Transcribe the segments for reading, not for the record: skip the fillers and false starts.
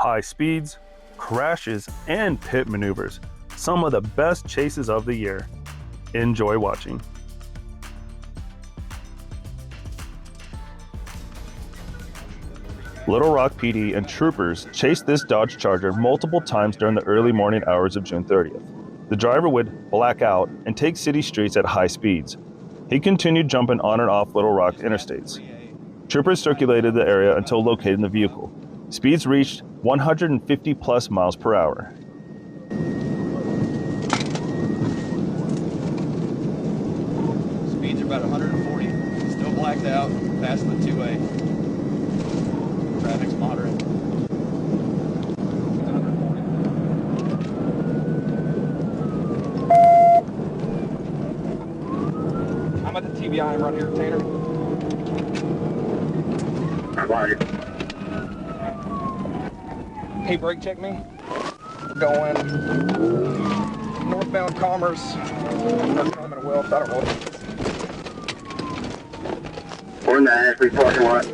high speeds, crashes, and pit maneuvers. Some of the best chases of the year. Enjoy watching. Little Rock PD and troopers chased this Dodge Charger multiple times during the early morning hours of June 30th. The driver would black out and take city streets at high speeds. He continued jumping on and off Little Rock interstates. Troopers circulated the area until locating the vehicle. Speeds reached 150 plus miles per hour. Speeds are about 140, still blacked out, passing the two-way. Traffic's moderate. 140. I'm at the TBI right here, Tanner. I'm on it. Hey, brake check me. We're going northbound Commerce. I'm in a Wells, I don't know. We're in the Ashley parking lot.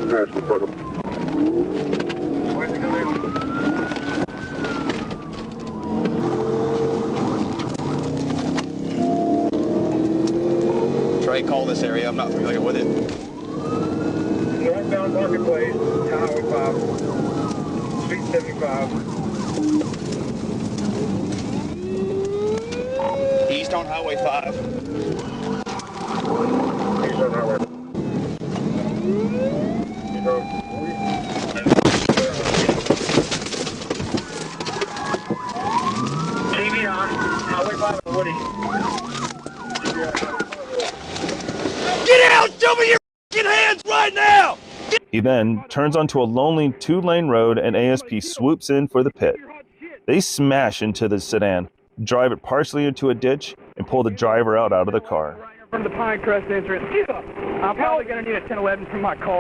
Where's the photo? Where's it going? Trey, call this area. I'm not familiar with it. Northbound Marketplace, Highway 5, Street 75. East on Highway 5. East on Highway 5. TV on, Highway 5 and Woody. Get out! Show me your f***ing hands right now! He then turns onto a lonely two-lane road and ASP swoops in for the pit. They smash into the sedan, drive it partially into a ditch, and pull the driver out of the car. From the Pinecrest entrance. I'm probably going to need a 1011 from my car.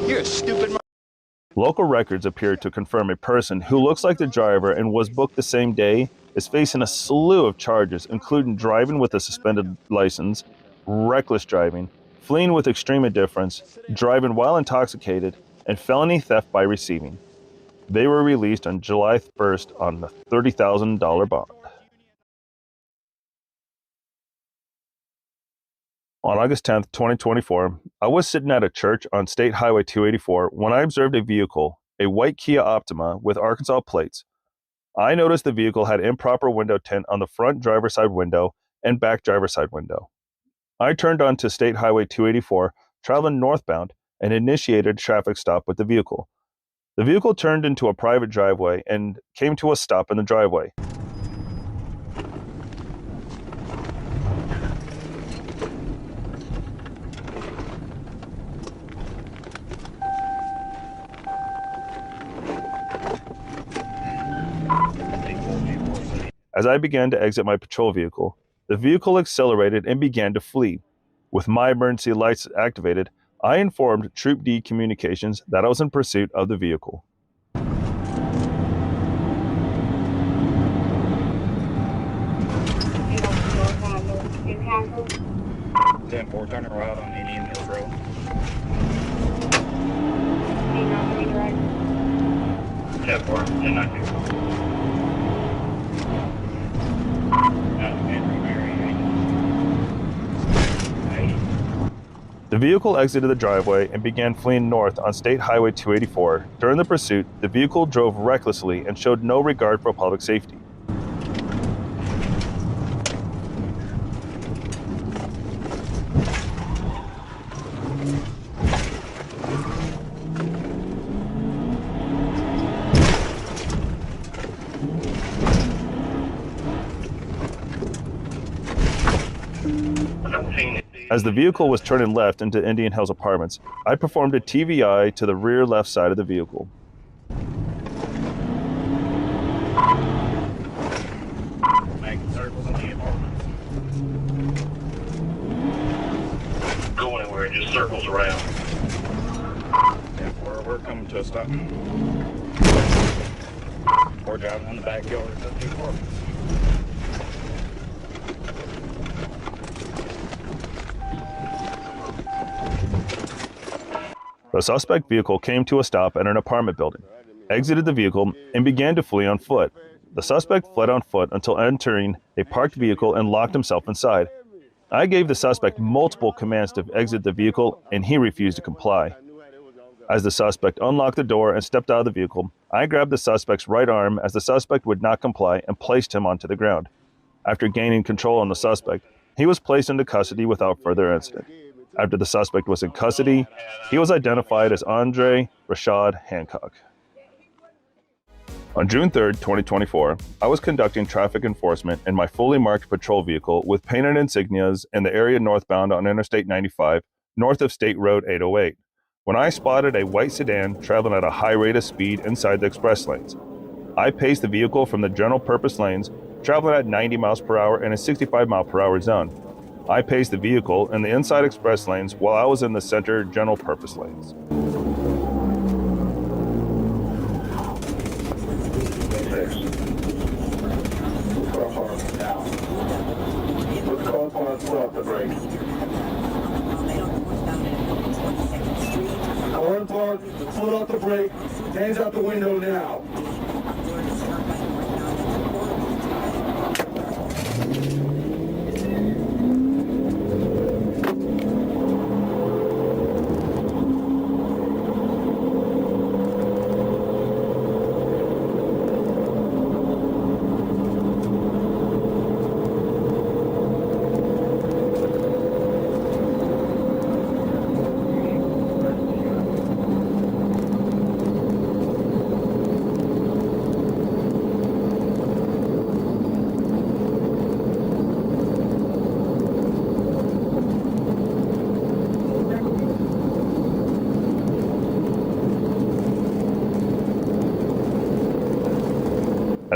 You're a stupid Local records appear to confirm a person who looks like the driver and was booked the same day is facing a slew of charges, including driving with a suspended license, reckless driving, fleeing with extreme indifference, driving while intoxicated, and felony theft by receiving. They were released on July 1st on a $30,000 bond. On August 10th, 2024, I was sitting at a church on State Highway 284 when I observed a vehicle, a white Kia Optima with Arkansas plates. I noticed the vehicle had improper window tint on the front driver's side window and back driver's side window. I turned onto State Highway 284, traveling northbound, and initiated a traffic stop with the vehicle. The vehicle turned into a private driveway and came to a stop in the driveway. As I began to exit my patrol vehicle, the vehicle accelerated and began to flee. With my emergency lights activated, I informed Troop D Communications that I was in pursuit of the vehicle. 10-4, turning right on Indian Hills Road. Yeah, 4, 10-9. The vehicle exited the driveway and began fleeing north on State Highway 284. During the pursuit, the vehicle drove recklessly and showed no regard for public safety. As the vehicle was turning left into Indian Hills Apartments, I performed a TVI to the rear left side of the vehicle. Making circles in the apartments. Go anywhere, it just circles around. Yeah, we're coming to a stop. We're driving in the backyard of the apartments. The suspect vehicle came to a stop at an apartment building, exited the vehicle, and began to flee on foot. The suspect fled on foot until entering a parked vehicle and locked himself inside. I gave the suspect multiple commands to exit the vehicle, and he refused to comply. As the suspect unlocked the door and stepped out of the vehicle, I grabbed the suspect's right arm as the suspect would not comply and placed him onto the ground. After gaining control on the suspect, he was placed into custody without further incident. After the suspect was in custody, he was identified as Andre Rashad Hancock. On June 3, 2024, I was conducting traffic enforcement in my fully marked patrol vehicle with painted insignias in the area northbound on Interstate 95, north of State Road 808, when I spotted a white sedan traveling at a high rate of speed inside the express lanes. I paced the vehicle from the general purpose lanes, traveling at 90 miles per hour in a 65 mile per hour zone. I paced the vehicle in the inside express lanes while I was in the center general purpose lanes. Pull off the brake, hands out the window now.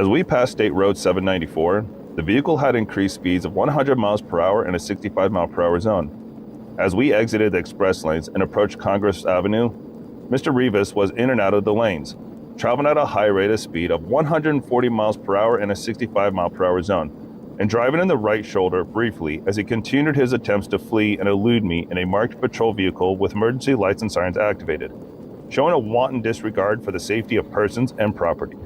As we passed State Road 794, the vehicle had increased speeds of 100 miles per hour in a 65 mile per hour zone. As we exited the express lanes and approached Congress Avenue, Mr. Rivas was in and out of the lanes, traveling at a high rate of speed of 140 miles per hour in a 65 mile per hour zone, and driving in the right shoulder briefly as he continued his attempts to flee and elude me in a marked patrol vehicle with emergency lights and sirens activated, showing a wanton disregard for the safety of persons and property.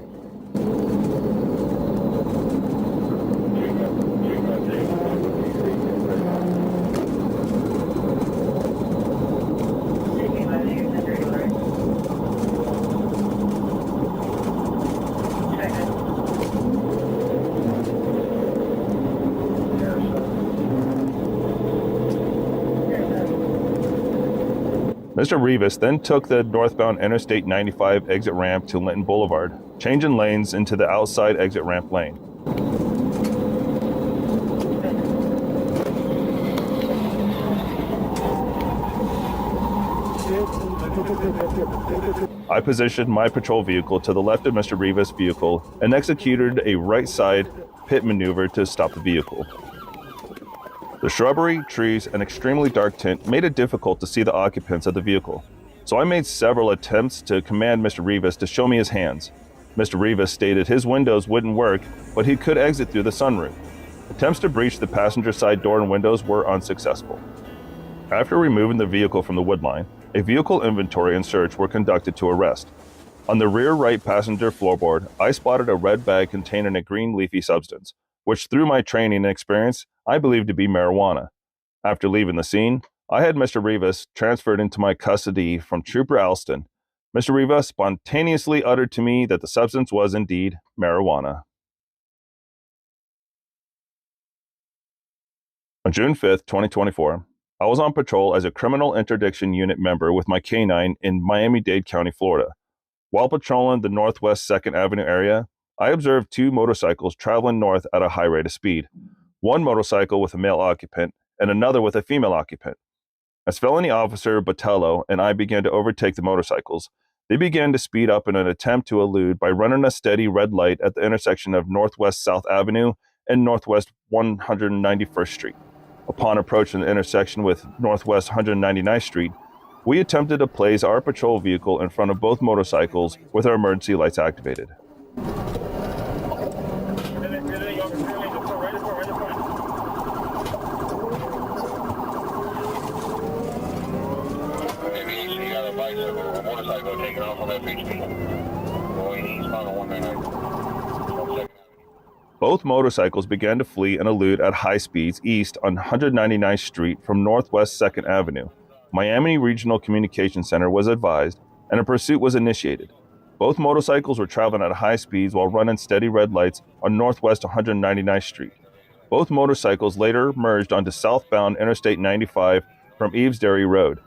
Mr. Rivas then took the northbound Interstate 95 exit ramp to Linton Boulevard, changing lanes into the outside exit ramp lane. I positioned my patrol vehicle to the left of Mr. Rivas' vehicle and executed a right side pit maneuver to stop the vehicle. The shrubbery, trees, and extremely dark tint made it difficult to see the occupants of the vehicle, so I made several attempts to command Mr. Rivas to show me his hands. Mr. Rivas stated his windows wouldn't work, but he could exit through the sunroof. Attempts to breach the passenger side door and windows were unsuccessful. After removing the vehicle from the woodline, a vehicle inventory and search were conducted to arrest. On the rear right passenger floorboard, I spotted a red bag containing a green leafy substance, which through my training and experience, I believed to be marijuana. After leaving the scene, I had Mr. Rivas transferred into my custody from Trooper Alston. Mr. Rivas spontaneously uttered to me that the substance was indeed marijuana. On June 5th, 2024, I was on patrol as a criminal interdiction unit member with my K-9 in Miami-Dade County, Florida. While patrolling the Northwest 2nd Avenue area, I observed two motorcycles traveling north at a high rate of speed. One motorcycle with a male occupant and another with a female occupant. As felony officer Botello and I began to overtake the motorcycles, they began to speed up in an attempt to elude by running a steady red light at the intersection of Northwest South Avenue and Northwest 191st Street. Upon approaching the intersection with Northwest 199th Street, we attempted to place our patrol vehicle in front of both motorcycles with our emergency lights activated. A motorcycle taking off on FHP. Going eastbound on 199. Both motorcycles began to flee and elude at high speeds east on 199th Street from Northwest 2nd Avenue. Miami Regional Communication Center was advised, and a pursuit was initiated. Both motorcycles were traveling at high speeds while running steady red lights on Northwest 199th Street. Both motorcycles later merged onto southbound Interstate 95 from Eves-Dairy Road.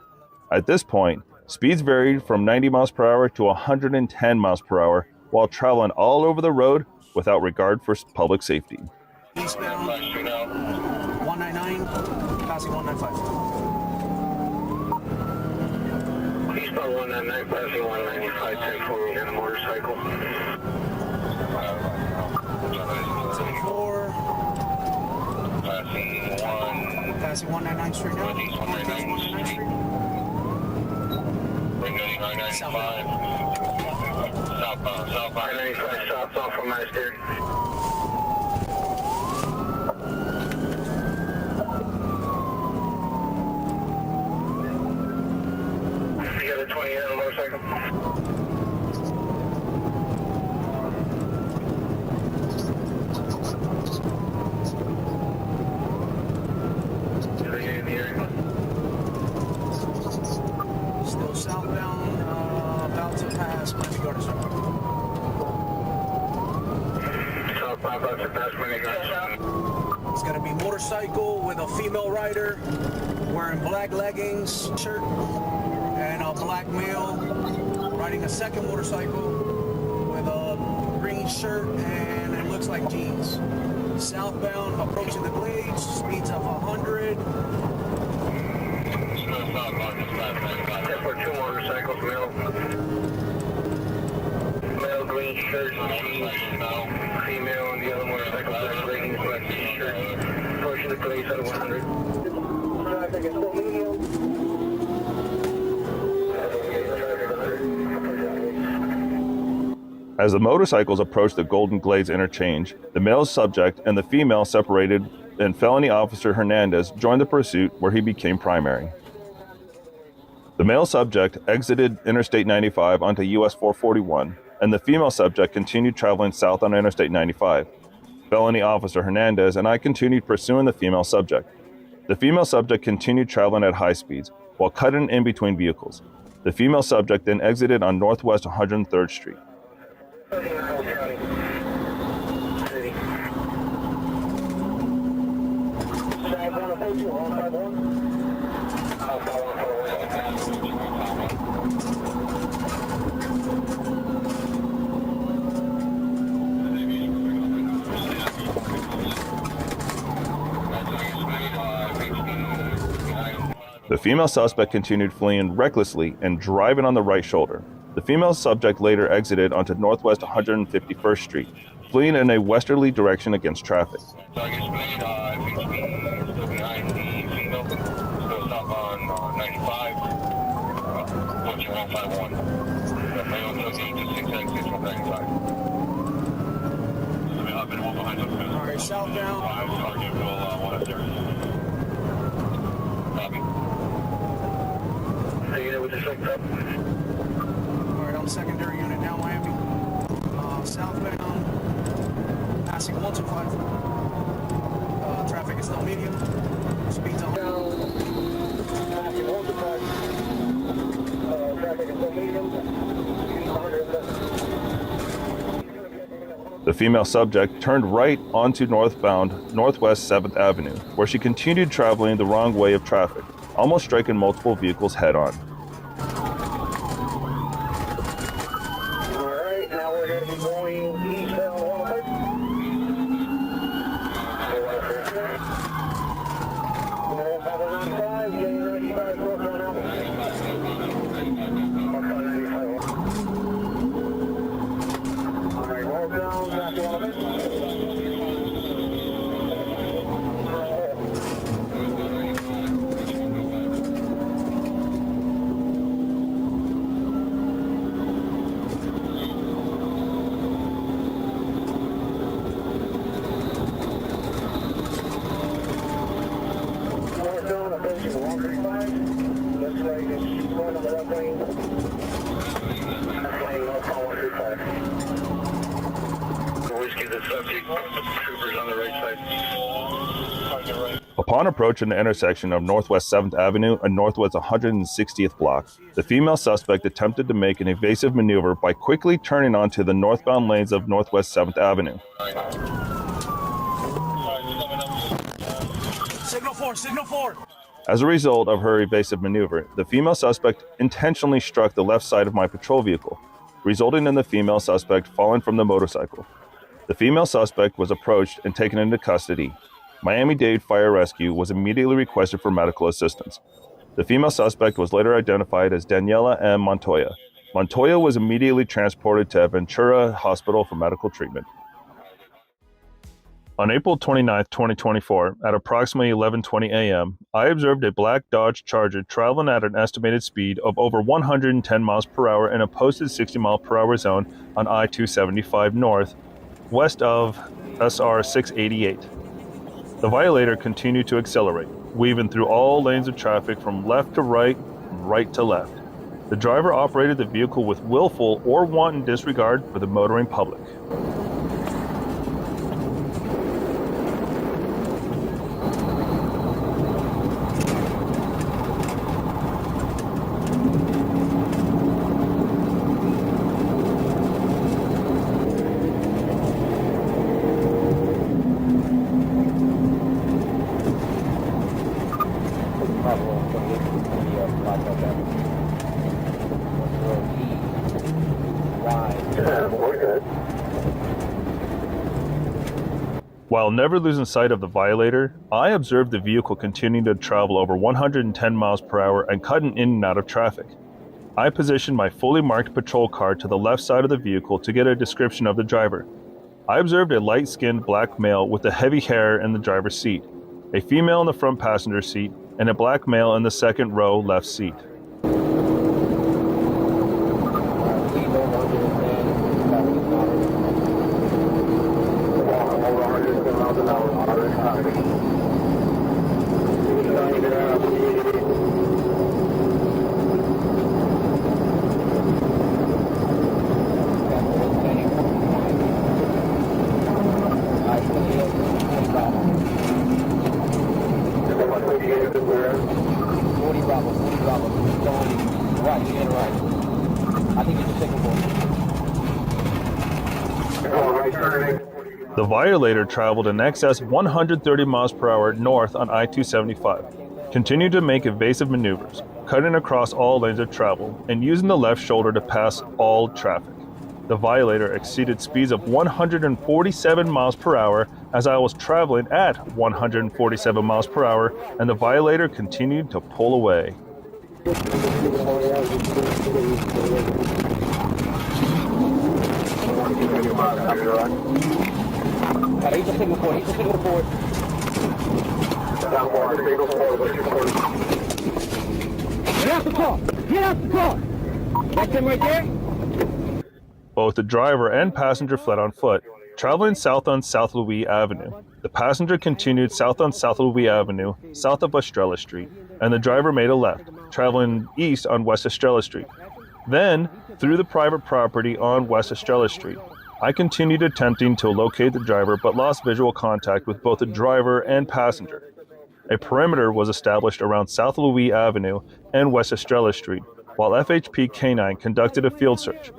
At this point, speeds varied from 90 miles per hour to 110 miles per hour while traveling all over the road without regard for public safety. Eastbound 199, passing 195. Eastbound 199, passing 195, 10-4, and a motorcycle. 10-4, Passing 1. passing 199 straight now. Northeast 199 Street. Ring 9995. Southbound 95, southbound from Master. You got a 20 on a motorcycle? Still southbound, about to pass Miami Gardens. Southbound about to pass Miami Gardens. It's gonna be motorcycle with a female rider wearing black leggings, shirt, and a black male riding a second motorcycle with a green shirt and it looks like jeans. Southbound, approaching the Glades, speeds of 100. For 2 motorcycles, male green shirt, jeans, female on the other motorcycle, black leggings, black t-shirt, pushing the place out of 100. Traffic is still medium. As the motorcycles approached the Golden Glades interchange, the male subject and the female separated, and felony officer Hernandez joined the pursuit where he became primary. The male subject exited Interstate 95 onto US 441, and the female subject continued traveling south on Interstate 95. Felony officer Hernandez and I continued pursuing the female subject. The female subject continued traveling at high speeds while cutting in between vehicles. The female subject then exited on Northwest 103rd Street. The female suspect continued fleeing recklessly and driving on the right shoulder. The female subject later exited onto Northwest 151st Street, fleeing in a westerly direction against traffic. Alright, southbound. Alright, I'm secondary unit now, Miami. Southbound, passing 125. Traffic is still medium. Speed's on. Passing 125. Traffic is still medium. The female subject turned right onto northbound Northwest 7th Avenue, where she continued traveling the wrong way of traffic, almost striking multiple vehicles head-on. Alright, now we're going to be going eastbound 103rd. Alright, northbound, back to 103rd. Upon approaching the intersection of Northwest 7th Avenue and Northwest 160th block, the female suspect attempted to make an evasive maneuver by quickly turning onto the northbound lanes of Northwest 7th Avenue. Signal 4, signal 4. As a result of her evasive maneuver, the female suspect intentionally struck the left side of my patrol vehicle, resulting in the female suspect falling from the motorcycle. The female suspect was approached and taken into custody. Miami-Dade Fire Rescue was immediately requested for medical assistance. The female suspect was later identified as Daniela M. Montoya. Montoya was immediately transported to Ventura Hospital for medical treatment. On April 29, 2024, at approximately 11:20 a.m., I observed a black Dodge Charger traveling at an estimated speed of over 110 miles per hour in a posted 60 mile per hour zone on I-275 north, west of SR 688. The violator continued to accelerate, weaving through all lanes of traffic from left to right, from right to left. The driver operated the vehicle with willful or wanton disregard for the motoring public. While never losing sight of the violator, I observed the vehicle continuing to travel over 110 miles per hour and cutting in and out of traffic. I positioned my fully marked patrol car to the left side of the vehicle to get a description of the driver. I observed a light-skinned black male with the heavy hair in the driver's seat, a female in the front passenger seat, and a black male in the second row left seat. The violator traveled in excess 130 miles per hour north on I-275, continued to make evasive maneuvers, cutting across all lanes of travel, and using the left shoulder to pass all traffic. The violator exceeded speeds of 147 miles per hour as I was traveling at 147 miles per hour, and the violator continued to pull away. Get out the car! Get out the car! That's him right there? Both the driver and passenger fled on foot, traveling south on South Louis Avenue. The passenger continued south on South Louis Avenue, south of Estrella Street, and the driver made a left, traveling east on West Estrella Street. Then, through the private property on West Estrella Street. I continued attempting to locate the driver but lost visual contact with both the driver and passenger. A perimeter was established around South Louis Avenue and West Estrella Street, while FHP K-9 conducted a field search.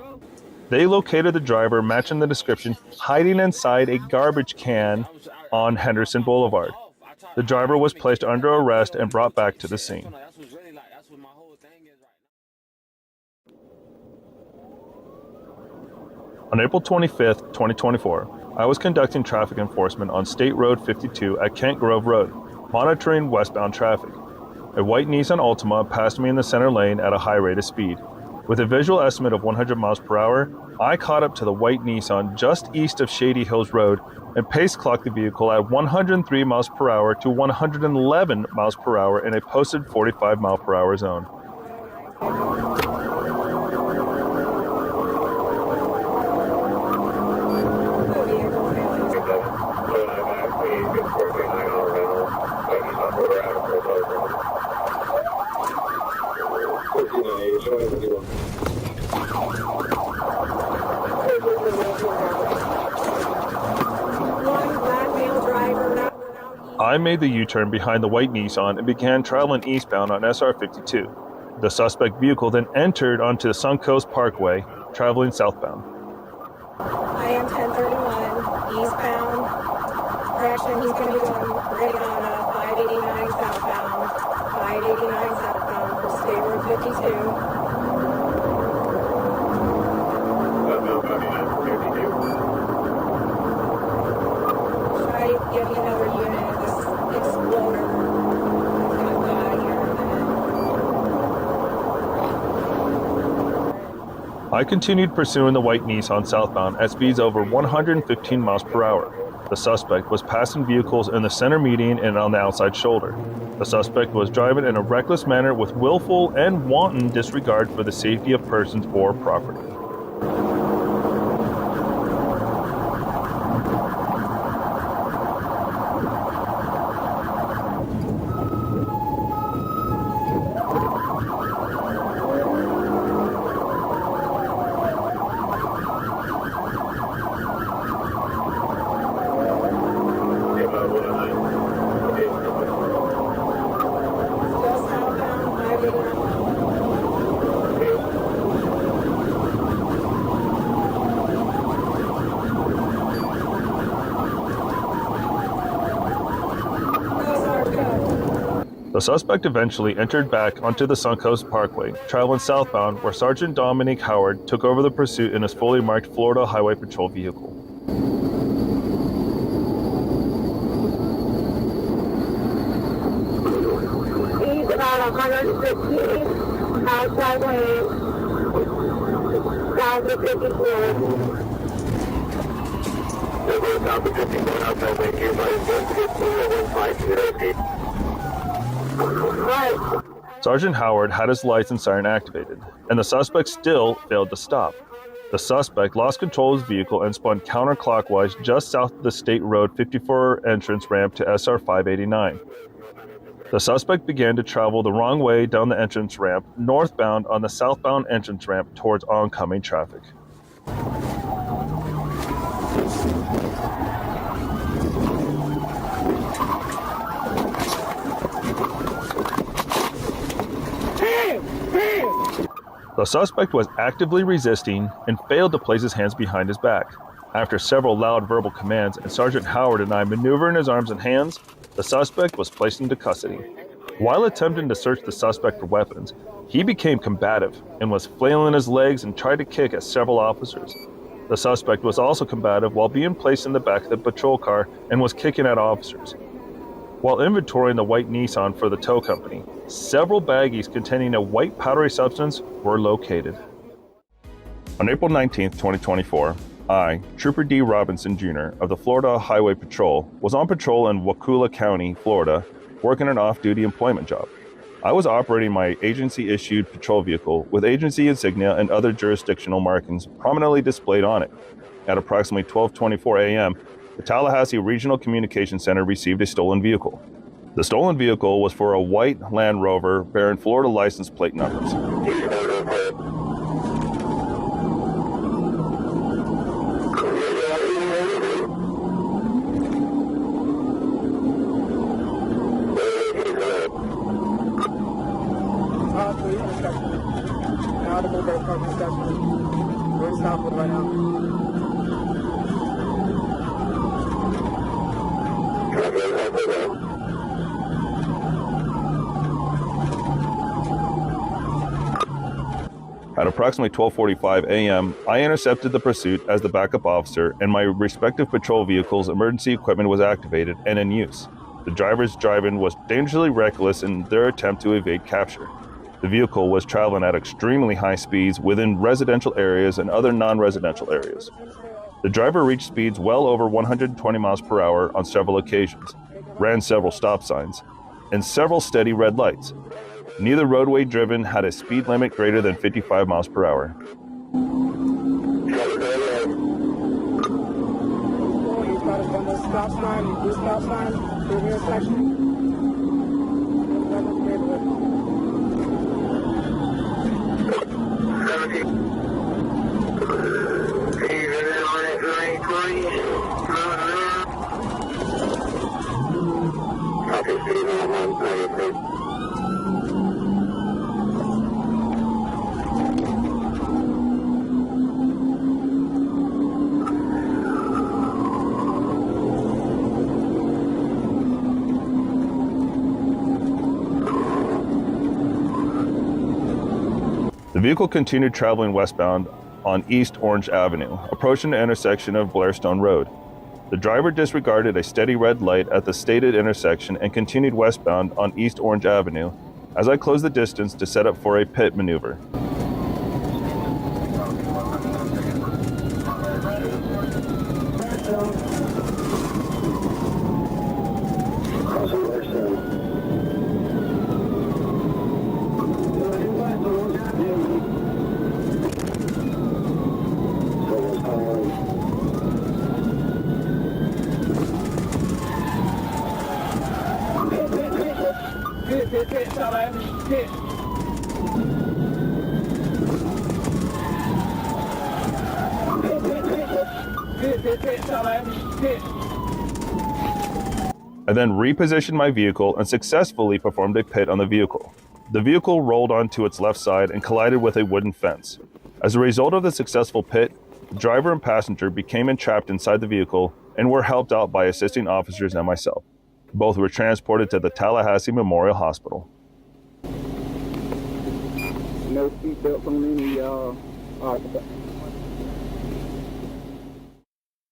They located the driver matching the description, hiding inside a garbage can on Henderson Boulevard. The driver was placed under arrest and brought back to the scene. On April 25, 2024, I was conducting traffic enforcement on State Road 52 at Kent Grove Road, monitoring westbound traffic. A white Nissan Altima passed me in the center lane at a high rate of speed. With a visual estimate of 100 miles per hour, I caught up to the white Nissan just east of Shady Hills Road and pace clocked the vehicle at 103 miles per hour to 111 miles per hour in a posted 45 mile per hour zone. One black male driver I made the U-turn behind the white Nissan and began traveling eastbound on SR 52. The suspect vehicle then entered onto the Suncoast Parkway, traveling southbound. I am 1031 eastbound. Correction, he's going to be going right on 589 southbound. 589 southbound for State Road 52. Try to get me another unit. This exploder is going to die here in a minute. I continued pursuing the white Nissan southbound at speeds over 115 miles per hour. The suspect was passing vehicles in the center median and on the outside shoulder. The suspect was driving in a reckless manner with willful and wanton disregard for the safety of persons or property. Still southbound, 589. The suspect eventually entered back onto the Suncoast Parkway, traveling southbound, where Sergeant Dominic Howard took over the pursuit in his fully marked Florida Highway Patrol vehicle. He's about 160 outside lane, south of 54. South of 54 outside lane, nearby is 150. Right. Sergeant Howard had his license siren activated, and the suspect still failed to stop. The suspect lost control of his vehicle and spun counterclockwise just south of the State Road 54 entrance ramp to SR 589. The suspect began to travel the wrong way down the entrance ramp, northbound on the southbound entrance ramp towards oncoming traffic. The suspect was actively resisting and failed to place his hands behind his back. After several loud verbal commands and Sergeant Howard and I maneuvering his arms and hands, the suspect was placed into custody. While attempting to search the suspect for weapons, he became combative and was flailing his legs and tried to kick at several officers. The suspect was also combative while being placed in the back of the patrol car and was kicking at officers. While inventorying the white Nissan for the tow company, several baggies containing a white powdery substance were located. On April 19, 2024, I, Trooper D. Robinson Jr. of the Florida Highway Patrol, was on patrol in Wakulla County, Florida, working an off-duty employment job. I was operating my agency-issued patrol vehicle with agency insignia and other jurisdictional markings prominently displayed on it. At approximately 12:24 a.m., the Tallahassee Regional Communications Center received a stolen vehicle. The stolen vehicle was for a white Land Rover bearing Florida license plate numbers. We're stopping right now. At approximately 12:45 a.m., I intercepted the pursuit as the backup officer, and my respective patrol vehicles' emergency equipment was activated and in use. The driver's driving was dangerously reckless in their attempt to evade capture. The vehicle was traveling at extremely high speeds within residential areas and other non-residential areas. The driver reached speeds well over 120 miles per hour on several occasions, ran several stop signs, and several steady red lights. Neither roadway driven had a speed limit greater than 55 miles per hour. Stop sign, this stop sign, through the intersection. vehicle continued traveling westbound on East Orange Avenue, approaching the intersection of Blairstone Road. The driver disregarded a steady red light at the stated intersection and continued westbound on East Orange Avenue as I closed the distance to set up for a pit maneuver. I then repositioned my vehicle and successfully performed a pit on the vehicle. The vehicle rolled onto its left side and collided with a wooden fence. As a result of the successful pit, the driver and passenger became entrapped inside the vehicle and were helped out by assisting officers and myself. Both were transported to the Tallahassee Memorial Hospital. No seatbelts on any occupants.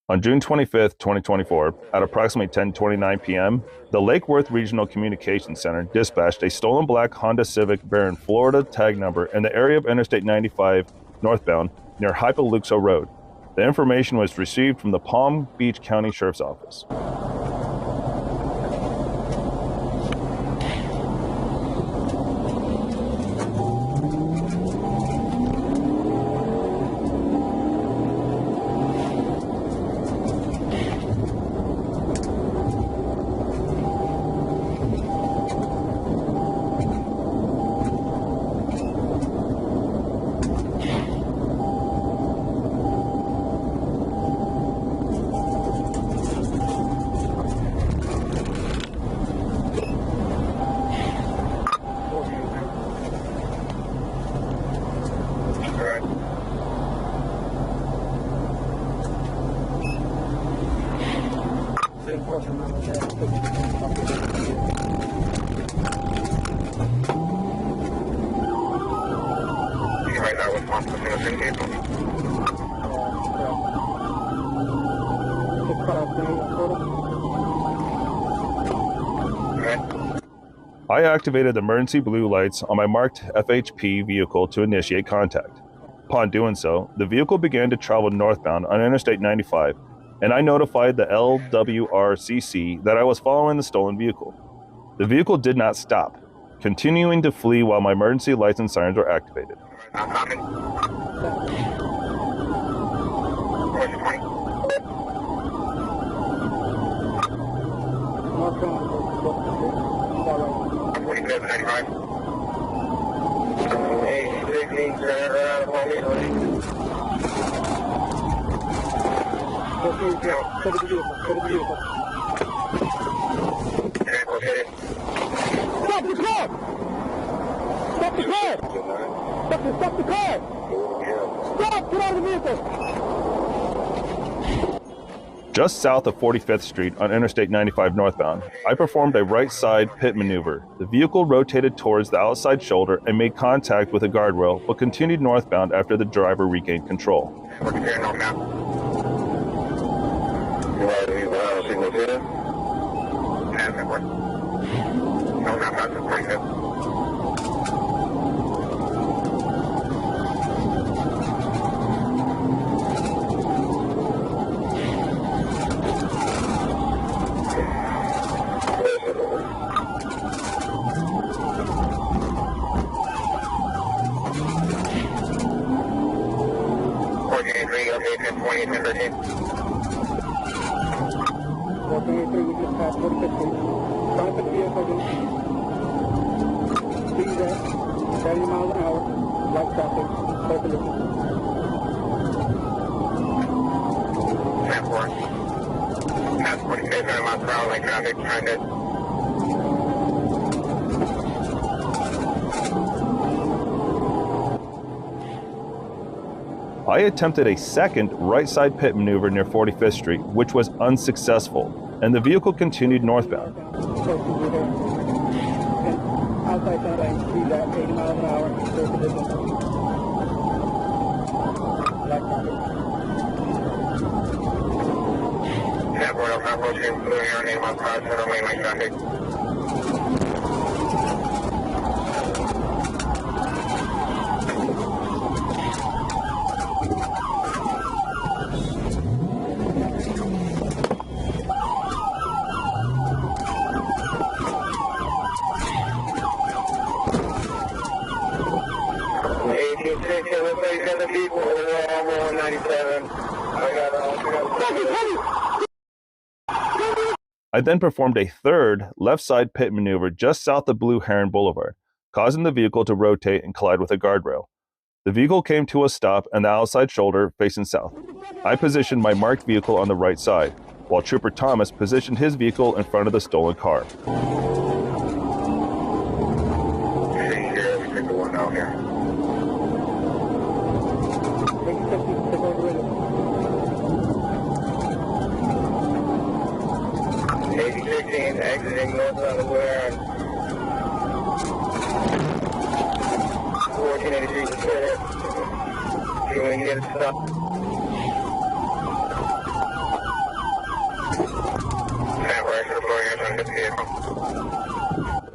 On June 25, 2024, at approximately 10:29 p.m., the Lake Worth Regional Communications Center dispatched a stolen black Honda Civic bearing Florida tag number in the area of Interstate 95 northbound near Hypaluxo Road. The information was received from the Palm Beach County Sheriff's Office. I activated the emergency blue lights on my marked FHP vehicle to initiate contact. Upon doing so, the vehicle began to travel northbound on Interstate 95, and I notified the LWRCC that I was following the stolen vehicle. The vehicle did not stop, continuing to flee while my emergency lights and sirens were activated. Stop the car! Stop the car! Stop the car! Stop! Get out of the vehicle! Just south of 45th Street on Interstate 95 northbound, I performed a right side pit maneuver. The vehicle rotated towards the outside shoulder and made contact with a guardrail, but continued northbound after the driver regained control. I attempted a second right side pit maneuver near 45th Street, which was unsuccessful, and the vehicle continued northbound. Outside 80 miles an hour. approaching Blue Heron, 815, center lane, main traffic. I then performed a third left side pit maneuver just south of Blue Heron Boulevard, causing the vehicle to rotate and collide with a guardrail. The vehicle came to a stop on the outside shoulder facing south. I positioned my marked vehicle on the right side, while Trooper Thomas positioned his vehicle in front of the stolen car. Exiting north on the Warren. 1483 to clear. See when you get it stopped.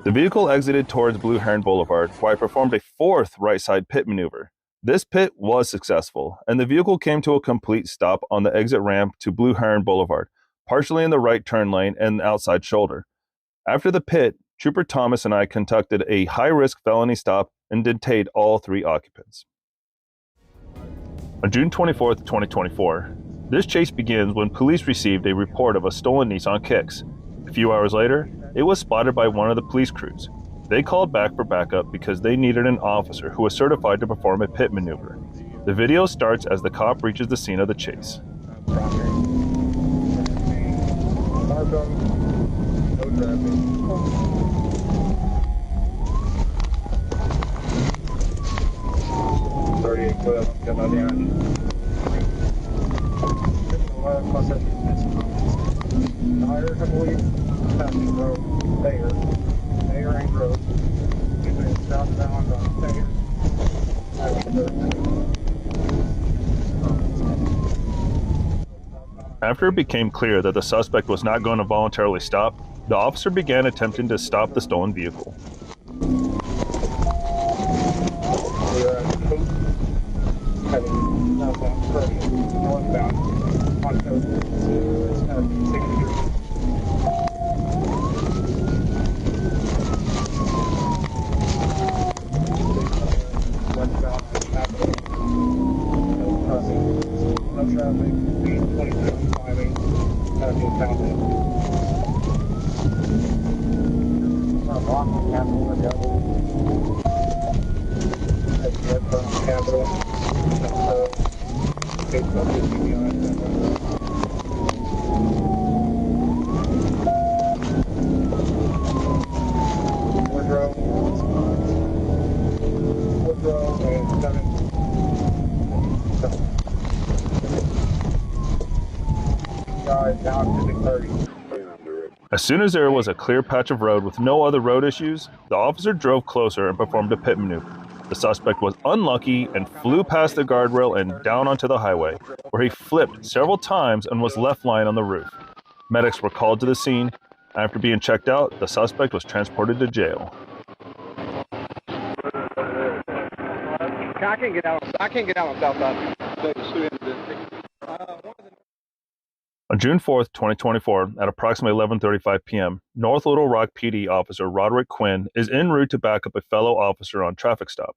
The vehicle exited towards Blue Heron Boulevard, where I performed a fourth right side pit maneuver. This pit was successful, and the vehicle came to a complete stop on the exit ramp to Blue Heron Boulevard, partially in the right turn lane and outside shoulder. After the pit, Trooper Thomas and I conducted a high-risk felony stop and detained all three occupants. On June 24, 2024, this chase begins when police received a report of a stolen Nissan Kicks. A few hours later, it was spotted by one of the police crews. They called back for backup because they needed an officer who was certified to perform a pit maneuver. The video starts as the cop reaches the scene of the chase. After it became clear that the suspect was not going to voluntarily stop, the officer began attempting to stop the stolen vehicle. As soon as there was a clear patch of road with no other road issues, the officer drove closer and performed a pit maneuver. The suspect was unlucky and flew past the guardrail and down onto the highway, where he flipped several times and was left lying on the roof. Medics were called to the scene. After being checked out, the suspect was transported to jail. I can't get out on Southside. On June 4th, 2024, at approximately 11:35 p.m., North Little Rock PD officer Roderick Quinn is en route to back up a fellow officer on traffic stop.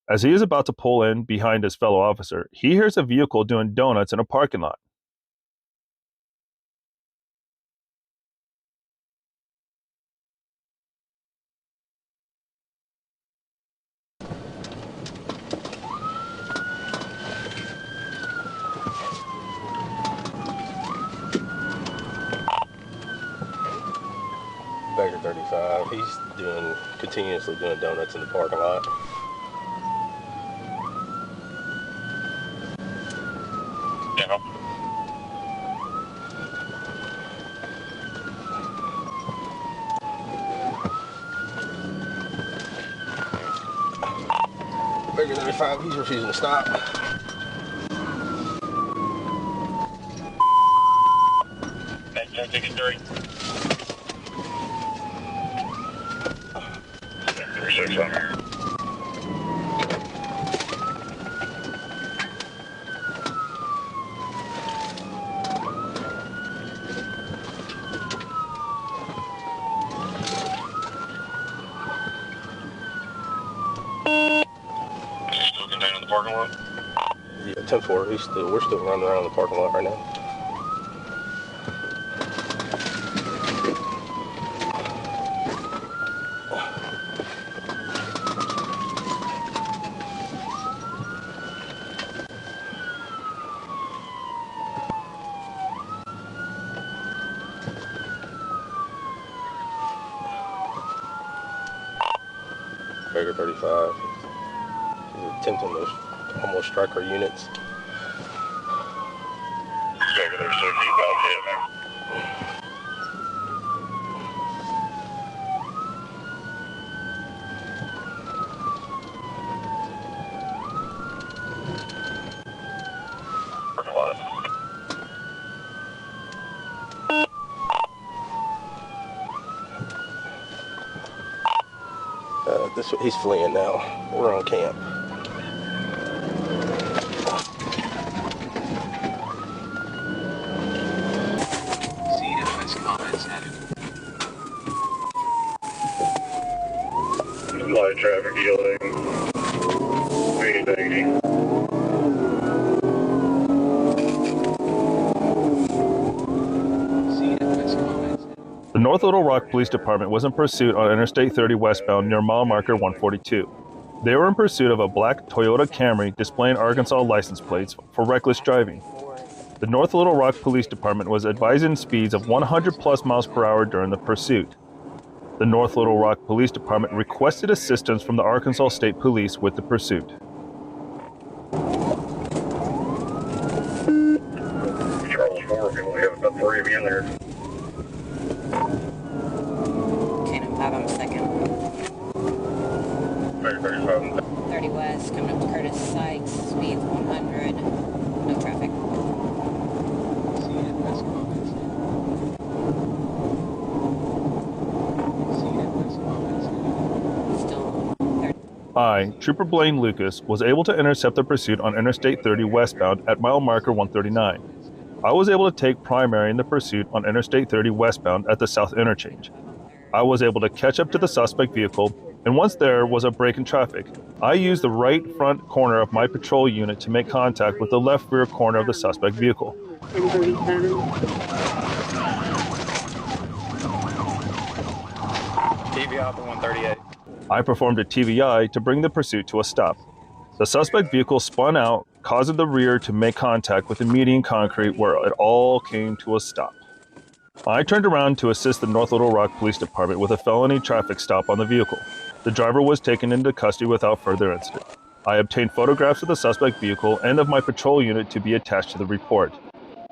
As he is about to pull in behind his fellow officer, he hears a vehicle doing donuts in a parking lot. Baker 35, he's continuously doing donuts in the parking lot. Yeah. Baker 35, he's refusing to stop. Check. ticket 3. 3600. Still contained in the parking lot? Yeah, 10-4. We're still running around the parking lot right now. Baker 35. He's attempting to almost strike our units. Baker 36, he's about hit, man. Parking lot. He's fleeing now. We're on camp. Light traffic yielding. 80. The North Little Rock Police Department was in pursuit on Interstate 30 westbound near mile marker 142. They were in pursuit of a black Toyota Camry displaying Arkansas license plates for reckless driving. The North Little Rock Police Department was advising speeds of 100 plus miles per hour during the pursuit. The North Little Rock Police Department requested assistance from the Arkansas State Police with the pursuit. Charles 4, we only have about 3 of you in there. Cannon 5 on the second. Baker 35. 30 west, coming up to Curtis Sykes, speeds 100, no traffic. Still 30. I, Trooper Blaine Lucas, was able to intercept the pursuit on Interstate 30 westbound at mile marker 139. I was able to take primary in the pursuit on Interstate 30 westbound at the South Interchange. I was able to catch up to the suspect vehicle, and once there was a break in traffic, I used the right front corner of my patrol unit to make contact with the left rear corner of the suspect vehicle. TV off at 138. I performed a TVI to bring the pursuit to a stop. The suspect vehicle spun out, causing the rear to make contact with the median concrete where it all came to a stop. I turned around to assist the North Little Rock Police Department with a felony traffic stop on the vehicle. The driver was taken into custody without further incident. I obtained photographs of the suspect vehicle and of my patrol unit to be attached to the report.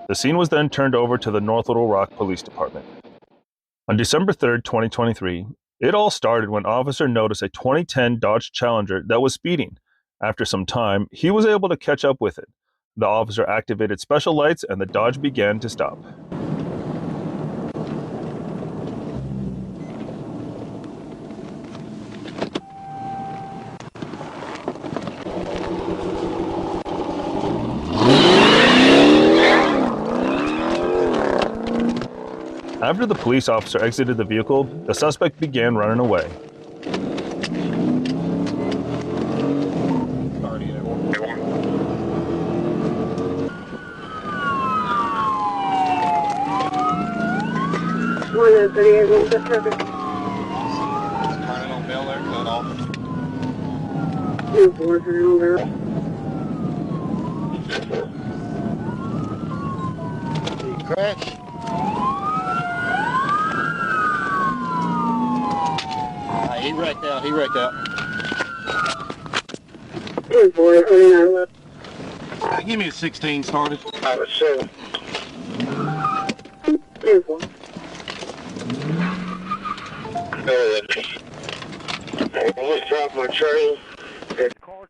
The scene was then turned over to the North Little Rock Police Department. On December 3rd, 2023, it all started when officer noticed a 2010 Dodge Challenger that was speeding. After some time, he was able to catch up with it. The officer activated special lights and the Dodge began to stop. After the police officer exited the vehicle, the suspect began running away. Turning on Miller, cut off. He crashed. He wrecked out. He wrecked out. Give me a 16 started. I was 7. Let's drop my trail.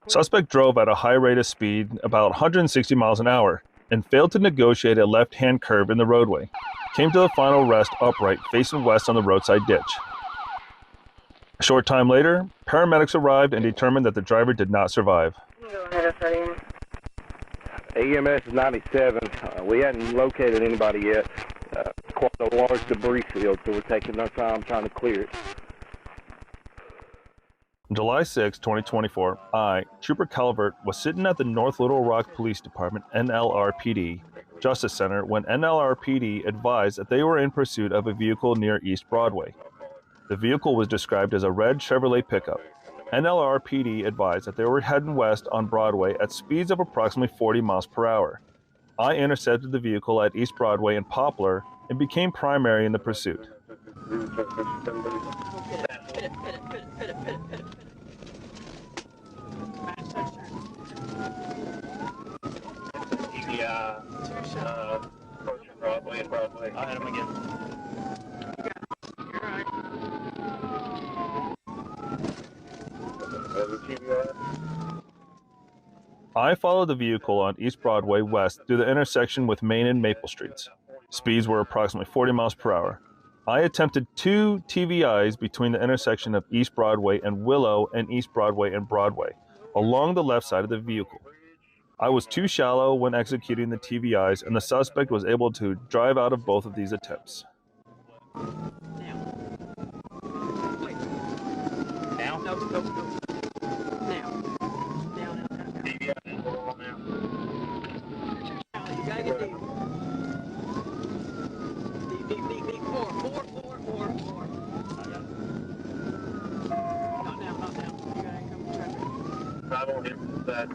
Suspect drove at a high rate of speed, about 160 miles an hour, and failed to negotiate a left-hand curve in the roadway. came to the final rest upright, facing west on the roadside ditch. A short time later, paramedics arrived and determined that the driver did not survive. Go ahead, Freddie. EMS is 97. We hadn't located anybody yet. Quite a large debris field, so we're taking our time trying to clear it. On July 6, 2024, I, Trooper Calvert, was sitting at the North Little Rock Police Department NLRPD Justice Center when NLRPD advised that they were in pursuit of a vehicle near East Broadway. The vehicle was described as a red Chevrolet pickup. NLRPD advised that they were heading west on Broadway at speeds of approximately 40 miles per hour. I intercepted the vehicle at East Broadway and Poplar and became primary in the pursuit. Broadway and Broadway. I had him again. I followed the vehicle on East Broadway west through the intersection with Main and Maple Streets. Speeds were approximately 40 miles per hour. I attempted 2 TVIs between the intersection of East Broadway and Willow and East Broadway and Broadway, along the left side of the vehicle. I was too shallow when executing the TVIs, and the suspect was able to drive out of both of these attempts. Now? No. Now. You gotta get deep. Deep. 4. I got it. Not now. You gotta come traffic. I won't hit that.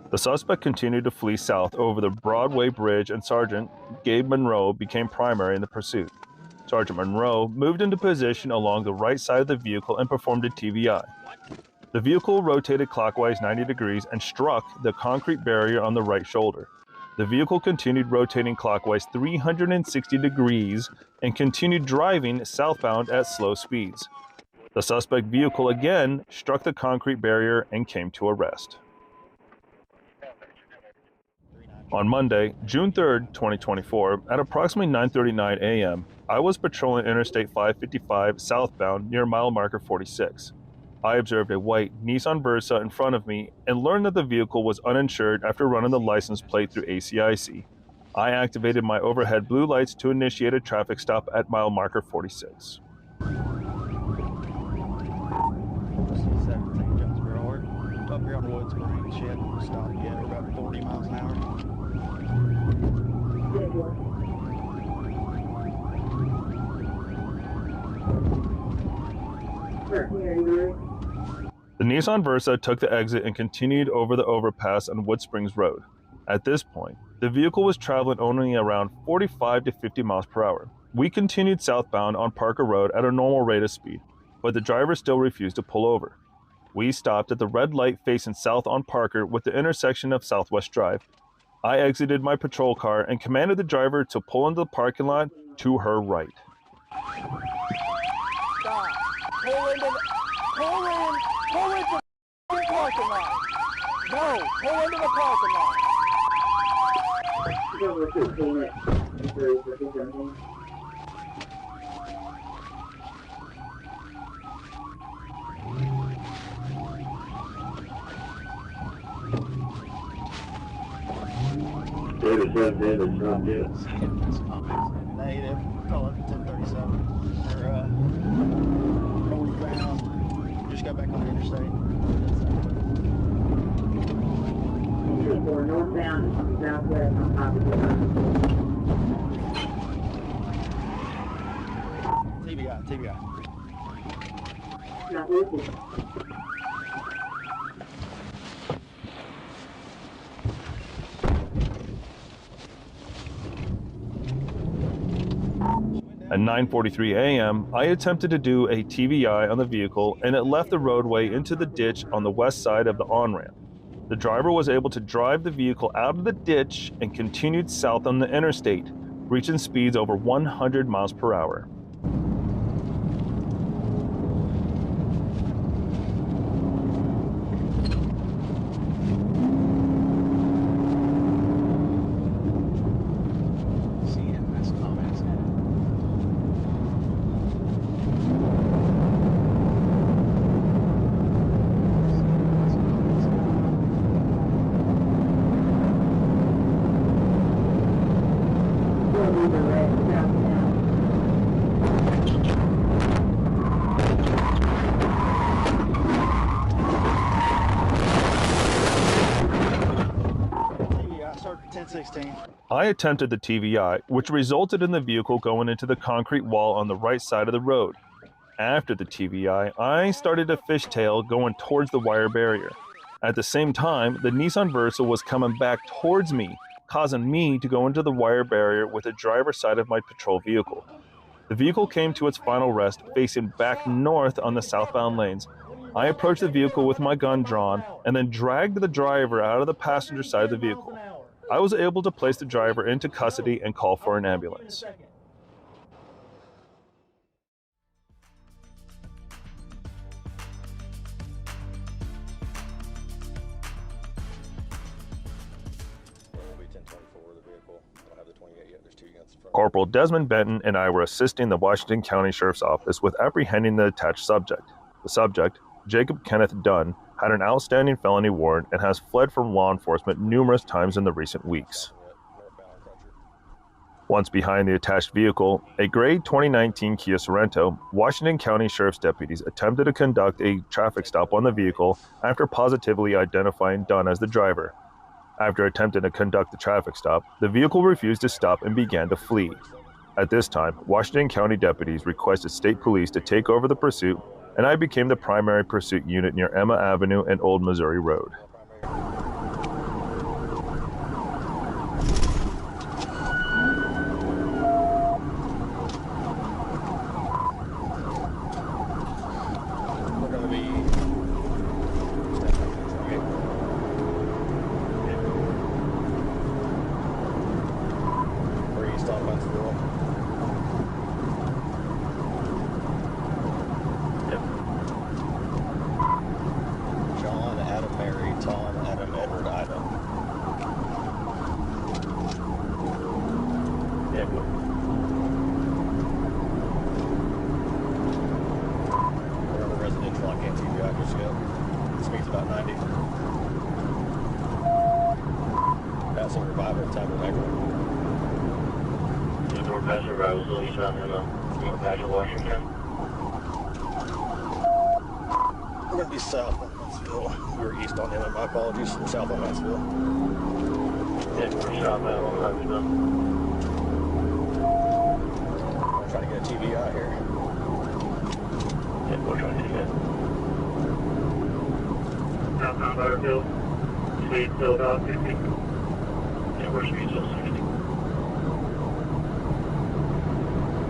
The suspect continued to flee south over the Broadway Bridge, and Sergeant Gabe Monroe became primary in the pursuit. Sergeant Monroe moved into position along the right side of the vehicle and performed a TVI. The vehicle rotated clockwise 90 degrees and struck the concrete barrier on the right shoulder. The vehicle continued rotating clockwise 360 degrees and continued driving southbound at slow speeds. The suspect vehicle again struck the concrete barrier and came to a rest. On Monday, June 3, 2024, at approximately 9:39 a.m., I was patrolling Interstate 555 southbound near mile marker 46. I observed a white Nissan Versa in front of me and learned that the vehicle was uninsured after running the license plate through ACIC. I activated my overhead blue lights to initiate a traffic stop at mile marker 46. Up here on Woods Green, shit, stop again. We're about 40 miles an hour. The Nissan Versa took the exit and continued over the overpass on Wood Springs Road. At this point, the vehicle was traveling only around 45 to 50 miles per hour. We continued southbound on Parker Road at a normal rate of speed, but the driver still refused to pull over. We stopped at the red light facing south on Parker with the intersection of Southwest Drive. I exited my patrol car and commanded the driver to pull into the parking lot to her right. Stop. Pull into the parking lot. No, pull into the parking lot. Negative. Call it 1037. We're northbound. Just got back on the interstate. We're northbound, southwest on TBI. Not working. At 9:43 a.m., I attempted to do a TVI on the vehicle and it left the roadway into the ditch on the west side of the on-ramp. The driver was able to drive the vehicle out of the ditch and continued south on the interstate, reaching speeds over 100 miles per hour. I attempted the TVI, which resulted in the vehicle going into the concrete wall on the right side of the road. After the TVI, I started a fishtail going towards the wire barrier. At the same time, the Nissan Versa was coming back towards me, causing me to go into the wire barrier with the driver's side of my patrol vehicle. The vehicle came to its final rest facing back north on the southbound lanes. I approached the vehicle with my gun drawn and then dragged the driver out of the passenger side of the vehicle. I was able to place the driver into custody and call for an ambulance. Corporal Desmond Benton and I were assisting the Washington County Sheriff's Office with apprehending the attached subject. The subject, Jacob Kenneth Dunn, had an outstanding felony warrant and has fled from law enforcement numerous times in the recent weeks. Once behind the attached vehicle, a gray 2019 Kia Sorento, Washington County Sheriff's deputies attempted to conduct a traffic stop on the vehicle after positively identifying Dunn as the driver. After attempting to conduct the traffic stop, the vehicle refused to stop and began to flee. At this time, Washington County deputies requested state police to take over the pursuit, and I became the primary pursuit unit near Emma Avenue and Old Missouri Road. We're going to be south on Huntsville. We were east on Emmett, my apologies. South on Huntsville. Yeah, we're southbound on Huntsville. I'm trying to get a TVI here. Yeah, we're trying to do that. Southbound Butterfield. Speed still about 50. Yeah, we're speed still 60.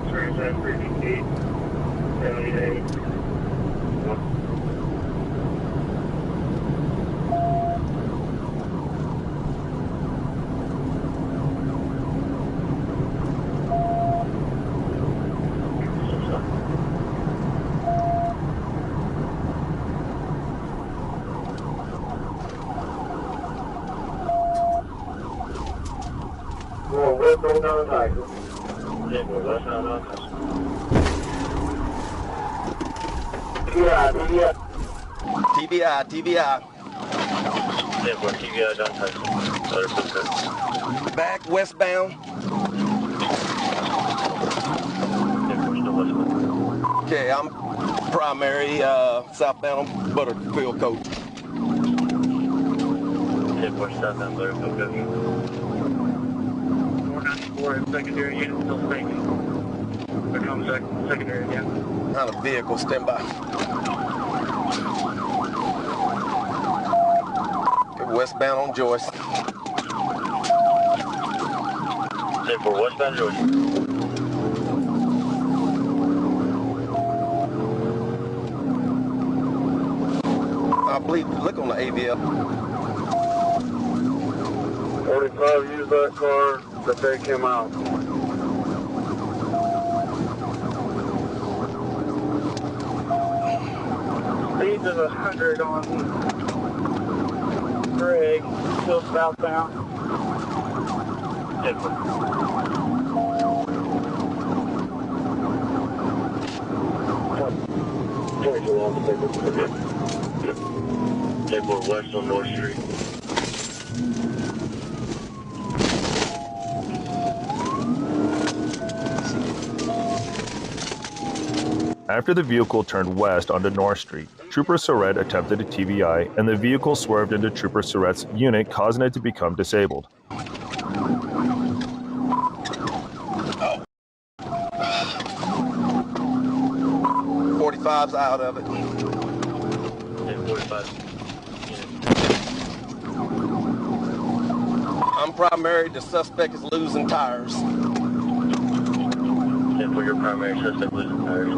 Experience at 3 feet, 78. TVI. Back westbound. Okay, I'm primary southbound Butterfield Coach. Southbound Butterfield Coach. 494 secondary unit still speaking. Here comes secondary again. On a vehicle, stand by. Westbound on Joyce. For westbound Joyce. I believe, look on the AVL. 45, use that car to take him out. Speed is 100 on Greg, still southbound. Take more west on North Street. After the vehicle turned west onto North Street, Trooper Surratt attempted a TVI, and the vehicle swerved into Trooper Surratt's unit, causing it to become disabled. 45's out of it. Yeah, 45. I'm primary. The suspect is losing tires. Yeah, for your primary suspect losing tires.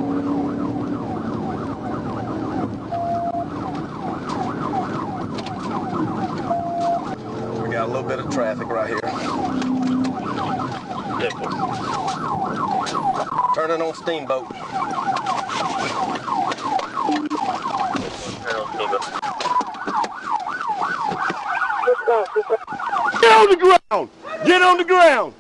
We got a little bit of traffic right here. Yeah, Turning on Steamboat. Get on the ground! Get on the ground!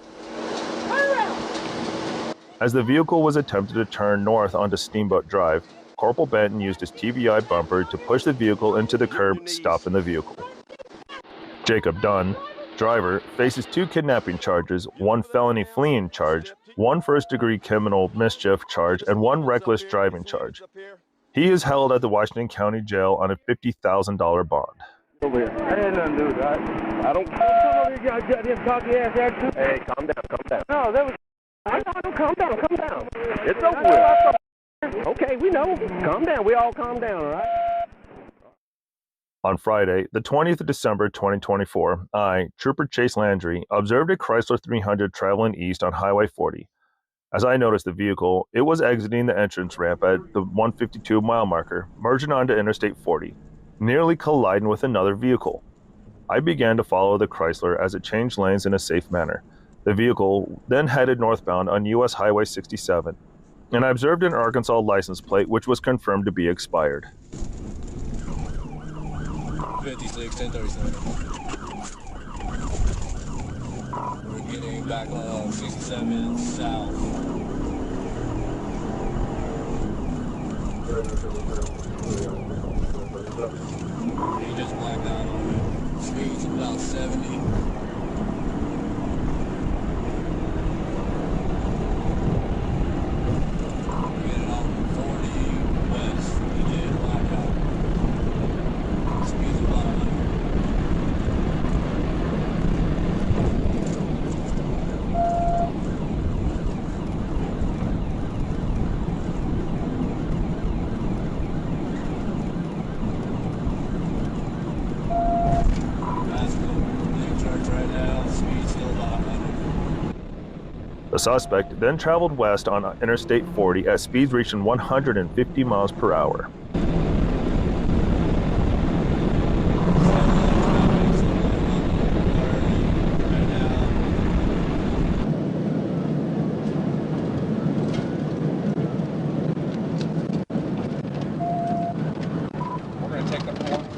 As the vehicle was attempted to turn north onto Steamboat Drive, Corporal Benton used his TVI bumper to push the vehicle into the curb, stopping the vehicle. Jacob Dunn, driver, faces 2 kidnapping charges, 1 felony fleeing charge, 1 first-degree criminal mischief charge, and 1 reckless driving charge. He is held at the Washington County Jail on a $50,000 bond. Over here. I had nothing to do with that. I don't come over here, you goddamn cocky ass attitude. Hey, calm down, calm down. No, that was. I know, calm down, calm down. It's over with. Okay, we know. Calm down. We all calm down, all right? On Friday, the 20th of December 2024, I, Trooper Chase Landry, observed a Chrysler 300 traveling east on Highway 40. As I noticed the vehicle, it was exiting the entrance ramp at the 152-mile marker, merging onto Interstate 40, nearly colliding with another vehicle. I began to follow the Chrysler as it changed lanes in a safe manner. The vehicle then headed northbound on US Highway 67, and I observed an Arkansas license plate which was confirmed to be expired. 56, 1037. We're getting back on 67 south. He just blacked out on me. Speed's about 70. Getting off 40 west. He did black out. Speed's about 100. The suspect then traveled west on Interstate 40 at speeds reaching 150 miles per hour. We're going to take the 4. 4.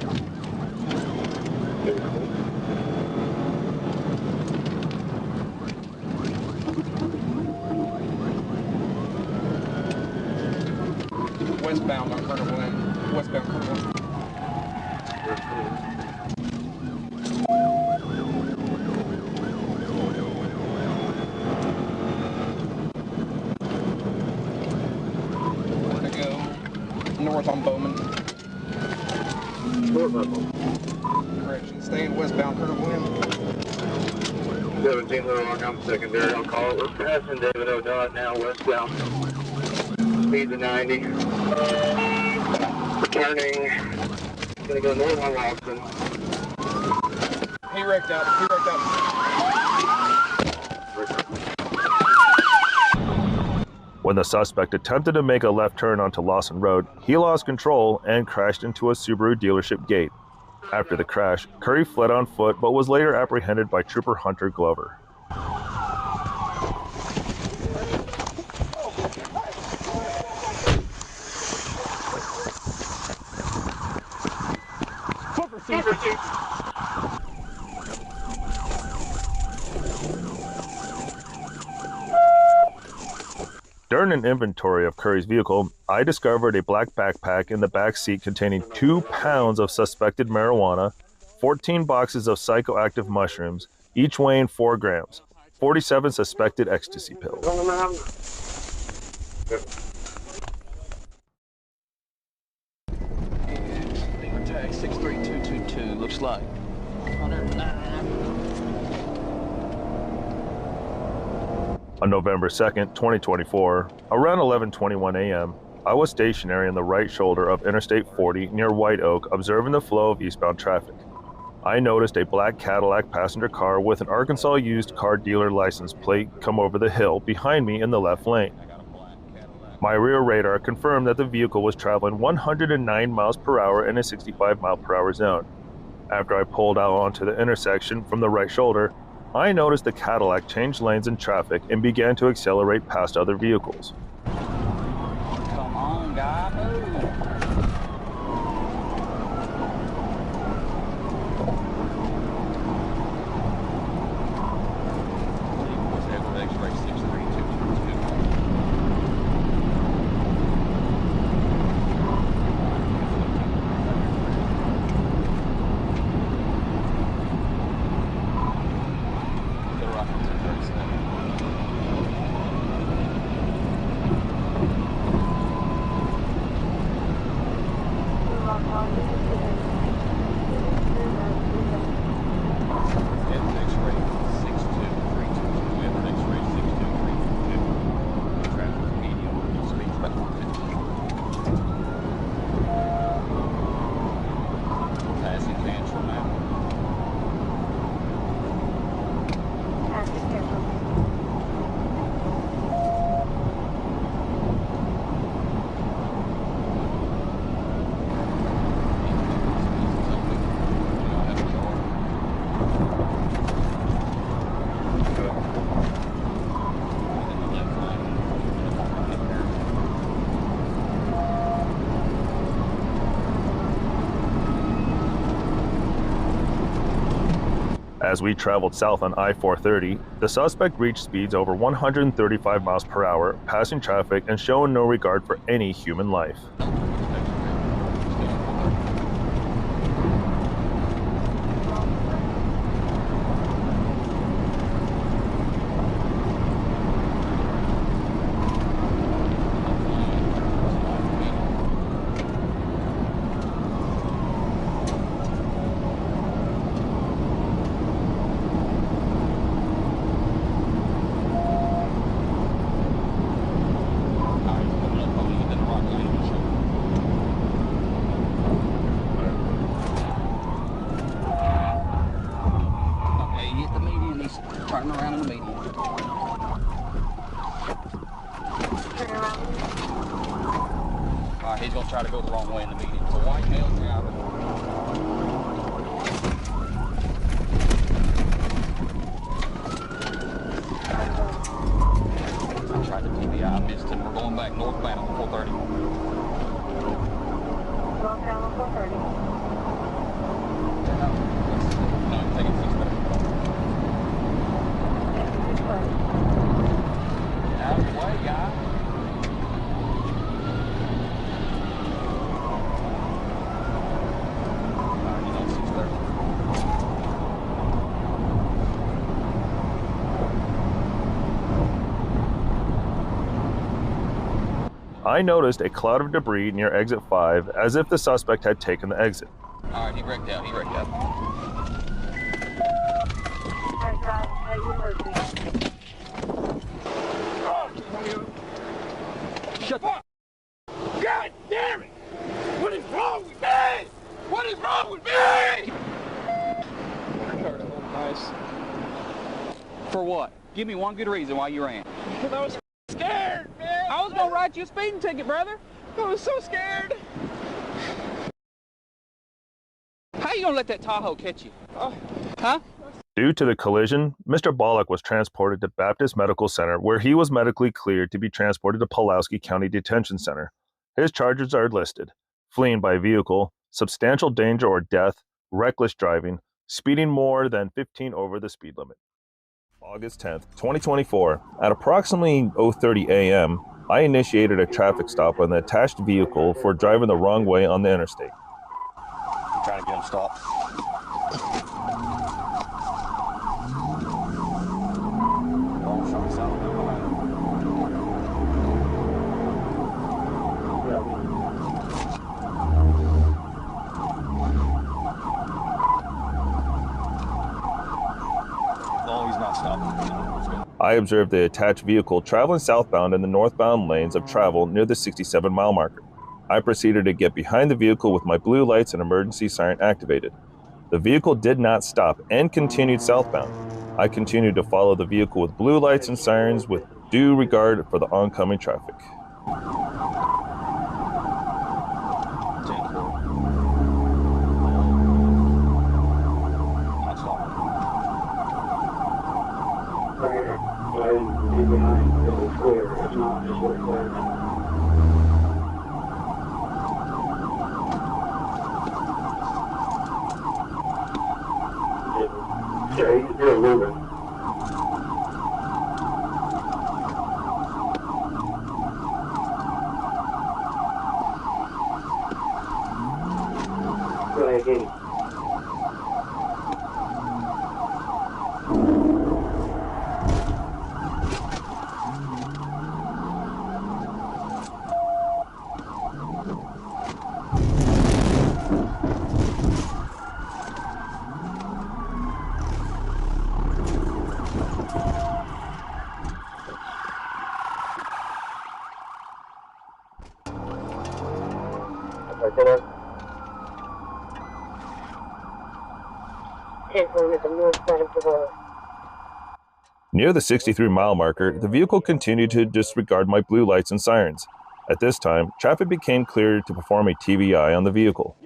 Westbound on Colonel Glenn. Westbound Colonel Glenn. We're going to go north on Bowman. North on Bowman. Correction. Staying westbound Colonel Glenn. 17 Little Rock, I'm secondary. I'll call it. We're passing David O'Donnell now westbound. Speed to 90. Turning. Gonna go north on Lawson. He wrecked out. He wrecked out. When the suspect attempted to make a left turn onto Lawson Road, he lost control and crashed into a Subaru dealership gate. After the crash, Curry fled on foot but was later apprehended by Trooper Hunter Glover. During an inventory of Curry's vehicle, I discovered a black backpack in the back seat containing 2 pounds of suspected marijuana, 14 boxes of psychoactive mushrooms, each weighing 4 grams, 47 suspected ecstasy pills. Beamer tag 63222, looks like 109. On November 2nd, 2024, around 11:21 a.m., I was stationary on the right shoulder of Interstate 40 near White Oak observing the flow of eastbound traffic. I noticed a black Cadillac passenger car with an Arkansas used car dealer license plate come over the hill behind me in the left lane. My rear radar confirmed that the vehicle was traveling 109 miles per hour in a 65 mile per hour zone. After I pulled out onto the intersection from the right shoulder, I noticed the Cadillac changed lanes in traffic and began to accelerate past other vehicles. Come on, guy, move. As we traveled south on I-430, the suspect reached speeds over 135 miles per hour, passing traffic and showing no regard for any human life. Turn around in the median. Alright, he's going to try to go the wrong way in the median. It's a white male driver. I tried the TBI, I missed him. We're going back northbound on 430. Northbound on 430. No, take it 630. Out of the way, guy. He's on 630. I noticed a cloud of debris near exit 5 as if the suspect had taken the exit. Alright, he wrecked out, he wrecked out. Shut up! God damn it! What is wrong with me? What is wrong with me? Nice. For what? Give me one good reason why you ran. Because I was scared, man. I was gonna write you a speeding ticket, brother. I was so scared. How you gonna let that Tahoe catch you? Huh? Due to the collision, Mr. Bollock was transported to Baptist Medical Center, where he was medically cleared to be transported to Pulaski County Detention Center. His charges are listed: fleeing by vehicle, substantial danger or death, reckless driving, speeding more than 15 over the speed limit. August 10th, 2024, at approximately 0:30 a.m., I initiated a traffic stop on the attached vehicle for driving the wrong way on the interstate. I'm trying to get him stopped. I observed the attached vehicle traveling southbound in the northbound lanes of travel near the 67-mile marker. I proceeded to get behind the vehicle with my blue lights and emergency siren activated. The vehicle did not stop and continued southbound. I continued to follow the vehicle with blue lights and sirens with due regard for the oncoming traffic. Near the 63-mile marker, the vehicle continued to disregard my blue lights and sirens. At this time, traffic became clear to perform a TVI on the vehicle.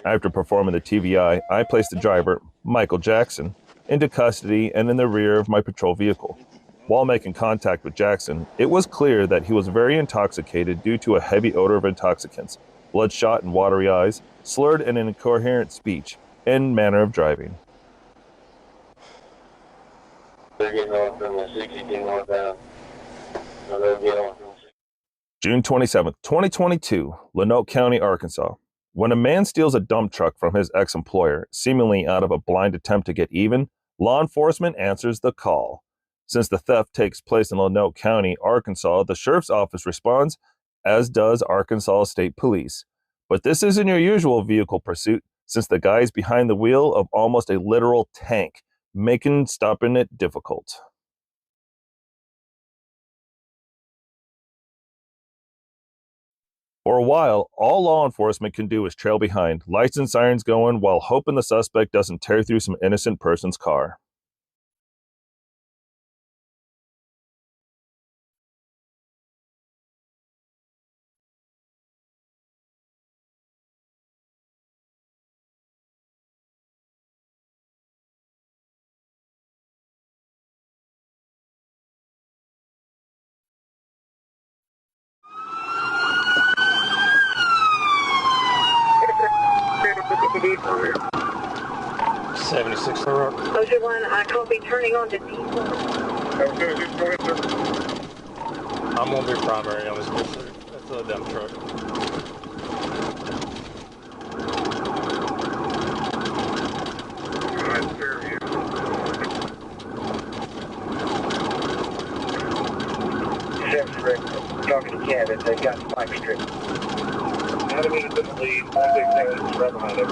After performing the TVI, I placed the driver, Michael Jackson, into custody and in the rear of my patrol vehicle. While making contact with Jackson, it was clear that he was very intoxicated due to a heavy odor of intoxicants, bloodshot and watery eyes, slurred and incoherent speech, and manner of driving. June 27, 2022, Lanoke County, Arkansas. When a man steals a dump truck from his ex-employer, seemingly out of a blind attempt to get even, law enforcement answers the call. Since the theft takes place in Lanoke County, Arkansas, the sheriff's office responds, as does Arkansas State Police. But this isn't your usual vehicle pursuit, since the guy's behind the wheel of almost a literal tank, making stopping it difficult. For a while, all law enforcement can do is trail behind, lights and sirens going, while hoping the suspect doesn't tear through some innocent person's car. '76 Rock. Ocean 1, I copy turning on to D4. I'm gonna be primary on this pursuit. That's a dump truck. Talking to Canada, they've got spike strip. Another minute in the lead, 116 right behind it.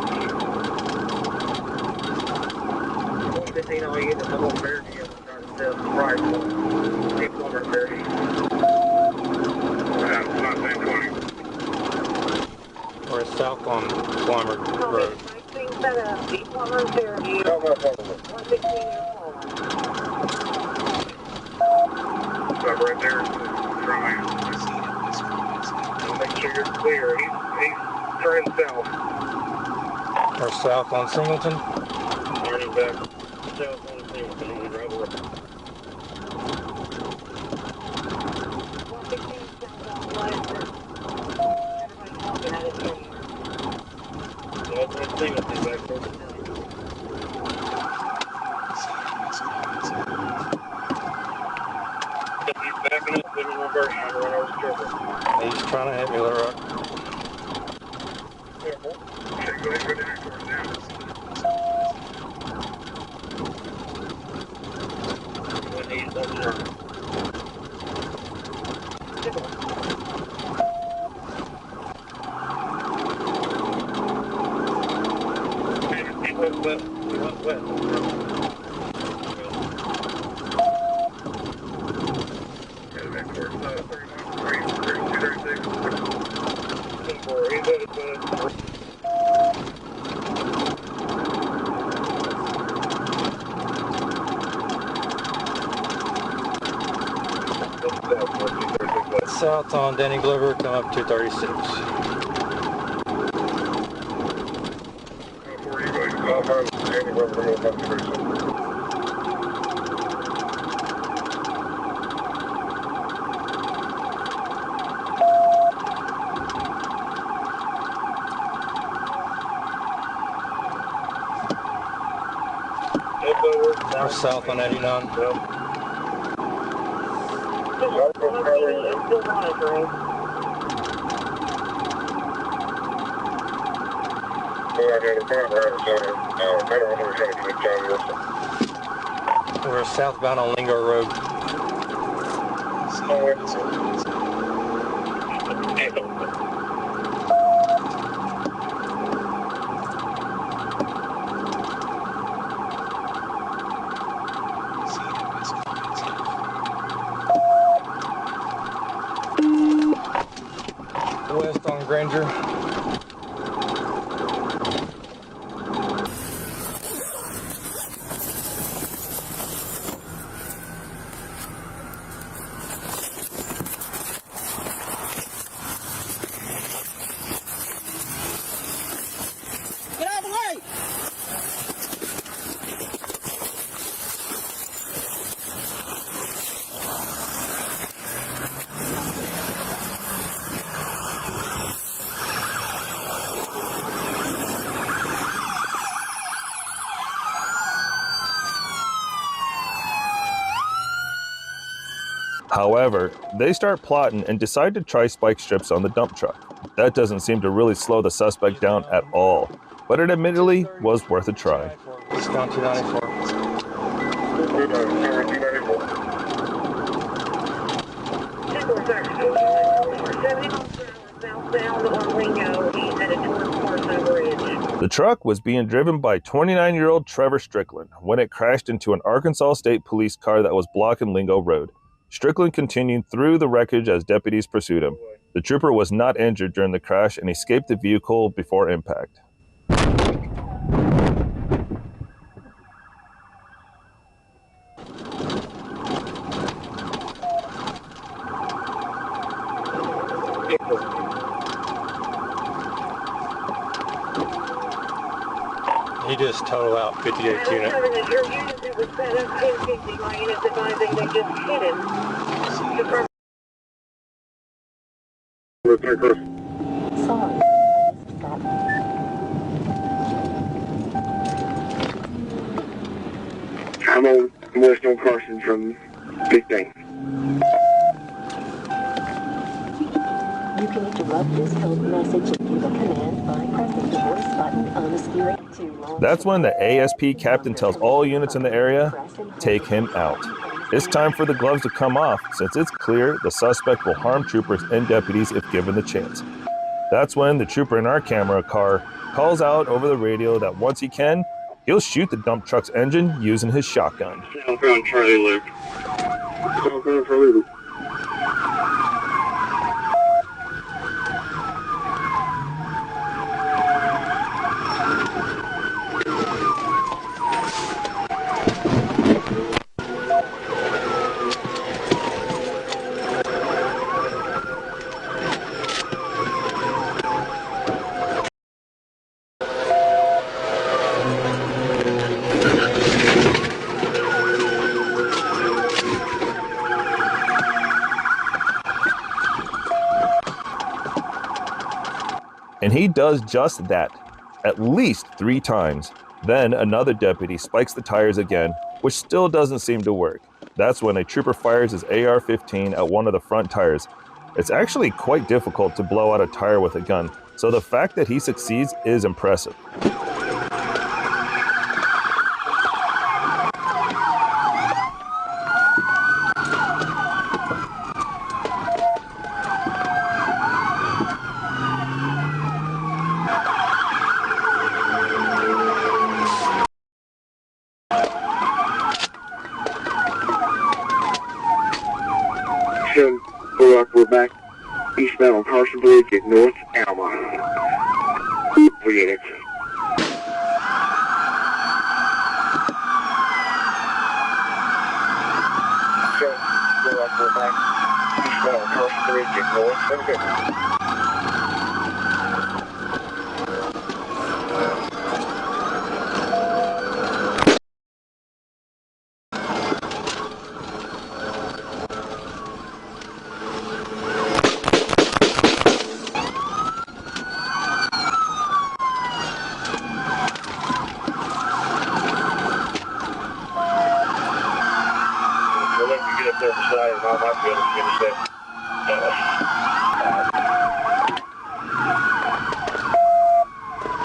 115, all you get is the whole fair deal. Starting to sell the price. Keep over fair deal. Yeah, it's not 1020. We're south on Plummer Road. 19 set up, D4 fair deal. 116 Stop right there. Trying. Make sure you're clear. He's turning south. Or south on Singleton. Turning back south on Singleton, we drive away. 116 south on Blazer. Everybody's talking at it. South on Singleton, back towards the town. He's backing up, putting in reverse, trying to run over the trooper. He's trying to hit me, Little Rock. Careful. Okay, go ahead, go down towards them. When he's on turn. He went west. He went west. Headed back towards 31, 32, 36. 4, he's headed west. South on Danny Glover, come up 236. Before you go, Danny Glover, come up 236. We're south on 89. Still monitoring. We're southbound on Lingo Road. West on Granger. Get out of the way! However, they start plotting and decide to try spike strips on the dump truck. That doesn't seem to really slow the suspect down at all, but it admittedly was worth a try. It's down 294. Southbound on Lingo, he's headed towards Carson Bridge. The truck was being driven by 29-year-old Trevor Strickland when it crashed into an Arkansas State Police car that was blocking Lingo Road. Strickland continued through the wreckage as deputies pursued him. The trooper was not injured during the crash and escaped the vehicle before impact. He just totaled out 58 unit. Your unit that was set up 1050 lane is advising they just hit him. I'm on West on Carson from 15. You can interrupt this code message and give a command by pressing the voice button on the steering to launch. That's when the ASP captain tells all units in the area, take him out. It's time for the gloves to come off since it's clear the suspect will harm troopers and deputies if given the chance. That's when the trooper in our camera car calls out over the radio that once he can, he'll shoot the dump truck's engine using his shotgun. Southbound Charlie Luke. Southbound Charlie Luke. And he does just that, at least 3 times. Then another deputy spikes the tires again, which still doesn't seem to work. That's when a trooper fires his AR-15 at one of the front tires. It's actually quite difficult to blow out a tire with a gun, so the fact that he succeeds is impressive. We're back eastbound on Carson Bridge at North Alma. Forget it. We're back eastbound on Carson Bridge at North.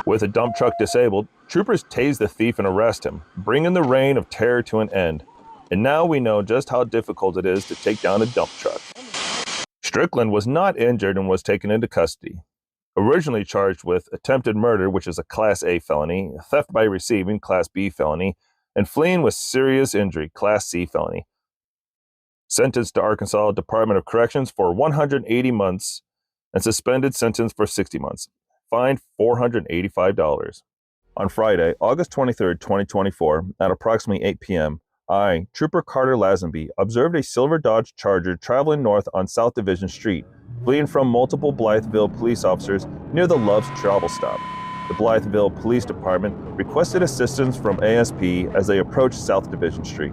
With a dump truck disabled, troopers tase the thief and arrest him, bringing the reign of terror to an end. And now we know just how difficult it is to take down a dump truck. Strickland was not injured and was taken into custody. Originally charged with attempted murder, which is a Class A felony, theft by receiving, Class B felony, and fleeing with serious injury, Class C felony. Sentenced to Arkansas Department of Corrections for 180 months and suspended sentence for 60 months. Fined $485. On Friday, August 23, 2024, at approximately 8 p.m., I, Trooper Carter Lazenby, observed a silver Dodge Charger traveling north on South Division Street, fleeing from multiple Blytheville police officers near the Love's travel stop. The Blytheville Police Department requested assistance from ASP as they approached South Division Street.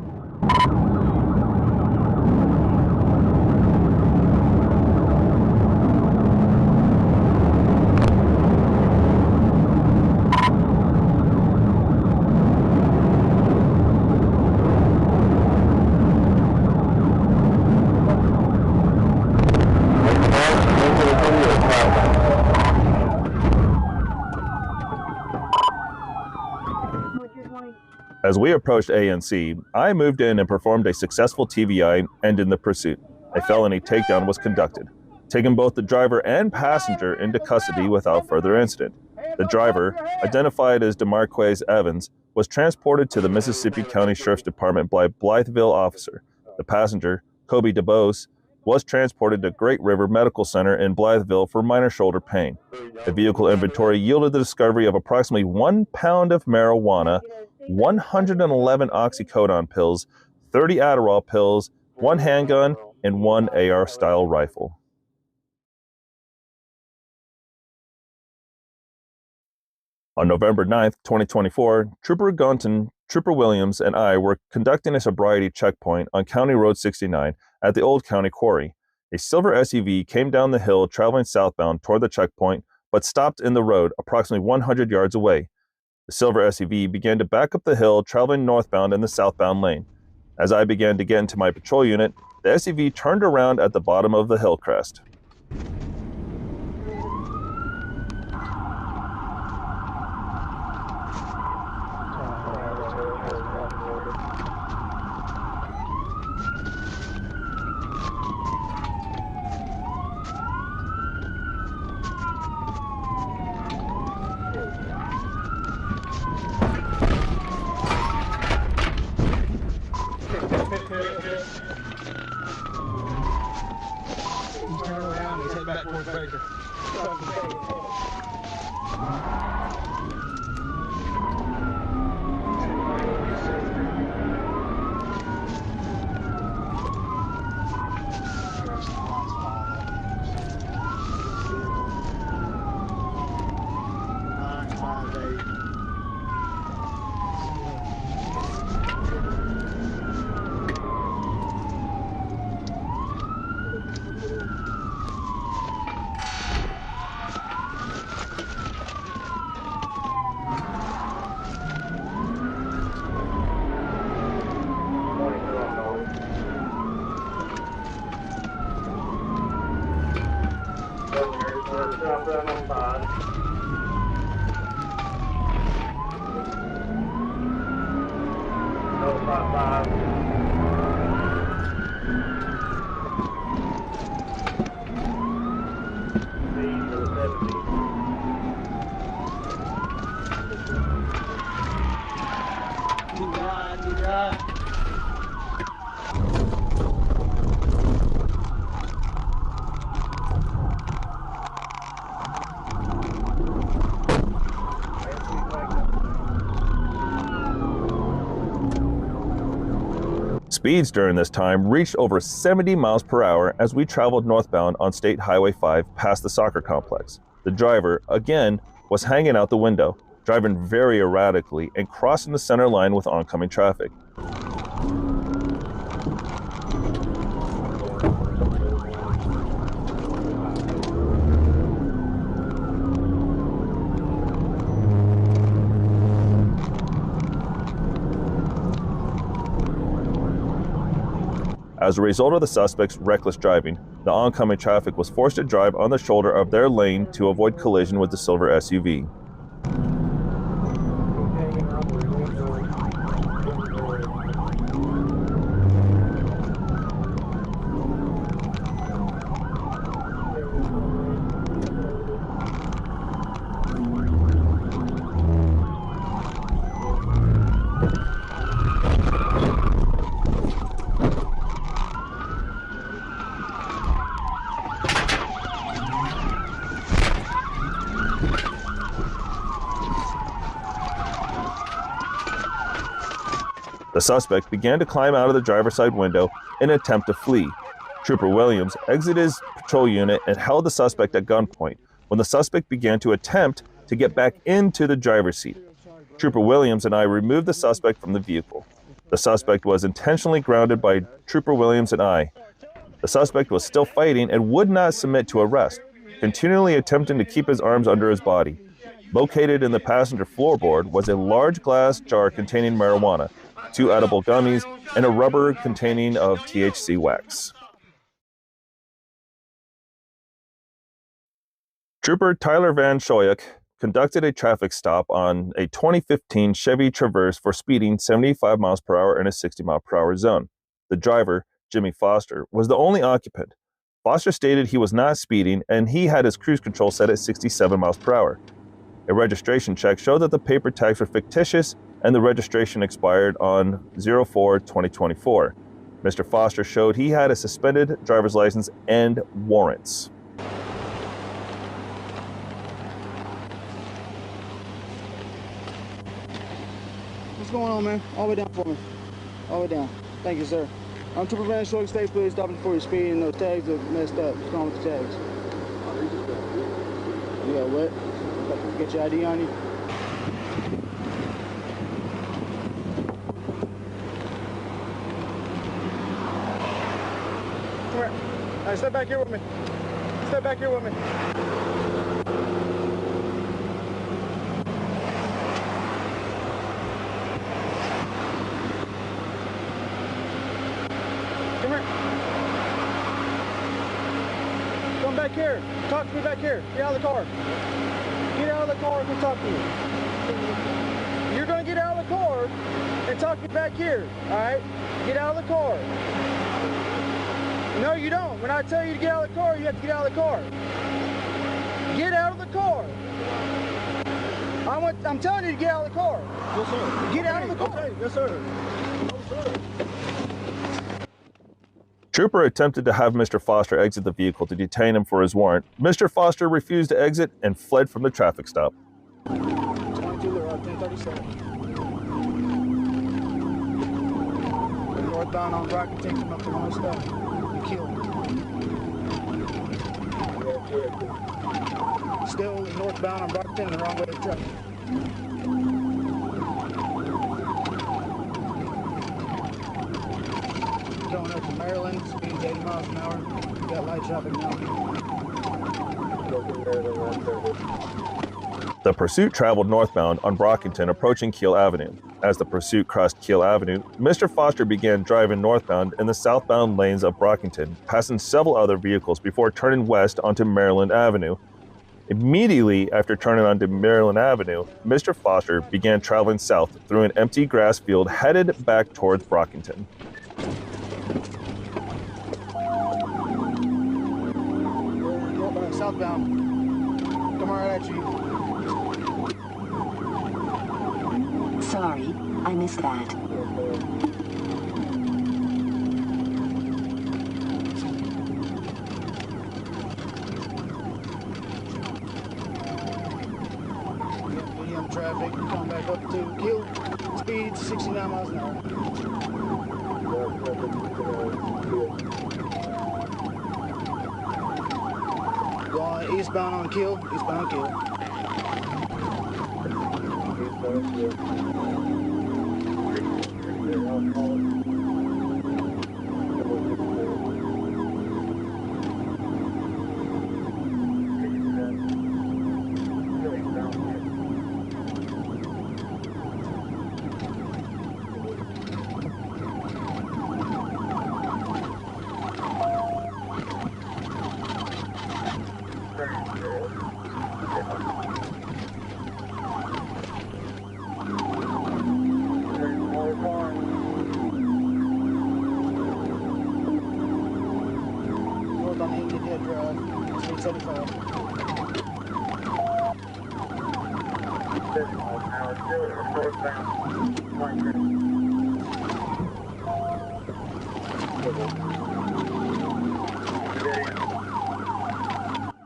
As we approached ANC, I moved in and performed a successful TVI, ending the pursuit. A felony takedown was conducted, taking both the driver and passenger into custody without further incident. The driver, identified as DeMarquez Evans, was transported to the Mississippi County Sheriff's Department by Blytheville officer. The passenger, Kobe DeBose, was transported to Great River Medical Center in Blytheville for minor shoulder pain. The vehicle inventory yielded the discovery of approximately 1 pound of marijuana, 111 oxycodone pills, 30 Adderall pills, 1 handgun, and 1 AR-style rifle. On November 9, 2024, Trooper Gunton, Trooper Williams, and I were conducting a sobriety checkpoint on County Road 69 at the Old County Quarry. A silver SUV came down the hill traveling southbound toward the checkpoint, but stopped in the road approximately 100 yards away. The silver SUV began to back up the hill, traveling northbound in the southbound lane. As I began to get into my patrol unit, the SUV turned around at the bottom of the hill crest. Speeds during this time reached over 70 miles per hour as we traveled northbound on State Highway 5 past the soccer complex. The driver, again, was hanging out the window, driving very erratically and crossing the center line with oncoming traffic. As a result of the suspect's reckless driving, the oncoming traffic was forced to drive on the shoulder of their lane to avoid collision with the silver SUV. The suspect began to climb out of the driver's side window in an attempt to flee. Trooper Williams exited his patrol unit and held the suspect at gunpoint when the suspect began to attempt to get back into the driver's seat. Trooper Williams and I removed the suspect from the vehicle. The suspect was intentionally grounded by Trooper Williams and I. The suspect was still fighting and would not submit to arrest, continually attempting to keep his arms under his body. Located in the passenger floorboard was a large glass jar containing marijuana, 2 edible gummies, and a rubber containing of THC wax. Trooper Tyler Van Schoyek conducted a traffic stop on a 2015 Chevy Traverse for speeding 75 miles per hour in a 60 mile per hour zone. The driver, Jimmy Foster, was the only occupant. Foster stated he was not speeding and he had his cruise control set at 67 miles per hour. A registration check showed that the paper tags were fictitious and the registration expired on 04/2024. Mr. Foster showed he had a suspended driver's license and warrants. What's going on, man? All the way down for me. All the way down. Thank you, sir. I'm Trooper Van Schoyek, State Police, stopping for your speed, and those tags are messed up. What's wrong with the tags? You got what? Get your ID on you? Come here. All right, step back here with me. Step back here with me. Come here. Come back here. Talk to me back here. Get out of the car. Get out of the car and come talk to me. You're going to get out of the car and talk to me back here, all right? Get out of the car. No, you don't. When I tell you to get out of the car, you have to get out of the car. Get out of the car. I'm telling you to get out of the car. Yes, sir. Get out of the car. Okay. Yes, sir. Yes, sir. Trooper attempted to have Mr. Foster exit the vehicle to detain him for his warrant. Mr. Foster refused to exit and fled from the traffic stop. 22 Lure, 1037. Northbound on Rocky, take him up to one stop. You killed him. Still northbound on Brockton, the wrong way of traffic. Going up to Maryland, speed's 80 miles an hour. You got light traffic now. The pursuit traveled northbound on Brockington, approaching Keel Avenue. As the pursuit crossed Keel Avenue, Mr. Foster began driving northbound in the southbound lanes of Brockington, passing several other vehicles before turning west onto Maryland Avenue. Immediately after turning onto Maryland Avenue, Mr. Foster began traveling south through an empty grass field headed back towards Brockington. Southbound. Come right at you. Sorry, I missed that. Medium traffic, come back up to Kill. Speed 69 miles an hour. Going eastbound on Kill, eastbound Kill.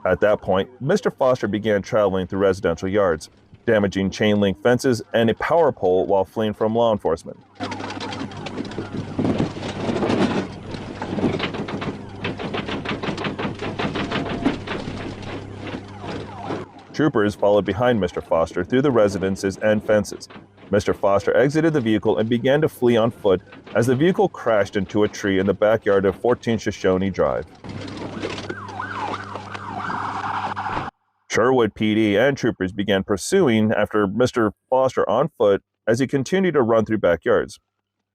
At that point, Mr. Foster began traveling through residential yards, damaging chain link fences and a power pole while fleeing from law enforcement. Troopers followed behind Mr. Foster through the residences and fences. Mr. Foster exited the vehicle and began to flee on foot as the vehicle crashed into a tree in the backyard of 14 Shoshone Drive. Sherwood PD and troopers began pursuing after Mr. Foster on foot as he continued to run through backyards.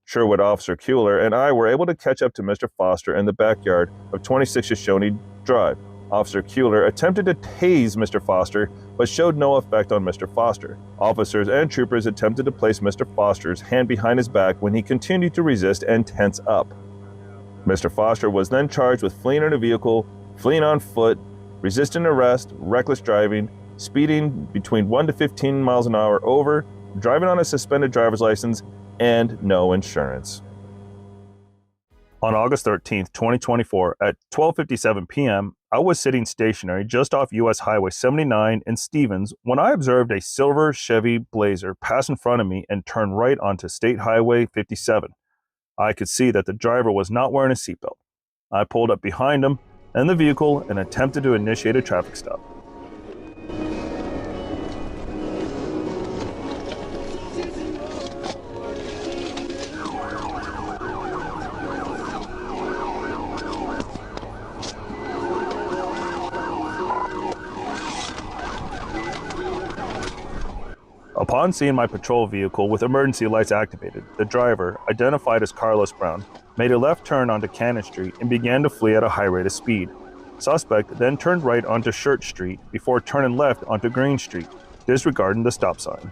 Sherwood Officer Kuehler and I were able to catch up to Mr. Foster in the backyard of 26 Shoshone Drive. Officer Kuehler attempted to tase Mr. Foster, but showed no effect on Mr. Foster. Officers and troopers attempted to place Mr. Foster's hand behind his back when he continued to resist and tense up. Mr. Foster was then charged with fleeing in a vehicle, fleeing on foot, resisting arrest, reckless driving, speeding between 1 to 15 miles an hour over, driving on a suspended driver's license, and no insurance. On August 13, 2024, at 12:57 p.m., I was sitting stationary just off US Highway 79 in Stevens when I observed a silver Chevy Blazer pass in front of me and turn right onto State Highway 57. I could see that the driver was not wearing a seatbelt. I pulled up behind him and the vehicle and attempted to initiate a traffic stop. Upon seeing my patrol vehicle with emergency lights activated, the driver, identified as Carlos Brown, made a left turn onto Cannon Street and began to flee at a high rate of speed. Suspect then turned right onto Church Street before turning left onto Green Street, disregarding the stop sign.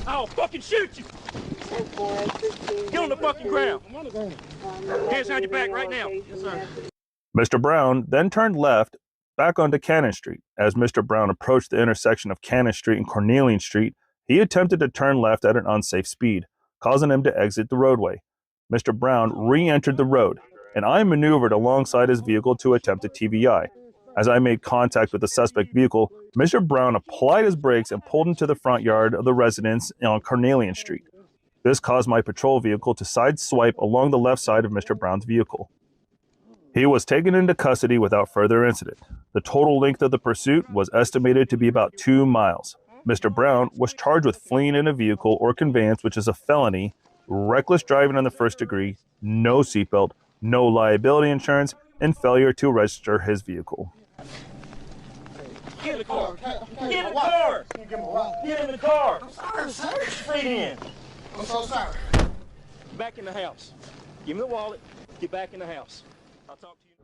I'll fucking shoot you. Get on the fucking ground. Hands behind your back right now. Yes, sir. Mr. Brown then turned left back onto Cannon Street. As Mr. Brown approached the intersection of Cannon Street and Cornelian Street, he attempted to turn left at an unsafe speed, causing him to exit the roadway. Mr. Brown re-entered the road, and I maneuvered alongside his vehicle to attempt a TBI. As I made contact with the suspect vehicle, Mr. Brown applied his brakes and pulled into the front yard of the residence on Cornelian Street. This caused my patrol vehicle to sideswipe along the left side of Mr. Brown's vehicle. He was taken into custody without further incident. The total length of the pursuit was estimated to be about 2 miles. Mr. Brown was charged with fleeing in a vehicle or conveyance, which is a felony, reckless driving in the first degree, no seatbelt, no liability insurance, and failure to register his vehicle. Get in the car. Get in the car. Get in the car. I'm sorry, sir. Straight in. I'm so sorry. Back in the house. Give me the wallet. Get back in the house. I'll talk to you.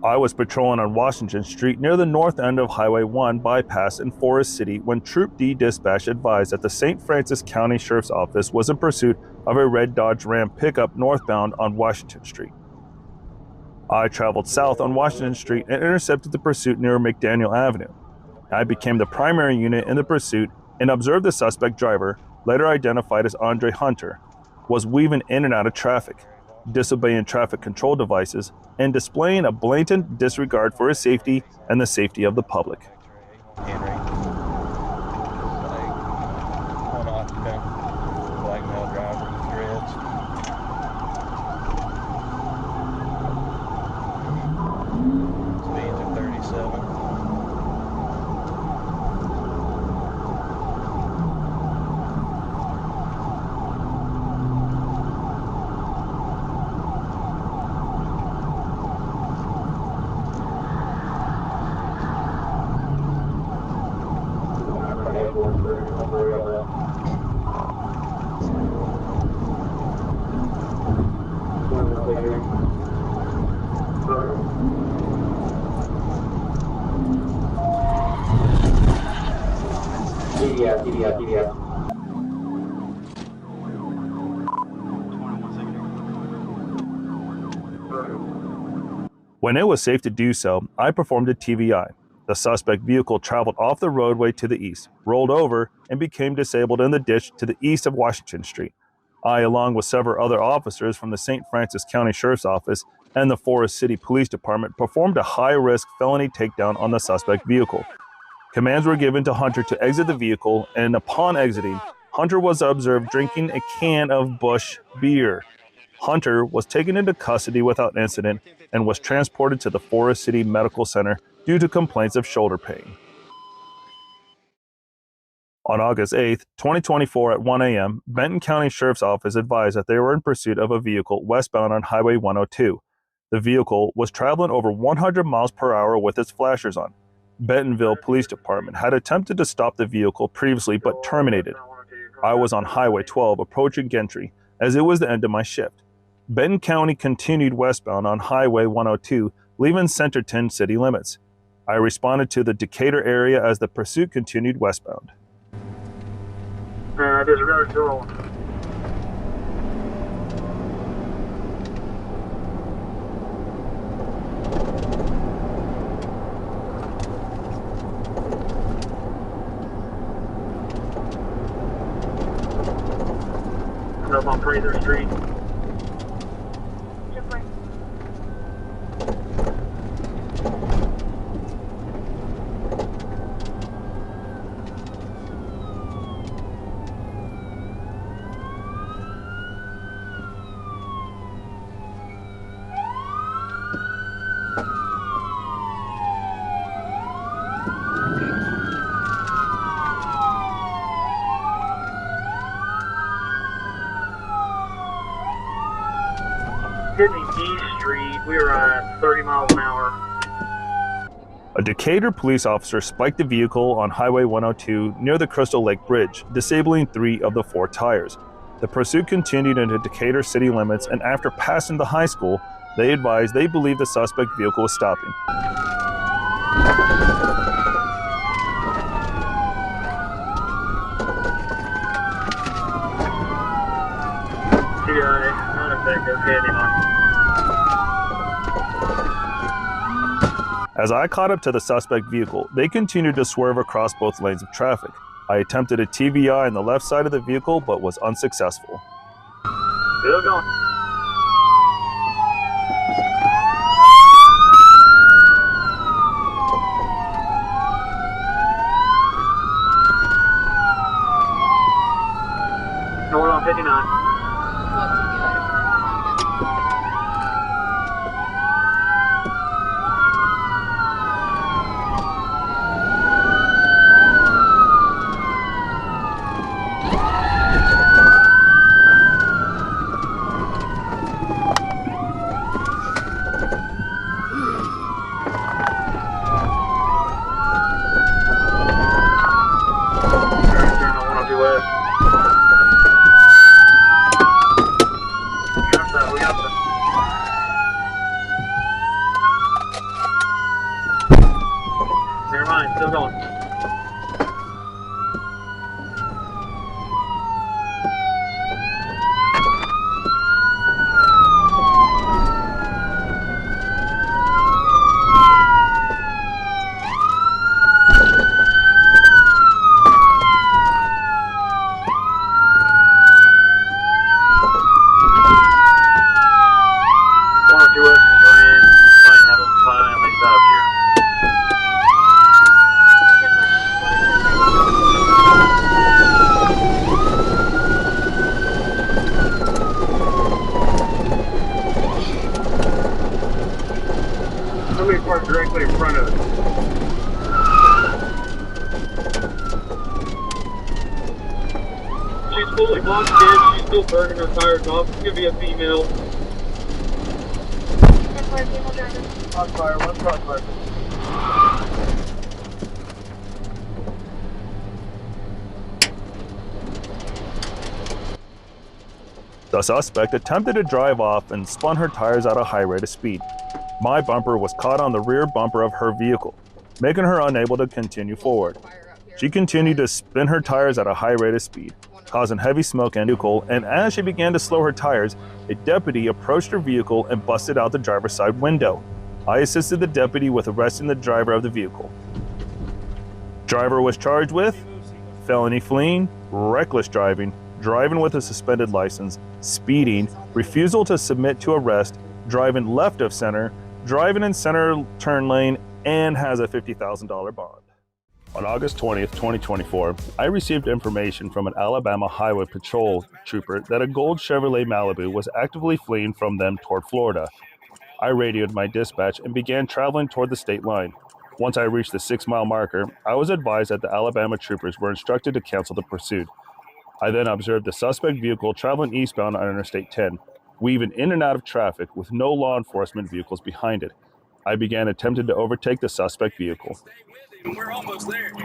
I was patrolling on Washington Street near the north end of Highway 1 bypass in Forest City when Troop D dispatch advised that the St. Francis County Sheriff's Office was in pursuit of a red Dodge Ram pickup northbound on Washington Street. I traveled south on Washington Street and intercepted the pursuit near McDaniel Avenue. I became the primary unit in the pursuit and observed the suspect driver, later identified as Andre Hunter, was weaving in and out of traffic, disobeying traffic control devices, and displaying a blatant disregard for his safety and the safety of the public. Black male driver with dreads. Speeds of 37. When it was safe to do so, I performed a TBI. The suspect vehicle traveled off the roadway to the east, rolled over, and became disabled in the ditch to the east of Washington Street. I, along with several other officers from the St. Francis County Sheriff's Office and the Forest City Police Department, performed a high-risk felony takedown on the suspect vehicle. Commands were given to Hunter to exit the vehicle, and upon exiting, Hunter was observed drinking a can of Busch beer. Hunter was taken into custody without incident and was transported to the Forest City Medical Center due to complaints of shoulder pain. On August 8, 2024 at 1 a.m., Benton County Sheriff's Office advised that they were in pursuit of a vehicle westbound on Highway 102. The vehicle was traveling over 100 miles per hour with its flashers on. Bentonville Police Department had attempted to stop the vehicle previously but terminated. I was on Highway 12 approaching Gentry as it was the end of my shift. Benton County continued westbound on Highway 102, leaving Centerton city limits. I responded to the Decatur area as the pursuit continued westbound. This road door. Up on Fraser Street. Hitting East Street, we were at 30 miles an hour. A Decatur police officer spiked the vehicle on Highway 102 near the Crystal Lake Bridge, disabling 3 of the 4 tires. The pursuit continued into Decatur city limits, and after passing the high school, they advised they believed the suspect vehicle was stopping. As I caught up to the suspect vehicle, they continued to swerve across both lanes of traffic. I attempted a TVI on the left side of the vehicle, but was unsuccessful. Still going. North on 59. Still going. Directly in front of it. She's fully blocked in. She's still burning her tires off. It's gonna be a female. Crossfire, one crossfire. The suspect attempted to drive off and spun her tires at a high rate of speed. My bumper was caught on the rear bumper of her vehicle, making her unable to continue forward. She continued to spin her tires at a high rate of speed, causing heavy smoke and vehicle, and as she began to slow her tires, a deputy approached her vehicle and busted out the driver's side window. I assisted the deputy with arresting the driver of the vehicle. Driver was charged with felony fleeing, reckless driving, driving with a suspended license, speeding, refusal to submit to arrest, driving left of center, driving in center turn lane, and has a $50,000 bond. On August 20th, 2024, I received information from an Alabama Highway Patrol trooper that a gold Chevrolet Malibu was actively fleeing from them toward Florida. I radioed my dispatch and began traveling toward the state line. Once I reached the 6-mile marker, I was advised that the Alabama troopers were instructed to cancel the pursuit. I then observed the suspect vehicle traveling eastbound on Interstate 10, weaving in and out of traffic with no law enforcement vehicles behind it. I began attempting to overtake the suspect vehicle. We're almost there. I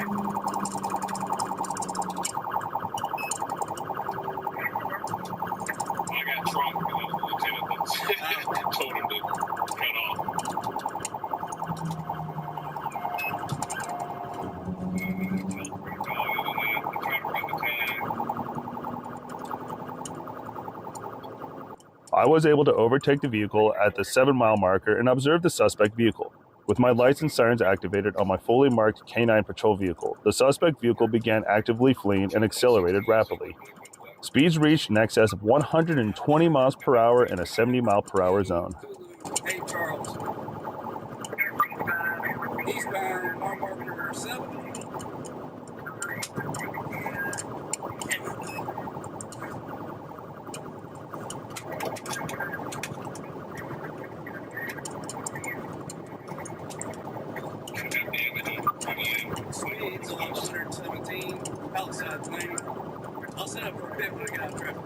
got Trump, the lieutenant that told him to cut off. I was able to overtake the vehicle at the 7-mile marker and observe the suspect vehicle. With my lights and sirens activated on my fully marked K9 patrol vehicle, the suspect vehicle began actively fleeing and accelerated rapidly. Speeds reached in excess of 120 miles per hour in a 70-mile-per-hour zone. Hey, Charles. Eastbound, mile marker 7. Speeds on 117, Palisades lane. I'll set up for a pit when I get out of traffic.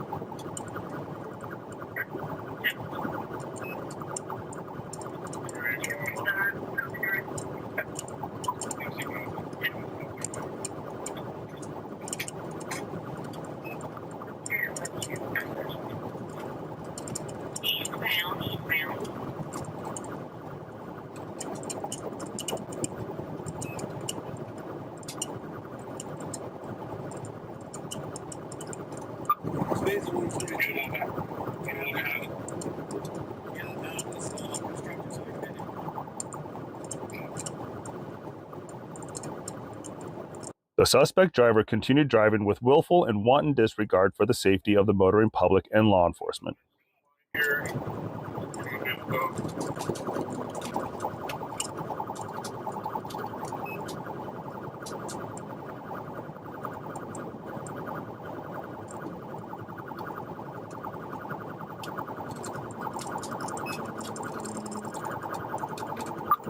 The suspect driver continued driving with willful and wanton disregard for the safety of the motoring public and law enforcement.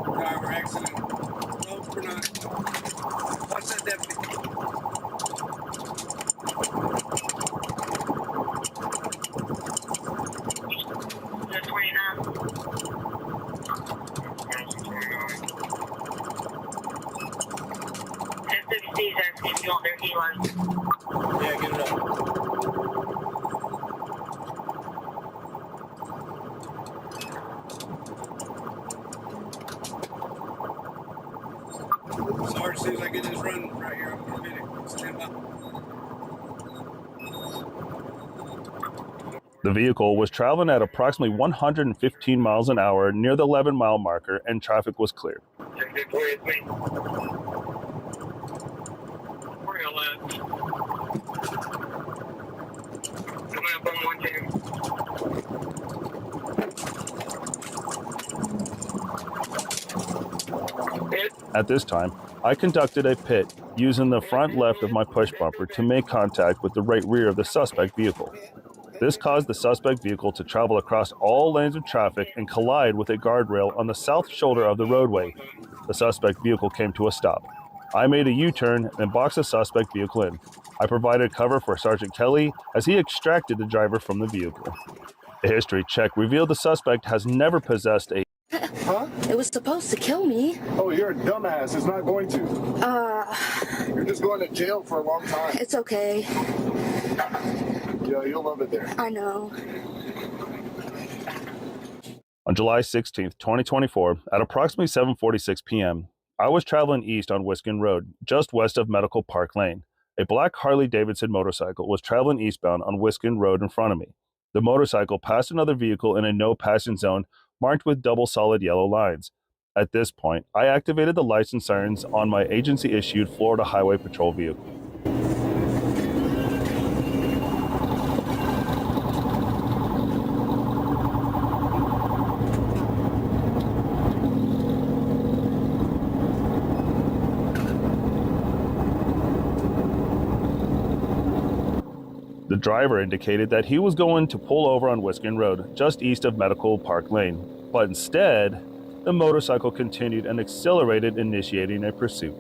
Driver accident. No, we're not. Watch that deputy. Just 29. 1050's asking if you want their helos. Yeah, get it up. Sarge, as soon as I get this run right here, I'm going to hit it. Stand by. The vehicle was traveling at approximately 115 miles an hour near the 11-mile marker, and traffic was clear. It's me. We're going to left. Coming up on 1-2. At this time, I conducted a pit using the front left of my push bumper to make contact with the right rear of the suspect vehicle. This caused the suspect vehicle to travel across all lanes of traffic and collide with a guardrail on the south shoulder of the roadway. The suspect vehicle came to a stop. I made a U-turn and boxed the suspect vehicle in. I provided cover for Sergeant Kelly as he extracted the driver from the vehicle. A history check revealed the suspect has never possessed a... Huh? It was supposed to kill me. Oh, you're a dumbass. It's not going to. You're just going to jail for a long time. It's okay. Yeah, you'll love it there. I know. On July 16th, 2024, at approximately 7:46 p.m., I was traveling east on Wisconsin Road, just west of Medical Park Lane. A black Harley-Davidson motorcycle was traveling eastbound on Wisconsin Road in front of me. The motorcycle passed another vehicle in a no-passing zone marked with double solid yellow lines. At this point, I activated the license sirens on my agency-issued Florida Highway Patrol vehicle. The driver indicated that he was going to pull over on Wisconsin Road, just east of Medical Park Lane, but instead, the motorcycle continued and accelerated, initiating a pursuit.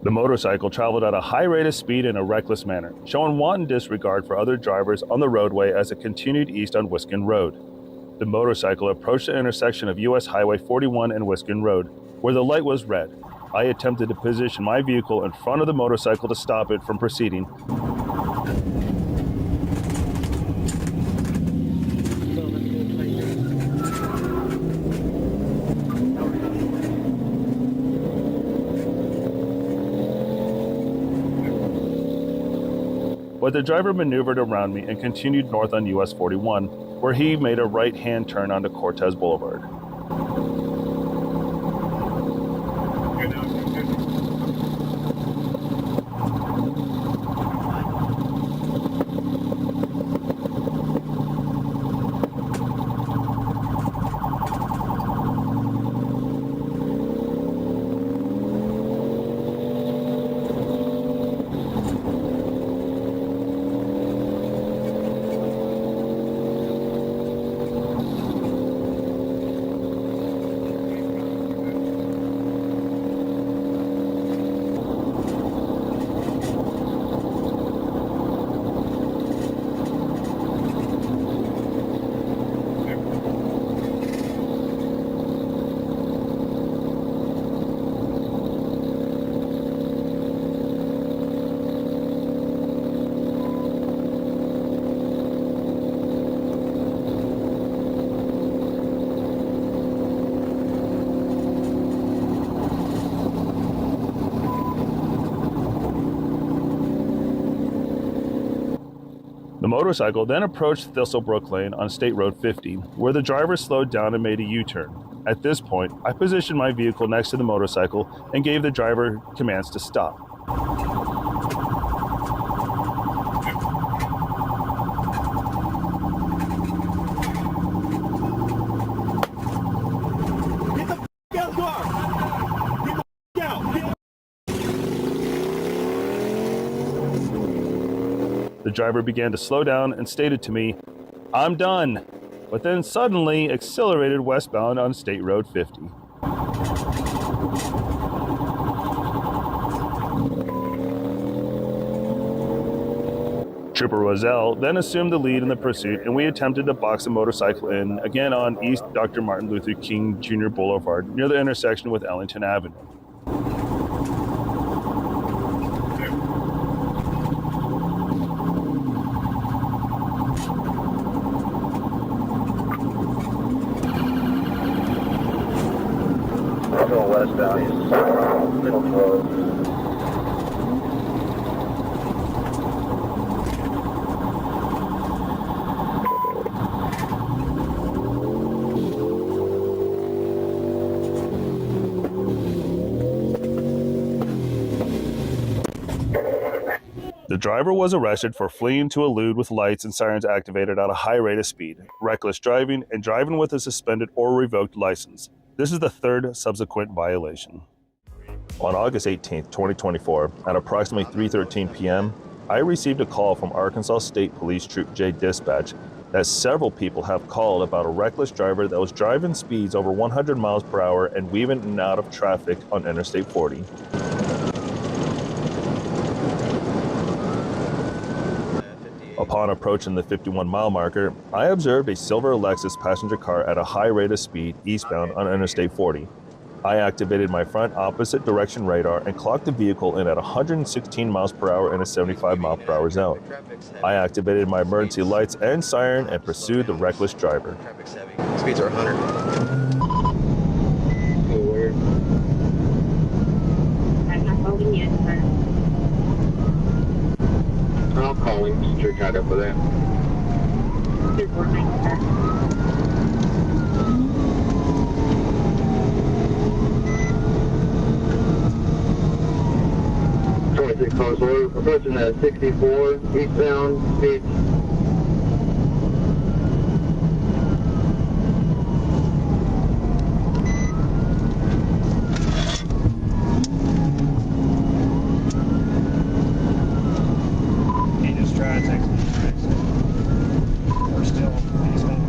The motorcycle traveled at a high rate of speed in a reckless manner, showing wanton disregard for other drivers on the roadway as it continued east on Wisconsin Road. The motorcycle approached the intersection of U.S. Highway 41 and Wisconsin Road, where the light was red. I attempted to position my vehicle in front of the motorcycle to stop it from proceeding. But the driver maneuvered around me and continued north on US 41, where he made a right-hand turn onto Cortez Boulevard. motorcycle then approached Thistlebrook Lane on State Road 50, where the driver slowed down and made a U-turn. At this point, I positioned my vehicle next to the motorcycle and gave the driver commands to stop. The driver began to slow down and stated to me, "I'm done," but then suddenly accelerated westbound on State Road 50. Trooper Roselle then assumed the lead in the pursuit, and we attempted to box the motorcycle in, again on East Dr. Martin Luther King Jr. Boulevard, near the intersection with Ellington Avenue. Going westbound, he's middle 12. The driver was arrested for fleeing to elude with lights and sirens activated at a high rate of speed, reckless driving, and driving with a suspended or revoked license. This is the third subsequent violation. On August 18, 2024, at approximately 3:13 p.m., I received a call from Arkansas State Police Troop J Dispatch that several people have called about a reckless driver that was driving speeds over 100 miles per hour and weaving in and out of traffic on Interstate 40. Upon approaching the 51-mile marker, I observed a silver Lexus passenger car at a high rate of speed eastbound on Interstate 40. I activated my front opposite direction radar and clocked the vehicle in at 116 miles per hour in a 75 mile per hour zone. I activated my emergency lights and siren and pursued the reckless driver. Speeds are 100. Weird. I'm not holding yet, sir. I'll call him just to check up with that. Good morning, sir. Close. We're approaching the 64 eastbound speed. He just tried to text me. We're still eastbound.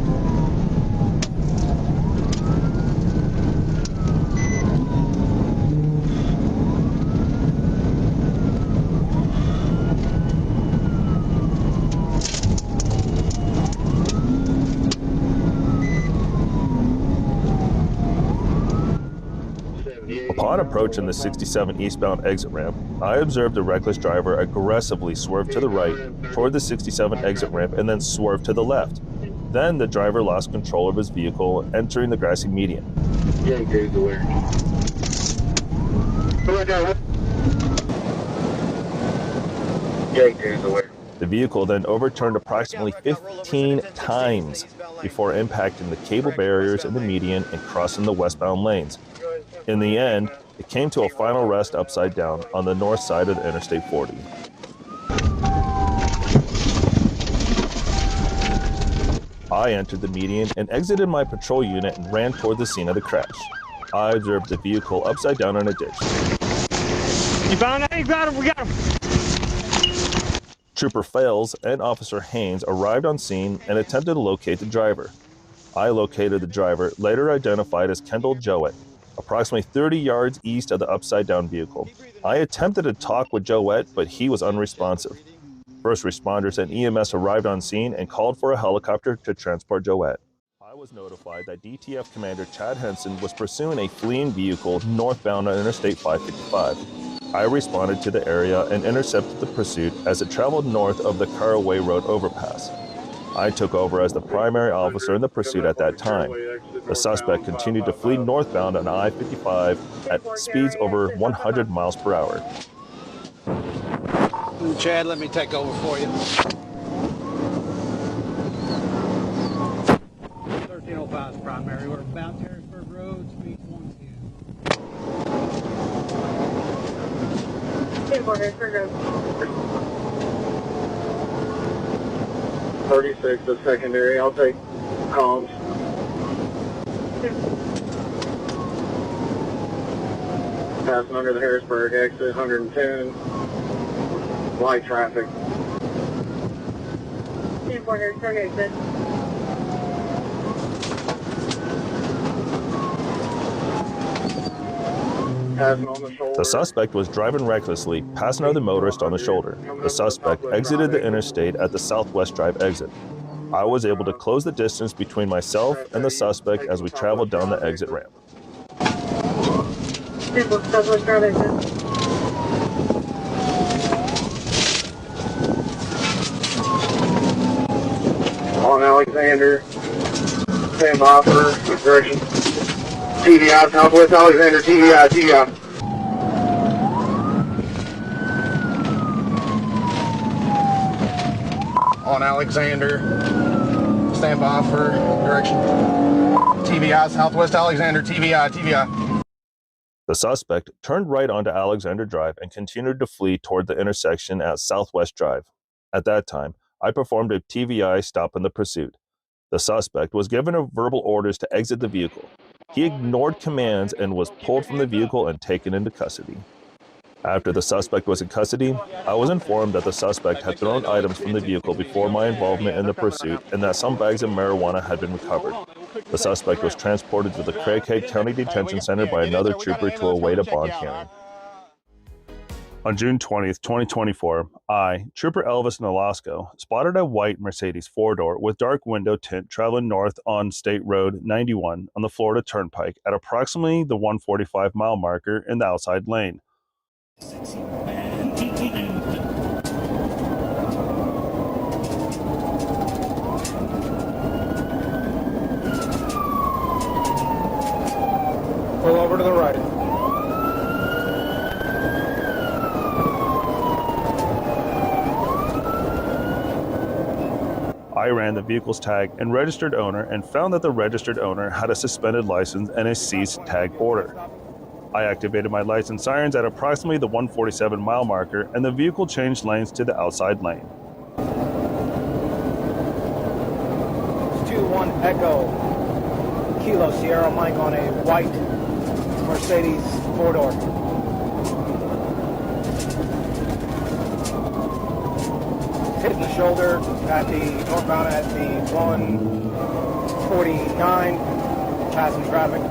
Upon approaching the 67 eastbound exit ramp, I observed the reckless driver aggressively swerve to the right toward the 67 exit ramp and then swerve to the left. Then the driver lost control of his vehicle, entering the grassy median. Yeah, he's aware. Yeah, he's aware. The vehicle then overturned approximately 15 times before impacting the cable barriers in the median and crossing the westbound lanes. In the end, it came to a final rest upside down on the north side of the Interstate 40. I entered the median and exited my patrol unit and ran toward the scene of the crash. I observed the vehicle upside down in a ditch. You found it? You got him? We got him! Trooper Fales and Officer Haynes arrived on scene and attempted to locate the driver. I located the driver, later identified as Kendall Jowett, approximately 30 yards east of the upside-down vehicle. I attempted to talk with Jowett, but he was unresponsive. First responders and EMS arrived on scene and called for a helicopter to transport Jowett. I was notified that DTF Commander Chad Henson was pursuing a fleeing vehicle northbound on Interstate 555. I responded to the area and intercepted the pursuit as it traveled north of the Caraway Road overpass. I took over as the primary officer in the pursuit at that time. The suspect continued to flee northbound on I-55 at speeds over 100 miles per hour. Chad, let me take over for you. southbound Harrisburg Road, speed 110. 10-4 Harrisburg Road. 36, the secondary. I'll take comms. Passing under the Harrisburg exit, 110. Light traffic. 10-4 Harrisburg exit. Passing on the shoulder. The suspect was driving recklessly, passing another motorist on the shoulder. The suspect exited the interstate at the Southwest Drive exit. I was able to close the distance between myself and the suspect as we traveled down the exit ramp. 10-4 Southwest Drive exit. On Alexander. Stand by for direction. TVI, Southwest Alexander, TVI, TVI. On Alexander. Stand by for direction. TVI, Southwest Alexander, TVI, TVI. The suspect turned right onto Alexander Drive and continued to flee toward the intersection at Southwest Drive. At that time, I performed a TVI stop in the pursuit. The suspect was given verbal orders to exit the vehicle. He ignored commands and was pulled from the vehicle and taken into custody. After the suspect was in custody, I was informed that the suspect had thrown items from the vehicle before my involvement in the pursuit and that some bags of marijuana had been recovered. The suspect was transported to the Craighead County Detention Center by another trooper to await a bond hearing. On June 20th, 2024, I, Trooper Elvis Nolasco, spotted a white Mercedes four-door with dark window tint traveling north on State Road 91 on the Florida Turnpike at approximately the 145-mile marker in the outside lane. Pull over to the right. I ran the vehicle's tag and registered owner and found that the registered owner had a suspended license and a ceased tag order. I activated my license sirens at approximately the 147-mile marker and the vehicle changed lanes to the outside lane. 2-1 Echo Kilo Sierra Mike on a white Mercedes four-door. Hitting the shoulder at the northbound at the 149, passing traffic.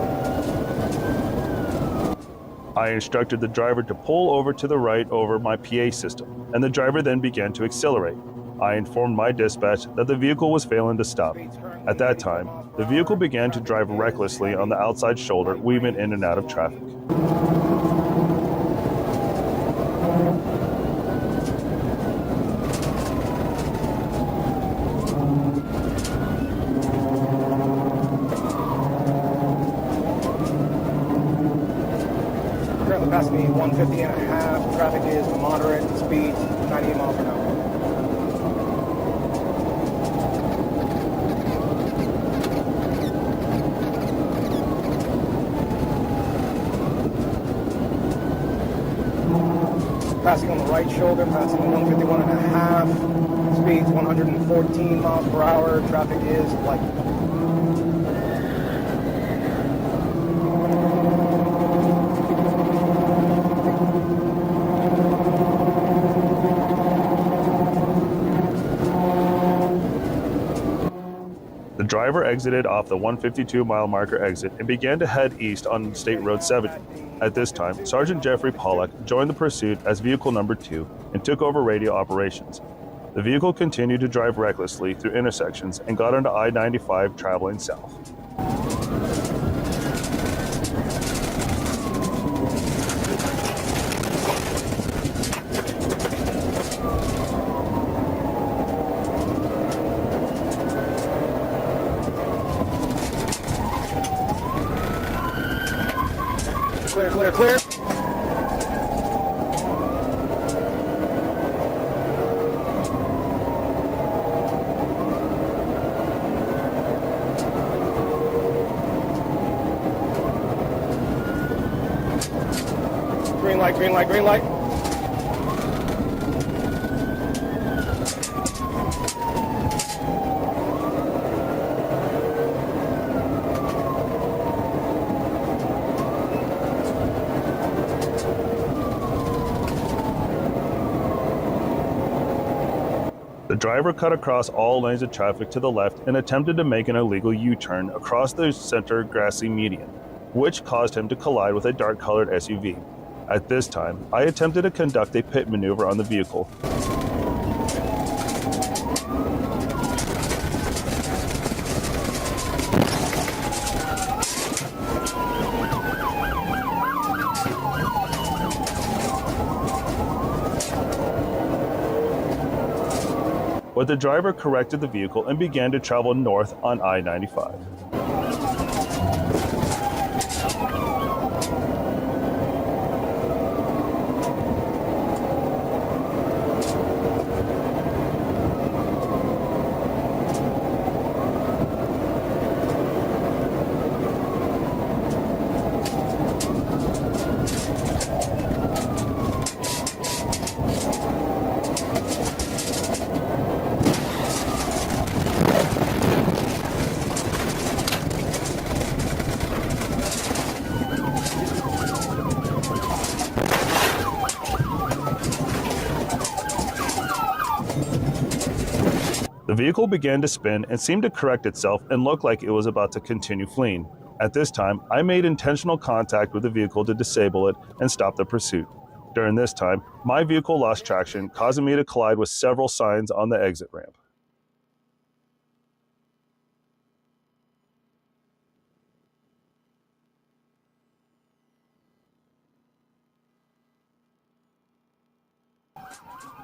I instructed the driver to pull over to the right over my PA system, and the driver then began to accelerate. I informed my dispatch that the vehicle was failing to stop. At that time, the vehicle began to drive recklessly on the outside shoulder, weaving in and out of traffic. Currently passing me 150 and a half. Traffic is moderate, speed 98 miles per hour. Passing on the right shoulder, passing 151 and a half. Speeds 114 miles per hour. Traffic is light. The driver exited off the 152-mile marker exit and began to head east on State Road 70. At this time, Sergeant Jeffrey Pollack joined the pursuit as vehicle number 2 and took over radio operations. The vehicle continued to drive recklessly through intersections and got onto I-95 traveling south. Clear, clear, clear. green light, green light, green light. The driver cut across all lanes of traffic to the left and attempted to make an illegal U-turn across the center grassy median, which caused him to collide with a dark-colored SUV. At this time, I attempted to conduct a pit maneuver on the vehicle. But the driver corrected the vehicle and began to travel north on I-95. The vehicle began to spin and seemed to correct itself and looked like it was about to continue fleeing. At this time, I made intentional contact with the vehicle to disable it and stop the pursuit. During this time, my vehicle lost traction, causing me to collide with several signs on the exit ramp.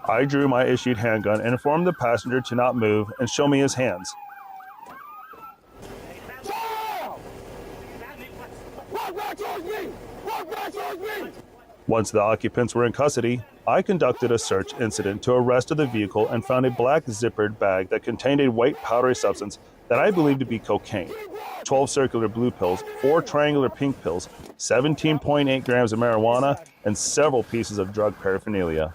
I drew my issued handgun and informed the passenger to not move and show me his hands. Once the occupants were in custody, I conducted a search incident to arrest the vehicle and found a black zippered bag that contained a white powdery substance that I believed to be cocaine, 12 circular blue pills, 4 triangular pink pills, 17.8 grams of marijuana, and several pieces of drug paraphernalia.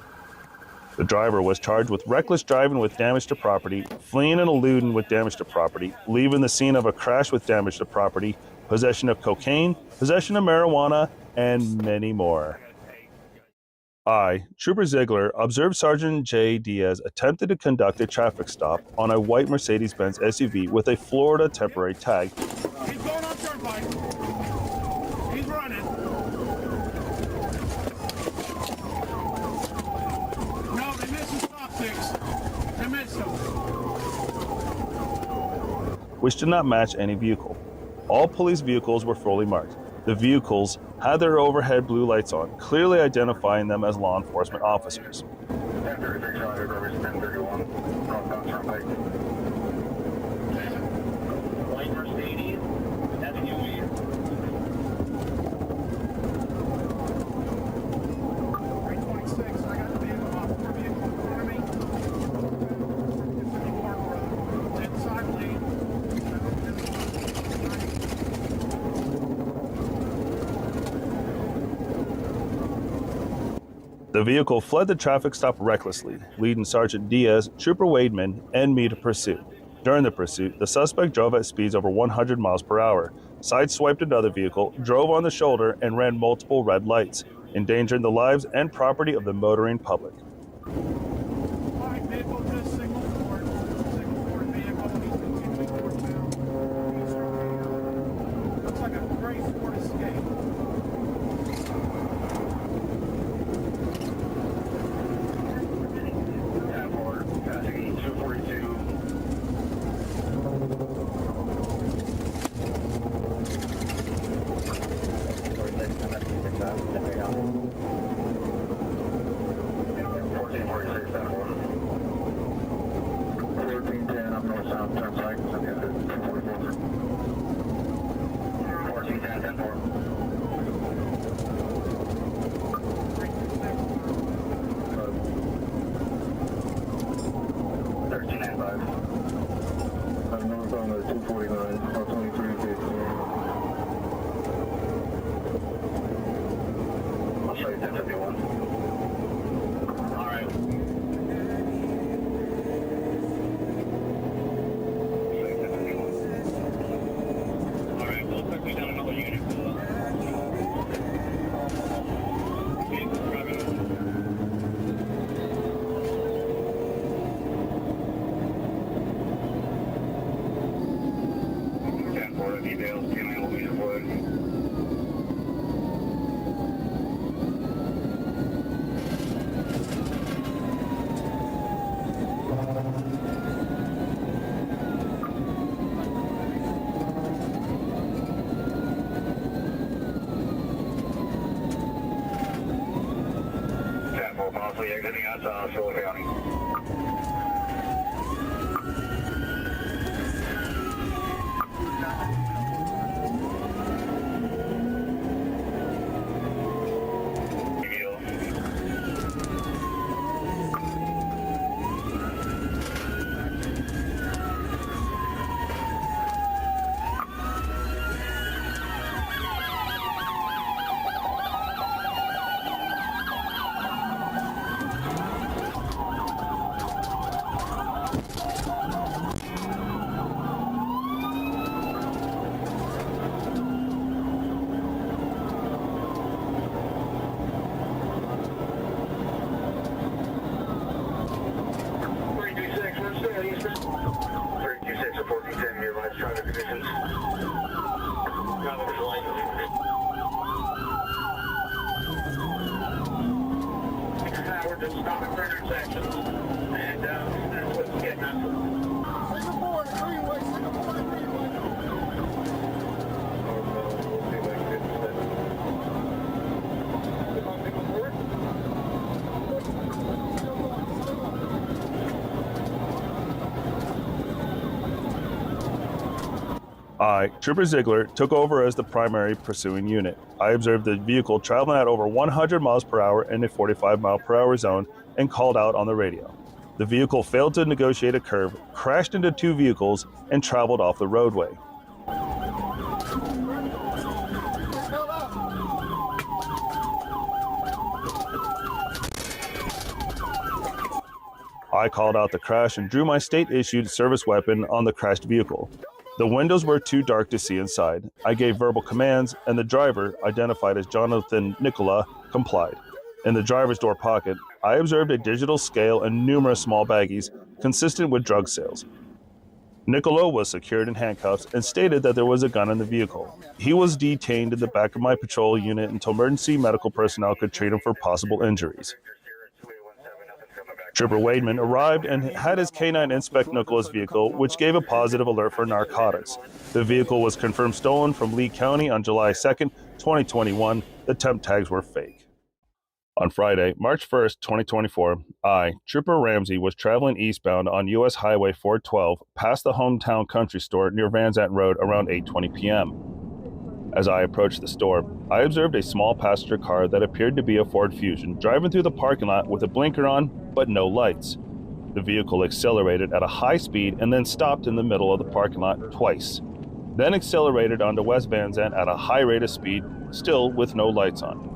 The driver was charged with reckless driving with damage to property, fleeing and eluding with damage to property, leaving the scene of a crash with damage to property, possession of cocaine, possession of marijuana, and many more. I, Trooper Ziegler, observed Sergeant J. Diaz attempted to conduct a traffic stop on a white Mercedes-Benz SUV with a Florida temporary tag. He's going on turnpike. He's running. No, they missed some stop sticks. They missed them. Which did not match any vehicle. All police vehicles were fully marked. The vehicles had their overhead blue lights on, clearly identifying them as law enforcement officers. 1036 Roger, Robert's 1031, northbound turnpike. White Mercedes, SUV. The vehicle fled the traffic stop recklessly, leading Sergeant Diaz, Trooper Wademan, and me to pursuit. During the pursuit, the suspect drove at speeds over 100 miles per hour, sideswiped another vehicle, drove on the shoulder, and ran multiple red lights, endangering the lives and property of the motoring public. 171. All right. All right, we'll quickly down another unit. Details, can will be supported. Chapel, possibly exiting us on Soul County. We're just stopping for intersections, and that's what's getting us. Singapore, freeway, Singapore, freeway. We'll see like 57. You want to go forward? I, Trooper Ziegler, took over as the primary pursuing unit. I observed the vehicle traveling at over 100 miles per hour in a 45 mile per hour zone and called out on the radio. The vehicle failed to negotiate a curve, crashed into two vehicles, and traveled off the roadway. I called out the crash and drew my state-issued service weapon on the crashed vehicle. The windows were too dark to see inside. I gave verbal commands, and the driver, identified as Jonathan Nicola, complied. In the driver's door pocket, I observed a digital scale and numerous small baggies consistent with drug sales. Nicola was secured in handcuffs and stated that there was a gun in the vehicle. He was detained in the back of my patrol unit until emergency medical personnel could treat him for possible injuries. Trooper Wademan arrived and had his K-9 inspect Nicola's vehicle, which gave a positive alert for narcotics. The vehicle was confirmed stolen from Lee County on July 2nd, 2021. The temp tags were fake. On Friday, March 1st, 2024, I, Trooper Ramsey, was traveling eastbound on U.S. Highway 412 past the hometown country store near Van Zant Road around 8:20 p.m. As I approached the store, I observed a small passenger car that appeared to be a Ford Fusion driving through the parking lot with a blinker on, but no lights. The vehicle accelerated at a high speed and then stopped in the middle of the parking lot twice. Then accelerated onto West Van Zant at a high rate of speed, still with no lights on.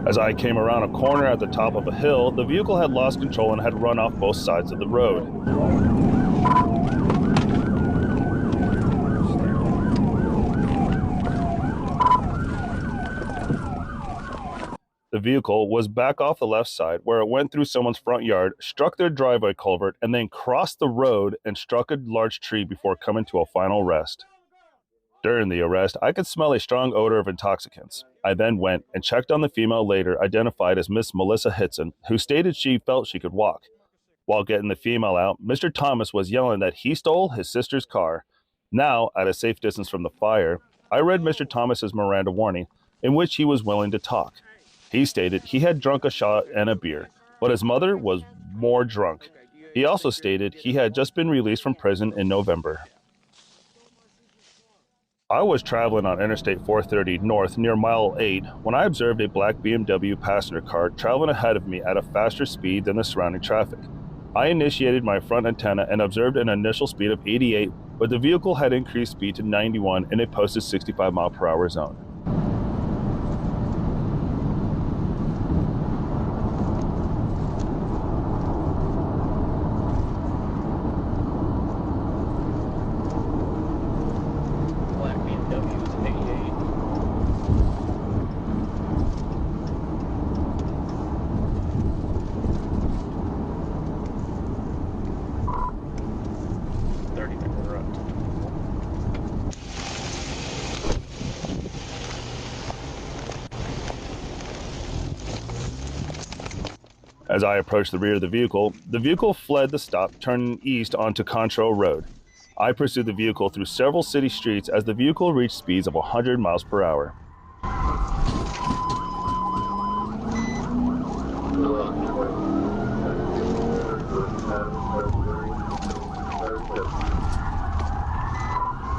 As I came around a corner at the top of a hill, the vehicle had lost control and had run off both sides of the road. The vehicle was back off the left side where it went through someone's front yard, struck their driveway culvert, and then crossed the road and struck a large tree before coming to a final rest. During the arrest, I could smell a strong odor of intoxicants. I then went and checked on the female later identified as Miss Melissa Hitson, who stated she felt she could walk. While getting the female out, Mr. Thomas was yelling that he stole his sister's car. Now, at a safe distance from the fire, I read Mr. Thomas's Miranda warning, in which he was willing to talk. He stated he had drunk a shot and a beer, but his mother was more drunk. He also stated he had just been released from prison in November. I was traveling on Interstate 430 north near mile 8 when I observed a black BMW passenger car traveling ahead of me at a faster speed than the surrounding traffic. I initiated my front antenna and observed an initial speed of 88, but the vehicle had increased speed to 91 in a posted 65-mile-per-hour zone. As I approached the rear of the vehicle fled the stop, turning east onto Control Road. I pursued the vehicle through several city streets as the vehicle reached speeds of 100 miles per hour.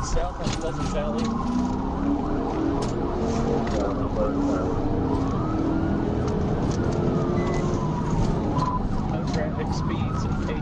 South on Pleasant Valley. Traffic speeds of 80.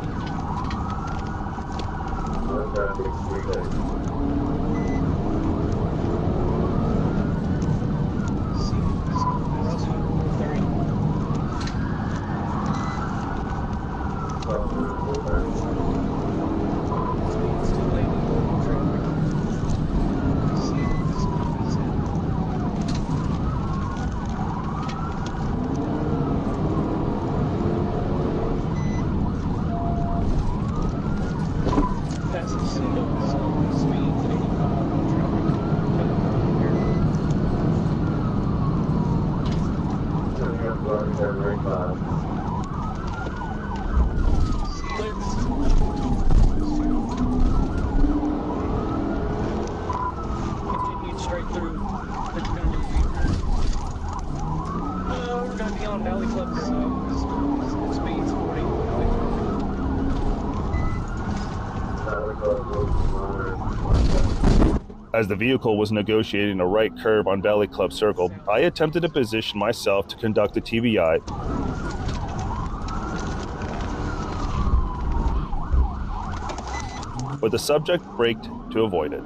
Continue straight through. We're going to be on Valley Club Drive. Speeds 40. As the vehicle was negotiating a right curve on Valley Club Circle, I attempted to position myself to conduct a TBI, but the subject braked to avoid it.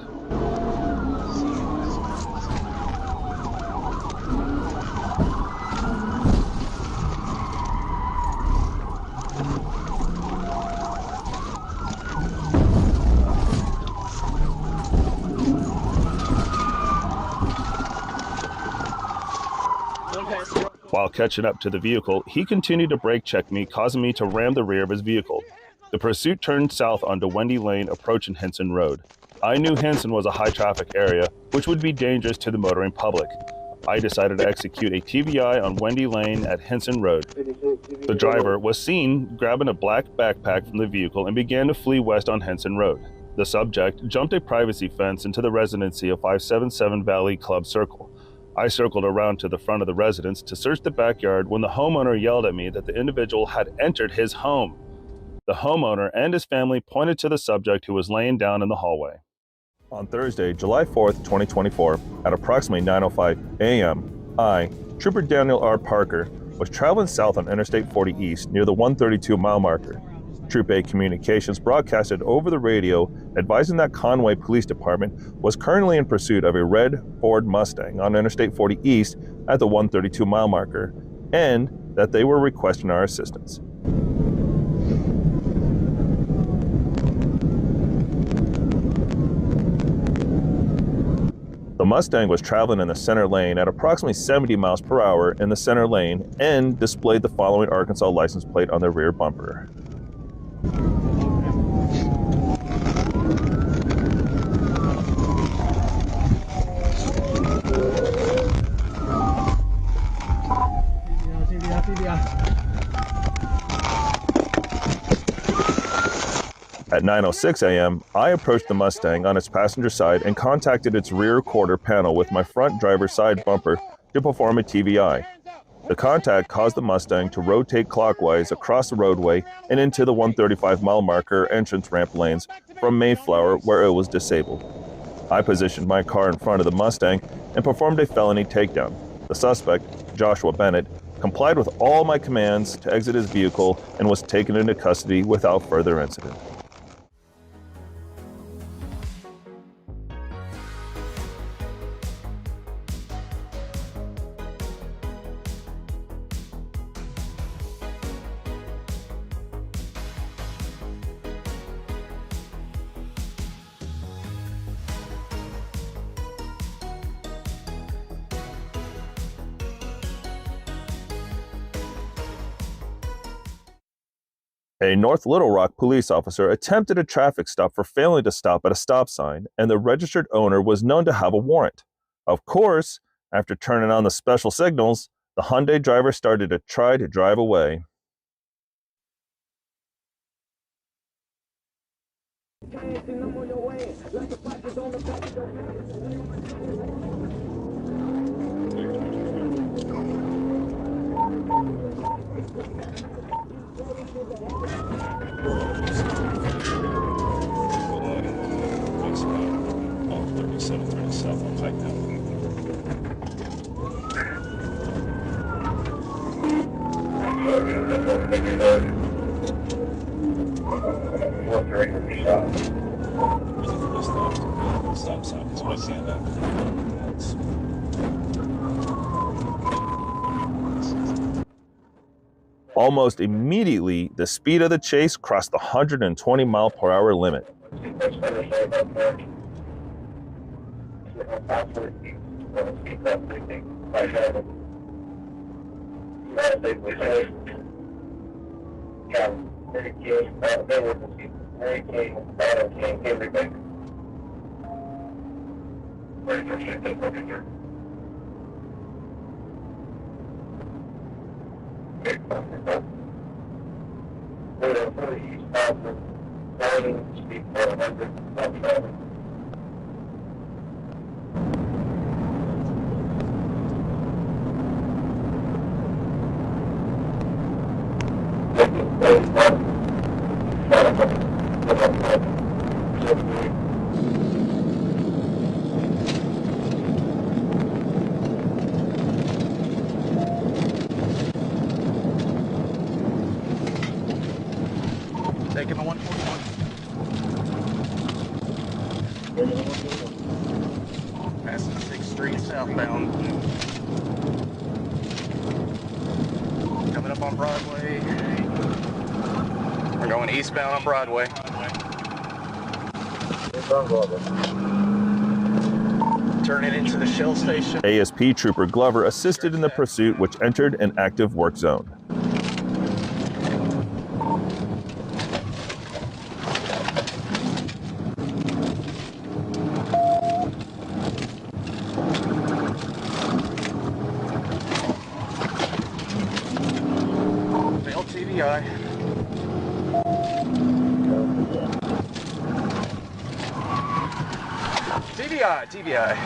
While catching up to the vehicle, he continued to brake check me, causing me to ram the rear of his vehicle. The pursuit turned south onto Wendy Lane, approaching Henson Road. I knew Henson was a high-traffic area, which would be dangerous to the motoring public. I decided to execute a TBI on Wendy Lane at Henson Road. The driver was seen grabbing a black backpack from the vehicle and began to flee west on Henson Road. The subject jumped a privacy fence into the residency of 577 Valley Club Circle. I circled around to the front of the residence to search the backyard when the homeowner yelled at me that the individual had entered his home. The homeowner and his family pointed to the subject who was laying down in the hallway. On Thursday, July 4th, 2024, at approximately 9:05 a.m., I, Trooper Daniel R. Parker, was traveling south on Interstate 40 East near the 132-mile marker. Troop A Communications broadcasted over the radio advising that Conway Police Department was currently in pursuit of a red Ford Mustang on Interstate 40 East at the 132-mile marker, and that they were requesting our assistance. The Mustang was traveling in the center lane at approximately 70 miles per hour in the center lane and displayed the following Arkansas license plate on the rear bumper. At 9:06 a.m., I approached the Mustang on its passenger side and contacted its rear quarter panel with my front driver's side bumper to perform a TBI. The contact caused the Mustang to rotate clockwise across the roadway and into the 135-mile marker entrance ramp lanes from Mayflower, where it was disabled. I positioned my car in front of the Mustang and performed a felony takedown. The suspect, Joshua Bennett, complied with all my commands to exit his vehicle and was taken into custody without further incident. A North Little Rock police officer attempted a traffic stop for failing to stop at a stop sign, and the registered owner was known to have a warrant. Of course, after turning on the special signals, the Hyundai driver started to try to drive away. Almost immediately, the speed of the chase crossed the 120-mile-per-hour limit. Taking the 141. Passing 6th Street southbound. Coming up on Broadway. We're going eastbound on Broadway. Turning into the Shell station. ASP Trooper Glover assisted in the pursuit, which entered an active work zone. TVI. TVI.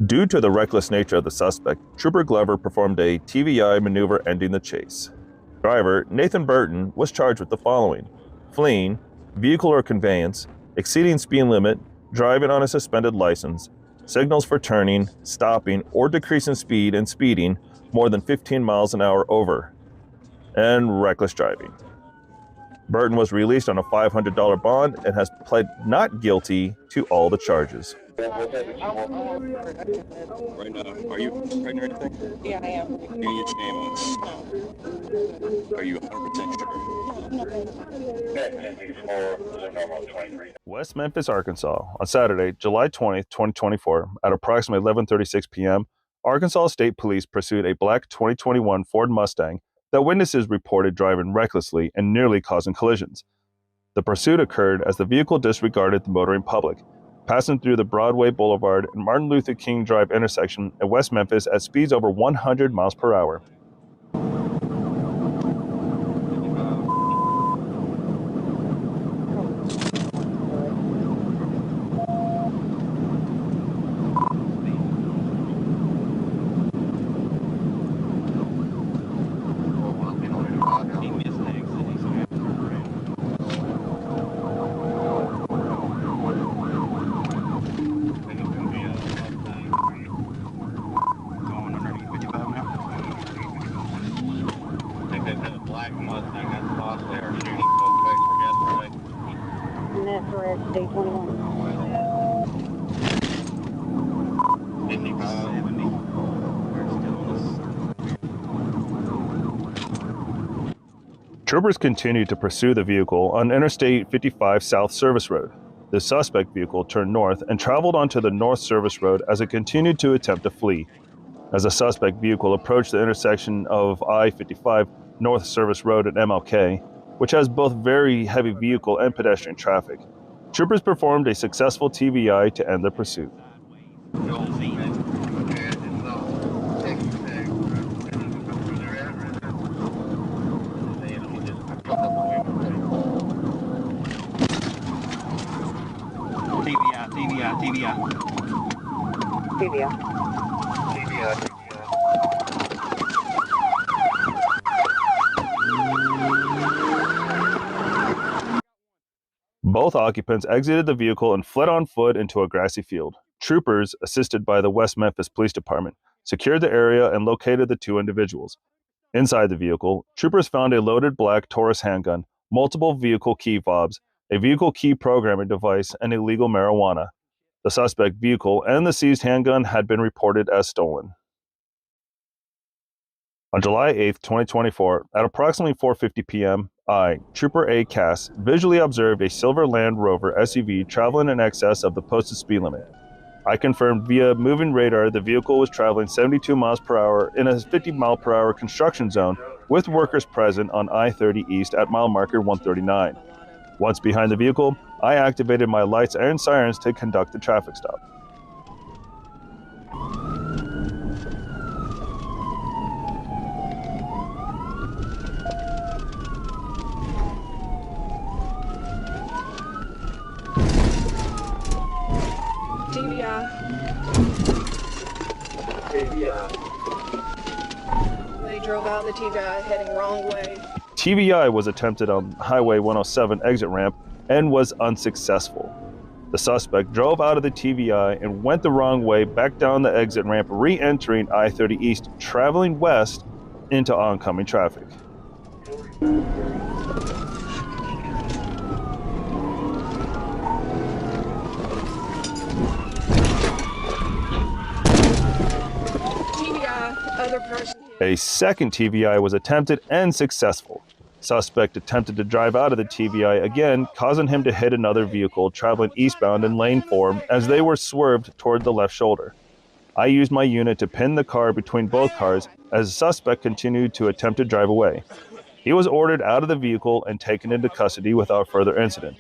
Due to the reckless nature of the suspect, Trooper Glover performed a TVI maneuver ending the chase. Driver, Nathan Burton, was charged with the following: fleeing, vehicle or conveyance, exceeding speed limit, driving on a suspended license, signals for turning, stopping, or decreasing speed and speeding more than 15 miles an hour over, and reckless driving. Burton was released on a $500 bond and has pled not guilty to all the charges. Right now, are you pregnant or anything? Yeah, I am. Can you get your name on this? Are you 100% sure? West Memphis, Arkansas, on Saturday, July 20th, 2024, at approximately 11:36 p.m., Arkansas State Police pursued a black 2021 Ford Mustang that witnesses reported driving recklessly and nearly causing collisions. The pursuit occurred as the vehicle disregarded the motoring public, passing through the Broadway Boulevard and Martin Luther King Drive intersection in West Memphis at speeds over 100 miles per hour. occupants in a black Mustang that's lost there are shooting suspects from yesterday. And that's correct, day 21. 55. Troopers continued to pursue the vehicle on Interstate 55 South Service Road. The suspect vehicle turned north and traveled onto the North Service Road as it continued to attempt to flee. As the suspect vehicle approached the intersection of I-55 North Service Road and MLK, which has both very heavy vehicle and pedestrian traffic, troopers performed a successful TVI to end the pursuit. Both occupants exited the vehicle and fled on foot into a grassy field. Troopers, assisted by the West Memphis Police Department, secured the area and located the two individuals. Inside the vehicle, troopers found a loaded black Taurus handgun, multiple vehicle key fobs, a vehicle key programming device, and illegal marijuana. The suspect vehicle and the seized handgun had been reported as stolen. On July 8, 2024, at approximately 4:50 p.m., I, Trooper A. Cass, visually observed a silver Land Rover SUV traveling in excess of the posted speed limit. I confirmed via moving radar the vehicle was traveling 72 miles per hour in a 50 mile per hour construction zone with workers present on I-30 East at mile marker 139. Once behind the vehicle, I activated my lights and sirens to conduct the traffic stop. They drove out the TVI heading wrong way. TVI was attempted on Highway 107 exit ramp and was unsuccessful. The suspect drove out of the TVI and went the wrong way back down the exit ramp, re-entering I-30 East, traveling west into oncoming traffic. Other person. A second TVI was attempted and successful. Suspect attempted to drive out of the TVI again, causing him to hit another vehicle traveling eastbound in lane 4 as they were swerved toward the left shoulder. I used my unit to pin the car between both cars as the suspect continued to attempt to drive away. He was ordered out of the vehicle and taken into custody without further incident.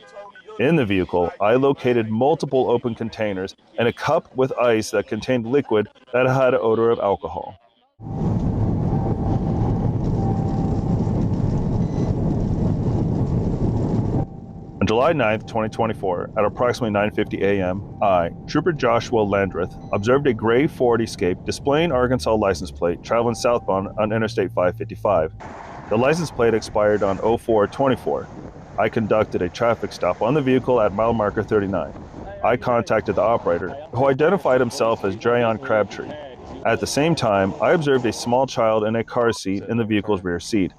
In the vehicle, I located multiple open containers and a cup with ice that contained liquid that had an odor of alcohol. On July 9, 2024, at approximately 9:50 a.m., I, Trooper Joshua Landreth, observed a gray Ford Escape displaying Arkansas license plate traveling southbound on Interstate 555. The license plate expired on 04/24. I conducted a traffic stop on the vehicle at mile marker 39. I contacted the operator, who identified himself as Drayon Crabtree. At the same time, I observed a small child in a car seat in the vehicle's rear seat.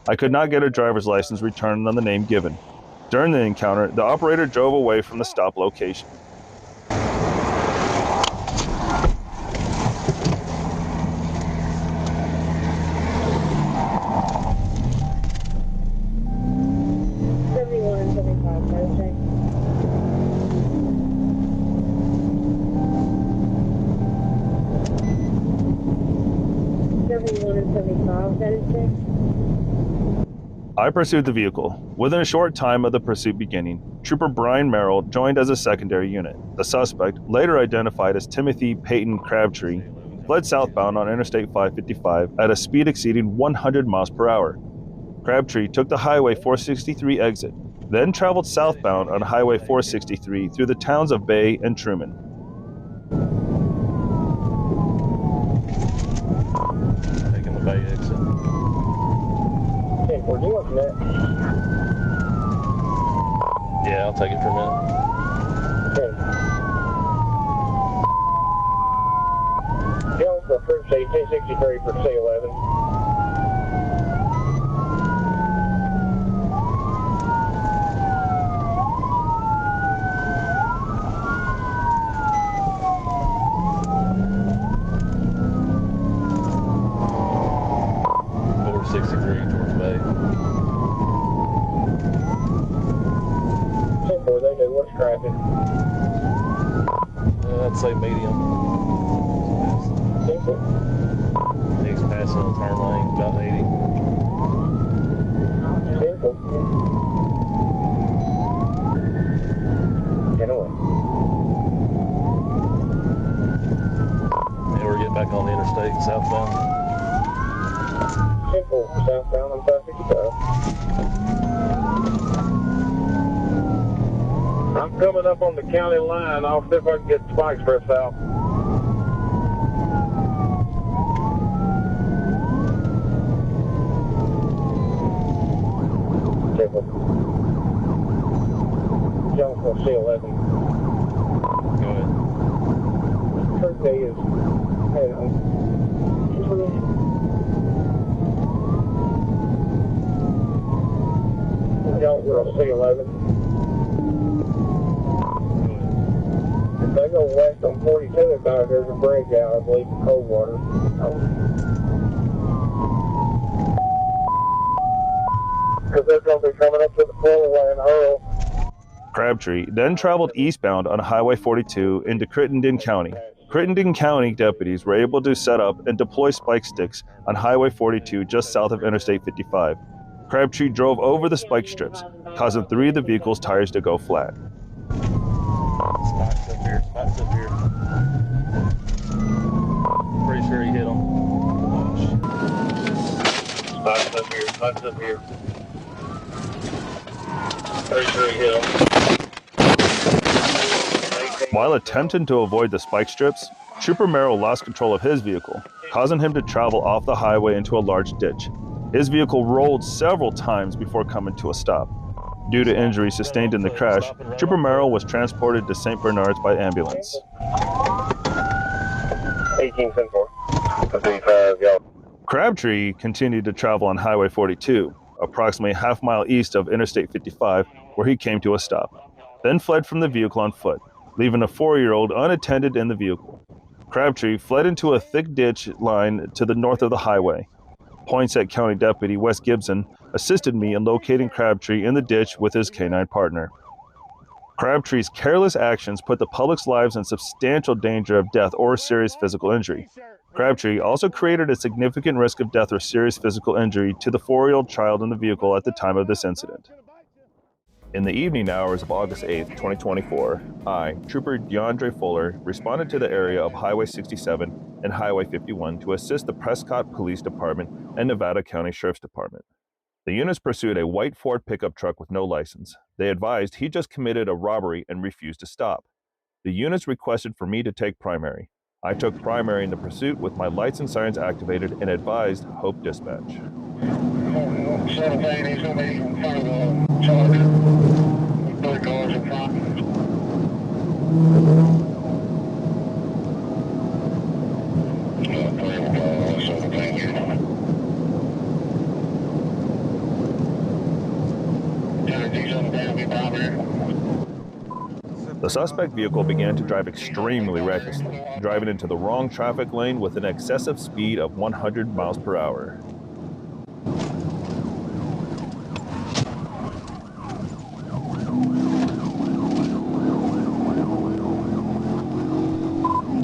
I could not get a driver's license returned on the name given. During the encounter, the operator drove away from the stop location. I pursued the vehicle. Within a short time of the pursuit beginning, Trooper Brian Merrill joined as a secondary unit. The suspect, later identified as Timothy Peyton Crabtree, fled southbound on Interstate 555 at a speed exceeding 100 miles per hour. Crabtree took the Highway 463 exit, then traveled southbound on Highway 463 through the towns of Bay and Truman. Taking the Bay exit. We're doing that. Yeah, I'll take it for a minute. Okay. Delta for approved say 1063 for C11. Bay. 10-4, they do. What's traffic? I'd say medium. 10-4. He's passing the turn lane, about 80. 10-4. Get away. Yeah, we're getting back on the interstate southbound. 10-4, southbound on 555. I'm coming up on the county line. I'll see if I can get spikes for us out. Jones for C11. Go ahead. First day is, hey, Jones for C11. If they go west on 42, there's a bridge out, I believe, in Coldwater. Because they're going to be coming up to the flowway in Earl. Crabtree then traveled eastbound on Highway 42 into Crittenden County. Crittenden County deputies were able to set up and deploy spike sticks on Highway 42 just south of Interstate 55. Crabtree drove over the spike strips, causing 3 of the vehicle's tires to go flat. Spikes up here, spikes up here. Pretty sure he hit him. Spikes up here, spikes up here. Pretty sure he hit him. While attempting to avoid the spike strips, Trooper Merrill lost control of his vehicle, causing him to travel off the highway into a large ditch. His vehicle rolled several times before coming to a stop. Due to injuries sustained in the crash, Trooper Merrill was transported to St. Bernard's by ambulance. 18-4. Crabtree continued to travel on Highway 42, approximately half-mile east of Interstate 55, where he came to a stop, then fled from the vehicle on foot, leaving a 4-year-old unattended in the vehicle. Crabtree fled into a thick ditch line to the north of the highway. Poinsett County Deputy Wes Gibson assisted me in locating Crabtree in the ditch with his canine partner. Crabtree's careless actions put the public's lives in substantial danger of death or serious physical injury. Crabtree also created a significant risk of death or serious physical injury to the 4-year-old child in the vehicle at the time of this incident. In the evening hours of August 8, 2024, I, Trooper DeAndre Fuller, responded to the area of Highway 67 and Highway 51 to assist the Prescott Police Department and Nevada County Sheriff's Department. The units pursued a white Ford pickup truck with no license. They advised he just committed a robbery and refused to stop. The units requested for me to take primary. I took primary in the pursuit with my lights and sirens activated and advised Hope Dispatch. 17, he's going to be in front of the Charger. 3 cars in front. The suspect vehicle began to drive extremely recklessly, driving into the wrong traffic lane with an excessive speed of 100 miles per hour.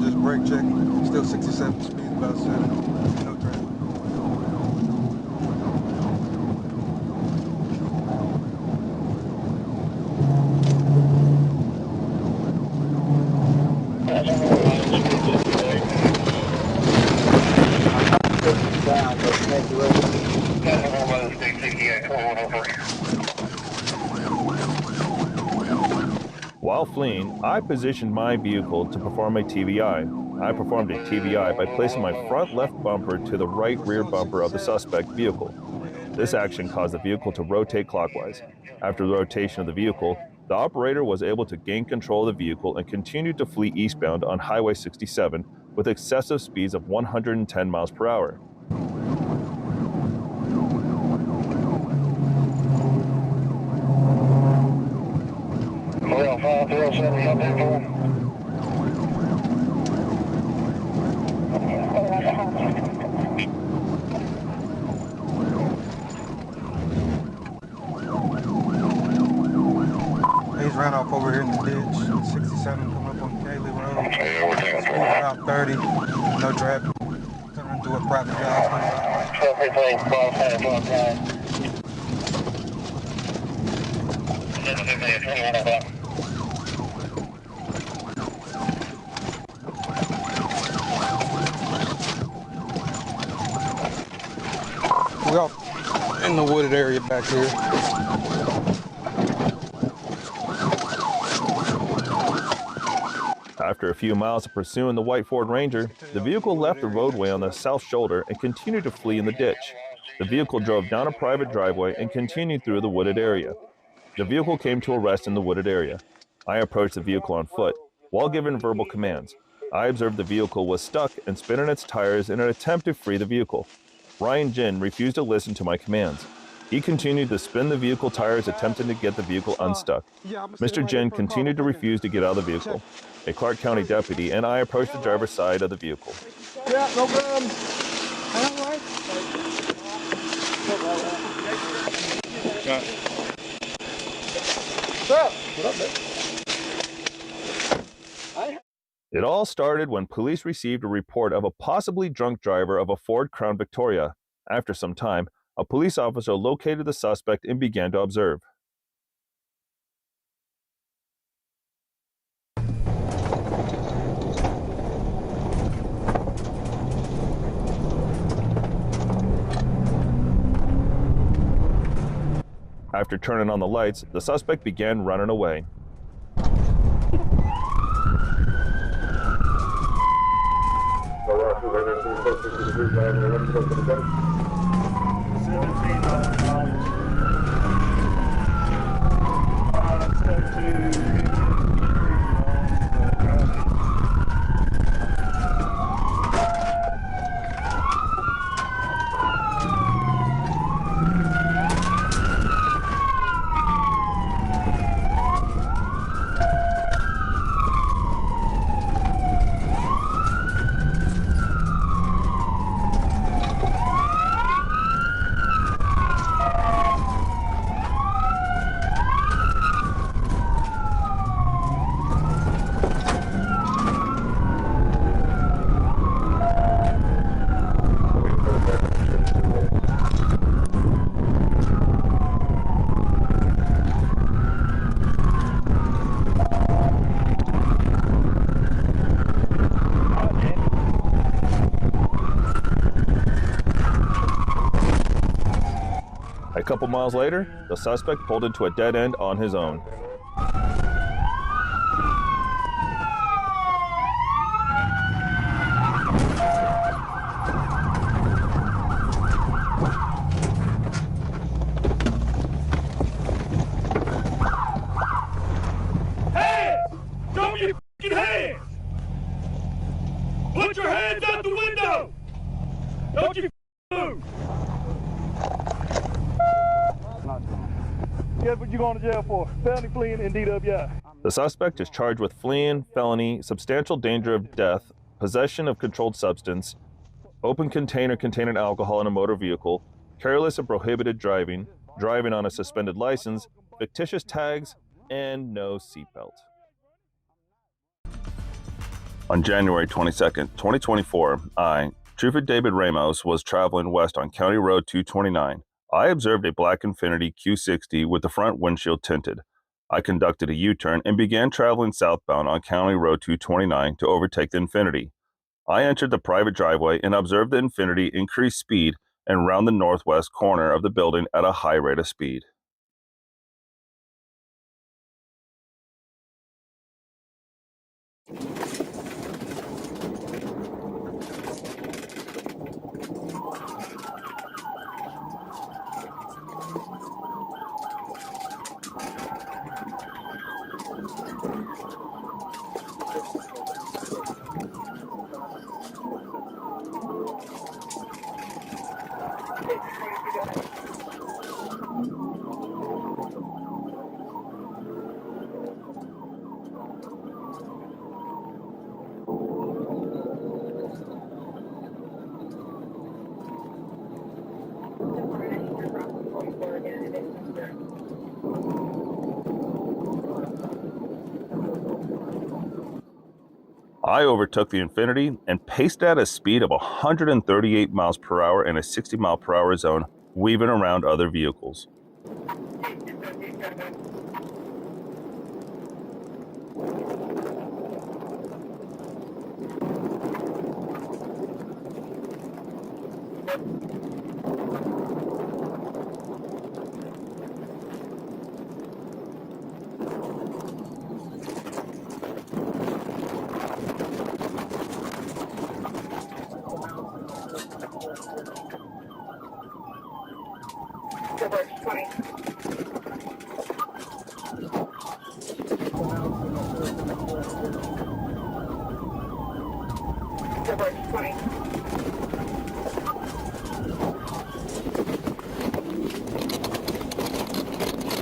Just brake check, still 67 speed, about 7, no traffic. While fleeing, I positioned my vehicle to perform a TVI. I performed a TVI by placing my front left bumper to the right rear bumper of the suspect vehicle. This action caused the vehicle to rotate clockwise. After the rotation of the vehicle, the operator was able to gain control of the vehicle and continued to flee eastbound on Highway 67 with excessive speeds of 110 miles per hour. ran off over here in the ditch. 67 coming up on Cayley Road. Speed about 30. No traffic. Coming into a private We're off in the wooded area back here. After a few miles of pursuing the white Ford Ranger, the vehicle left the roadway on the south shoulder and continued to flee in the ditch. The vehicle drove down a private driveway and continued through the wooded area. The vehicle came to a rest in the wooded area. I approached the vehicle on foot. While given verbal commands, I observed the vehicle was stuck and spinning its tires in an attempt to free the vehicle. Ryan Jin refused to listen to my commands. He continued to spin the vehicle tires, attempting to get the vehicle unstuck. Mr. Jin continued to refuse to get out of the vehicle. A Clark County deputy and I approached the driver's side of the vehicle. Yeah, no problem. All right. What up, man? It all started when police received a report of a possibly drunk driver of a Ford Crown Victoria. After some time, a police officer located the suspect and began to observe. After turning on the lights, the suspect began running away. A couple miles later, the suspect pulled into a dead end on his own. Hands! Drop your f***ing hands! Put your hands out the window! Don't you move! Guess what you going to jail for? Felony, fleeing, and DWI. The suspect is charged with fleeing, felony, substantial danger of death, possession of controlled substance, open container containing alcohol in a motor vehicle, careless and prohibited driving, driving on a suspended license, fictitious tags, and no seatbelt. On January 22nd, 2024, I, Trooper David Ramos, was traveling west on County Road 229. I observed a black Infiniti Q60 with the front windshield tinted. I conducted a U-turn and began traveling southbound on County Road 229 to overtake the Infiniti. I entered the private driveway and observed the Infiniti increase speed and round the northwest corner of the building at a high rate of speed. I overtook the Infiniti and paced at a speed of 138 miles per hour in a 60 mile per hour zone, weaving around other vehicles.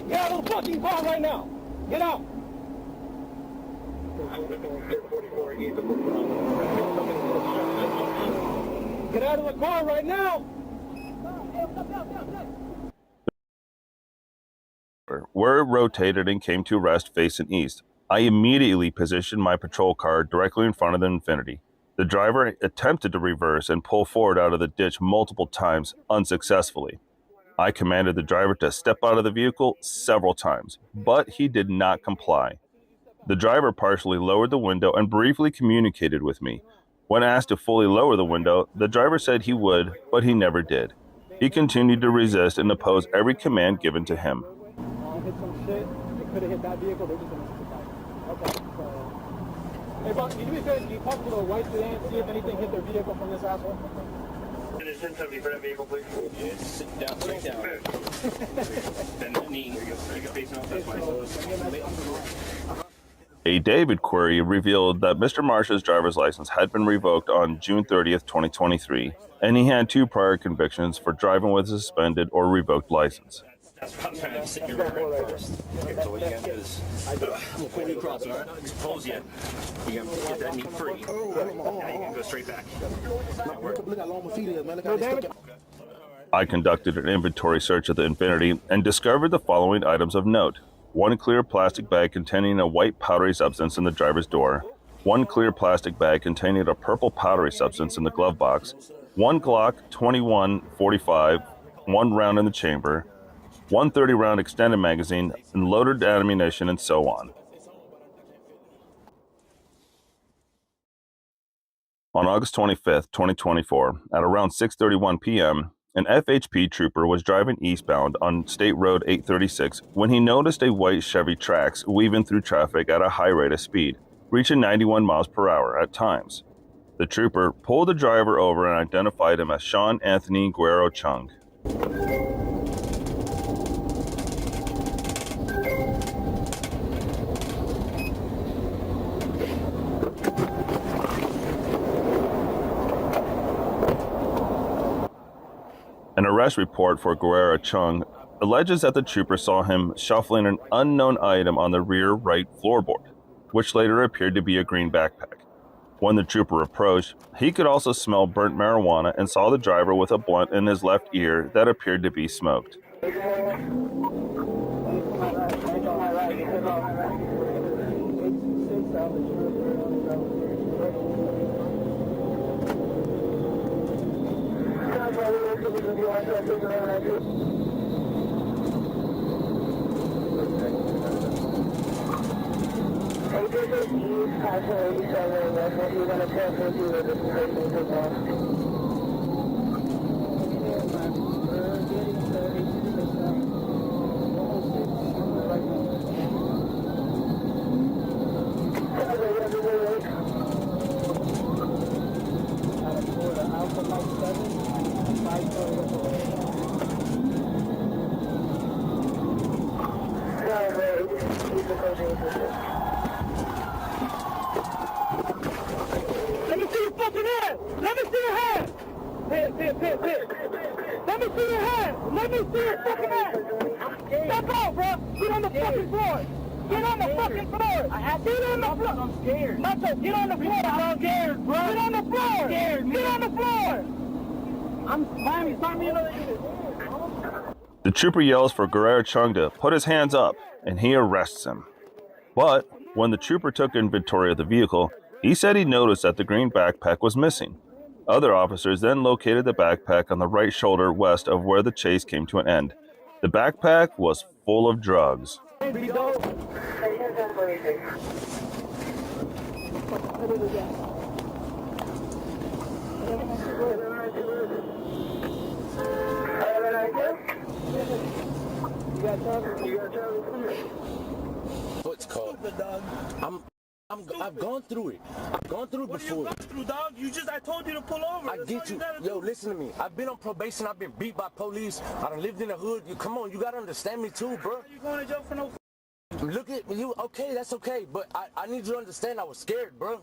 Get out of the fucking car right now! Get out! Get out of the car right now! Where it rotated and came to rest facing east. I immediately positioned my patrol car directly in front of the Infiniti. The driver attempted to reverse and pull forward out of the ditch multiple times, unsuccessfully. I commanded the driver to step out of the vehicle several times, but he did not comply. The driver partially lowered the window and briefly communicated with me. When asked to fully lower the window, the driver said he would, but he never did. He continued to resist and oppose every command given to him. Hit some shit, it could have hit that vehicle, they're just gonna hit the bike. Okay, so... Hey, Buck, can you be fair, can you talk to the white sedan and see if anything hit their vehicle from this asshole? And it's 1070 for that vehicle, please. Yeah, sit down, straight down. Bend the knee. You're facing off that way. A David query revealed that Mr. Marsh's driver's license had been revoked on June 30th, 2023, and he had 2 prior convictions for driving with a suspended or revoked license. That's what I'm trying to sit your rear first. Okay, so what you gotta do is, we'll put you across, all right? Not expose yet. You gotta get that knee free. Now you can go straight back. I conducted an inventory search of the Infiniti and discovered the following items of note. 1 clear plastic bag containing a white powdery substance in the driver's door, 1 clear plastic bag containing a purple powdery substance in the glove box, 1 Glock 21-45, 1 round in the chamber, 1 30-round extended magazine, and loaded ammunition, and so on. On August 25th, 2024, at around 6:31 p.m., an FHP trooper was driving eastbound on State Road 836 when he noticed a white Chevy Trax weaving through traffic at a high rate of speed, reaching 91 miles per hour at times. The trooper pulled the driver over and identified him as Sean Anthony Guerrero Chung. An arrest report for Guerrero Chung alleges that the trooper saw him shuffling an unknown item on the rear right floorboard, which later appeared to be a green backpack. When the trooper approached, he could also smell burnt marijuana and saw the driver with a blunt in his left ear that appeared to be smoked. Let me see your fucking hand! Let me see your hand! Pit. Let me see your hand! Let me see your fucking hand! Step out, bro! Get on the fucking floor! Get on the fucking floor! Get on the floor! I'm scared. Nacho, get on the floor! I'm scared, bro! Get on the floor! Get on the floor! I'm Miami, sign me another unit. The trooper yells for Guerrero Chung to put his hands up, and he arrests him. But when the trooper took inventory of the vehicle, He said he noticed that the green backpack was missing. Other officers then located the backpack on the right shoulder west of where the chase came to an end. The backpack was full of drugs. What's called? I've gone through it. I've gone through it before. What are you going through, dog? I told you to pull over. I get you. Yo, listen to me. I've been on probation. I've been beat by police. I done lived in the hood. Come on, you gotta understand me too, bro. You going to jail for no? Look at you. Okay, that's okay. But I need you to understand. I was scared, bro.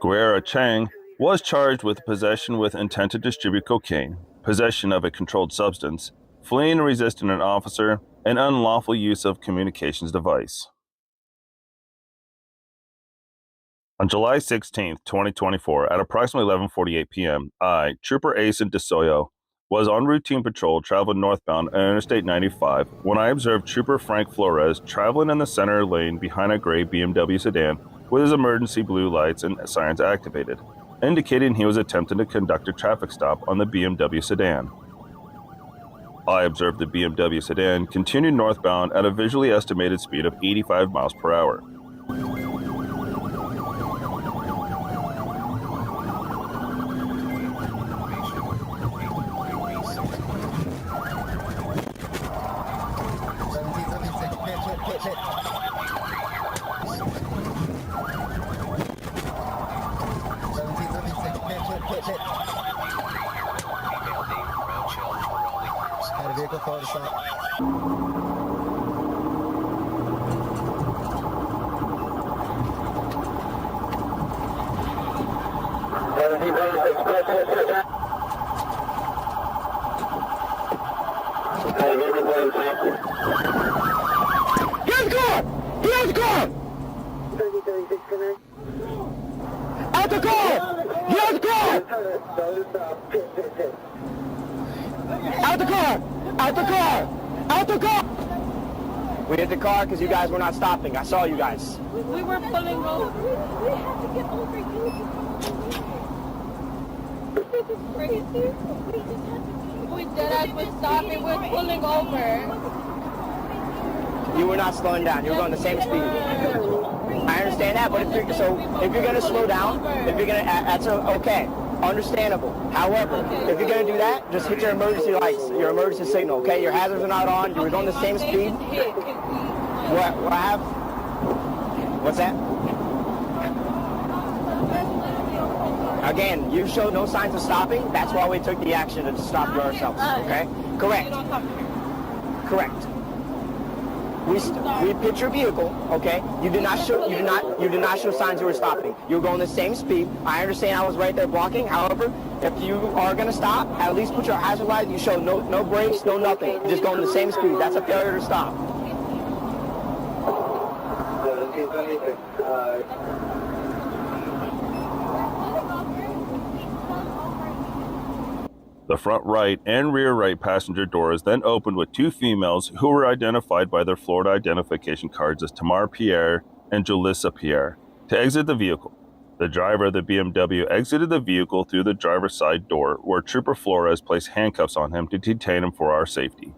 Guerra Chang was charged with possession with intent to distribute cocaine, possession of a controlled substance, fleeing and resisting an officer, and unlawful use of communications device. On July 16, 2024, at approximately 11:48 p.m., I, Trooper Asen DeSoyo, was on routine patrol traveling northbound on Interstate 95 when I observed Trooper Frank Flores traveling in the center lane behind a gray BMW sedan with his emergency blue lights and sirens activated, indicating he was attempting to conduct a traffic stop on the BMW sedan. I observed the BMW sedan continue northbound at a visually estimated speed of 85 miles per hour. Had a vehicle call to stop. Get the car! Get out the car! Out the car! Get out the car! Out the car! Out the car! Out the car! We hit the car because you guys were not stopping. I saw you guys. We were pulling over. We have to get over you. This is crazy. We just have to. We did as we're stopping. We're pulling over. You were not slowing down. You were going the same speed. I understand that, but if you're going to slow down, that's okay. Understandable. However, if you're going to do that, just hit your emergency lights, your emergency signal, okay? Your hazards are not on. You were going the same speed. What's that? Again, you showed no signs of stopping. That's why we took the action to stop you ourselves, okay? Correct. Correct. We picked your vehicle, okay? You did not show signs you were stopping. You were going the same speed. I understand I was right there blocking. However, if you are going to stop, at least put your hazard light. You show no brakes, no nothing. Just going the same speed. That's a failure to stop. The front right and rear right passenger doors then opened with two females who were identified by their Florida identification cards as Tamar Pierre and Julissa Pierre to exit the vehicle. The driver of the BMW exited the vehicle through the driver's side door, where Trooper Flores placed handcuffs on him to detain him for our safety.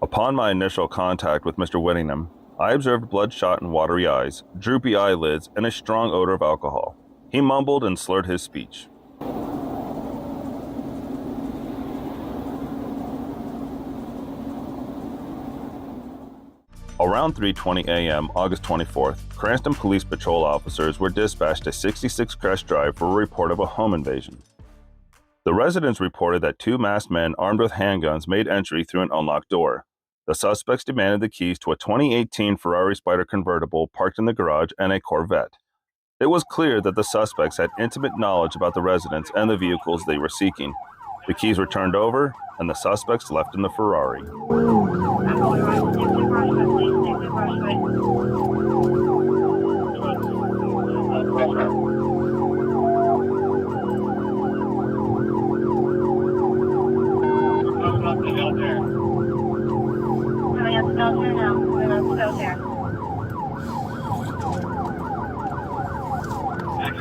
Upon my initial contact with Mr. Whittingham, I observed bloodshot and watery eyes, droopy eyelids, and a strong odor of alcohol. He mumbled and slurred his speech. Around 3:20 a.m. August 24th, Cranston Police Patrol officers were dispatched to 66 Crest Drive for a report of a home invasion. The residents reported that two masked men armed with handguns made entry through an unlocked door. The suspects demanded the keys to a 2018 Ferrari Spider convertible parked in the garage and a Corvette. It was clear that the suspects had intimate knowledge about the residents and the vehicles they were seeking. The keys were turned over, and the suspects left in the Ferrari.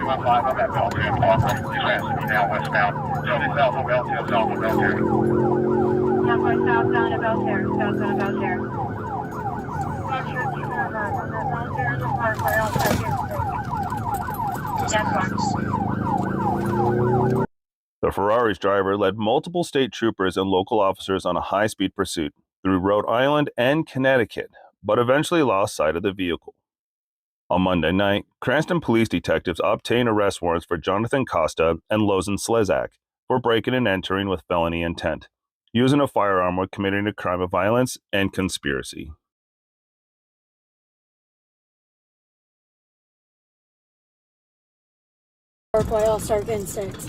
215, I'm at Belton Parkway, now westbound. 70 south on Belton, south on Belton. Yeah, going southbound to Belterre, southbound to Belterre. Roger, I'm at Belterre in the Parkway, outside here. That's fine. The Ferrari's driver led multiple state troopers and local officers on a high-speed pursuit through Rhode Island and Connecticut, but eventually lost sight of the vehicle. On Monday night, Cranston police detectives obtained arrest warrants for Jonathan Costa and Lozen Slezak for breaking and entering with felony intent, using a firearm while committing a crime of violence and conspiracy. Play, I'll start getting 6.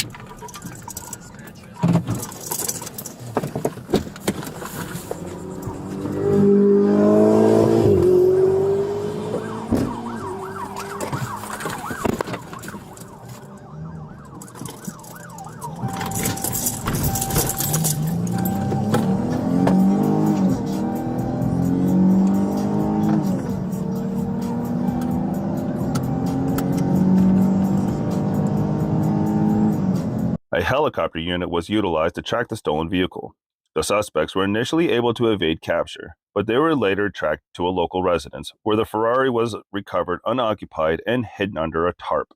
A helicopter unit was utilized to track the stolen vehicle. The suspects were initially able to evade capture, but they were later tracked to a local residence, where the Ferrari was recovered unoccupied and hidden under a tarp.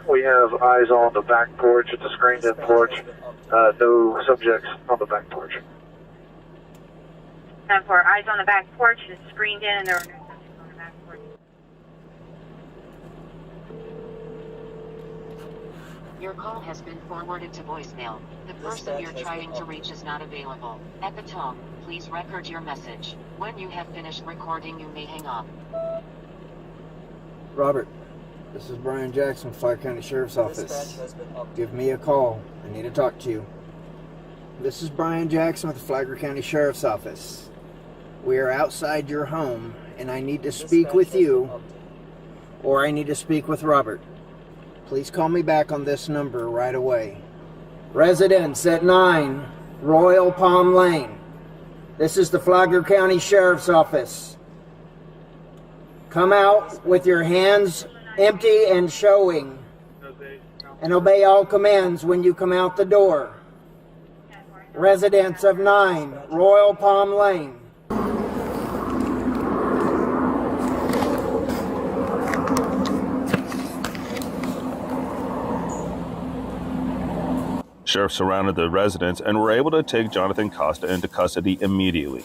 We have eyes on the back porch. It's a screened-in porch. No subjects on the back porch. 10-4, eyes on the back porch. It's screened in, and there are no subjects on the back porch. Your call has been forwarded to voicemail. The person you're trying to reach is not available. At the tone, please record your message. When you have finished recording, you may hang up. Robert, this is Brian Jackson, Flagler County Sheriff's Office. Give me a call. I need to talk to you. This is Brian Jackson with the Flagler County Sheriff's Office. We are outside your home, and I need to speak with you, or I need to speak with Robert. Please call me back on this number right away. Residence at 9 Royal Palm Lane. This is the Flagler County Sheriff's Office. Come out with your hands empty and showing, and obey all commands when you come out the door. Residents of 9 Royal Palm Lane. Sheriffs surrounded the residence and were able to take Jonathan Costa into custody immediately.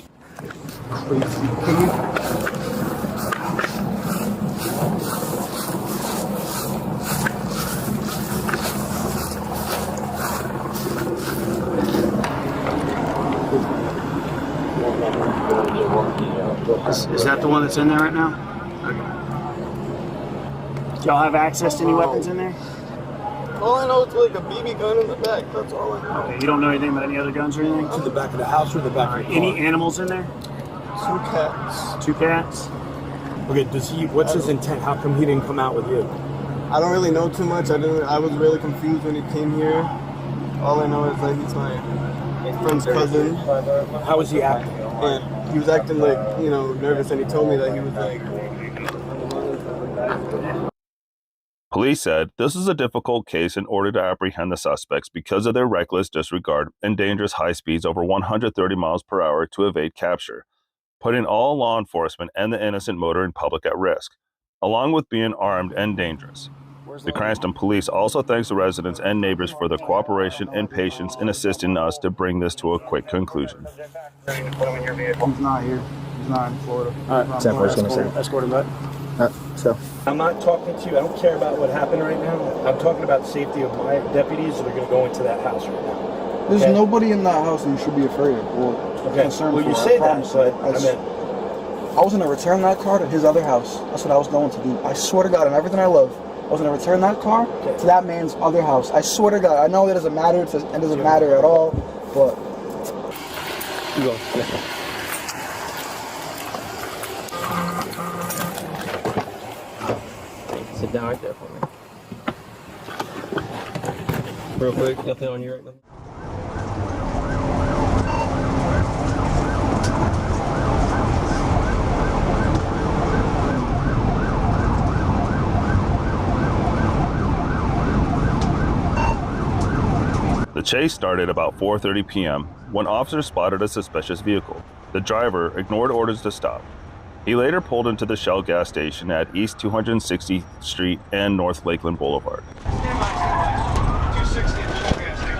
Is that the one that's in there right now? Do y'all have access to any weapons in there? All I know is like a BB gun in the back. That's all I know. Okay, you don't know anything about any other guns or anything? In the back of the house or the back of the car? Any animals in there? 2 cats. 2 cats? Okay, what's his intent? How come he didn't come out with you? I don't really know too much. I was really confused when he came here. All I know is that he's my friend's cousin. How was he acting? And he was acting like, nervous, and he told me that he was like... Police said this is a difficult case in order to apprehend the suspects because of their reckless disregard and dangerous high speeds over 130 miles per hour to evade capture, putting all law enforcement and the innocent motoring public at risk, along with being armed and dangerous. The Cranston police also thanks the residents and neighbors for their cooperation and patience in assisting us to bring this to a quick conclusion. He's not here. He's not in Florida. All right, escort him back. So I'm not talking to you. I don't care about what happened right now. I'm talking about the safety of my deputies that are going to go into that house right now. There's nobody in that house that you should be afraid of or concerned for. Well, you say that, but I was going to return that car to his other house. That's what I was going to do. I swear to God, on everything I love, I was going to return that car to that man's other house. I swear to God. I know it doesn't matter. It doesn't matter at all, but... You go. Yeah. Sit down right there for me. Real quick, nothing on you right now? The chase started about 4:30 p.m. when officers spotted a suspicious vehicle. The driver ignored orders to stop. He later pulled into the Shell gas station at East 260th Street and North Lakeland Boulevard. 260 at the Shell gas station.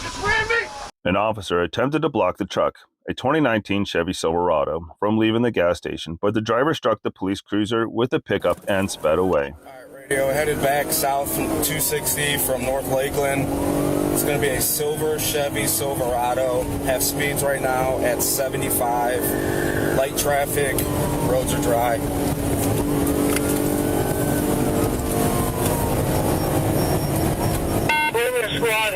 Just ran me! An officer attempted to block the truck, a 2019 Chevy Silverado, from leaving the gas station, but the driver struck the police cruiser with a pickup and sped away. Radio headed back south from 260 from North Lakeland. It's going to be a silver Chevy Silverado. Have speeds right now at 75. Light traffic. Roads are dry. Squad.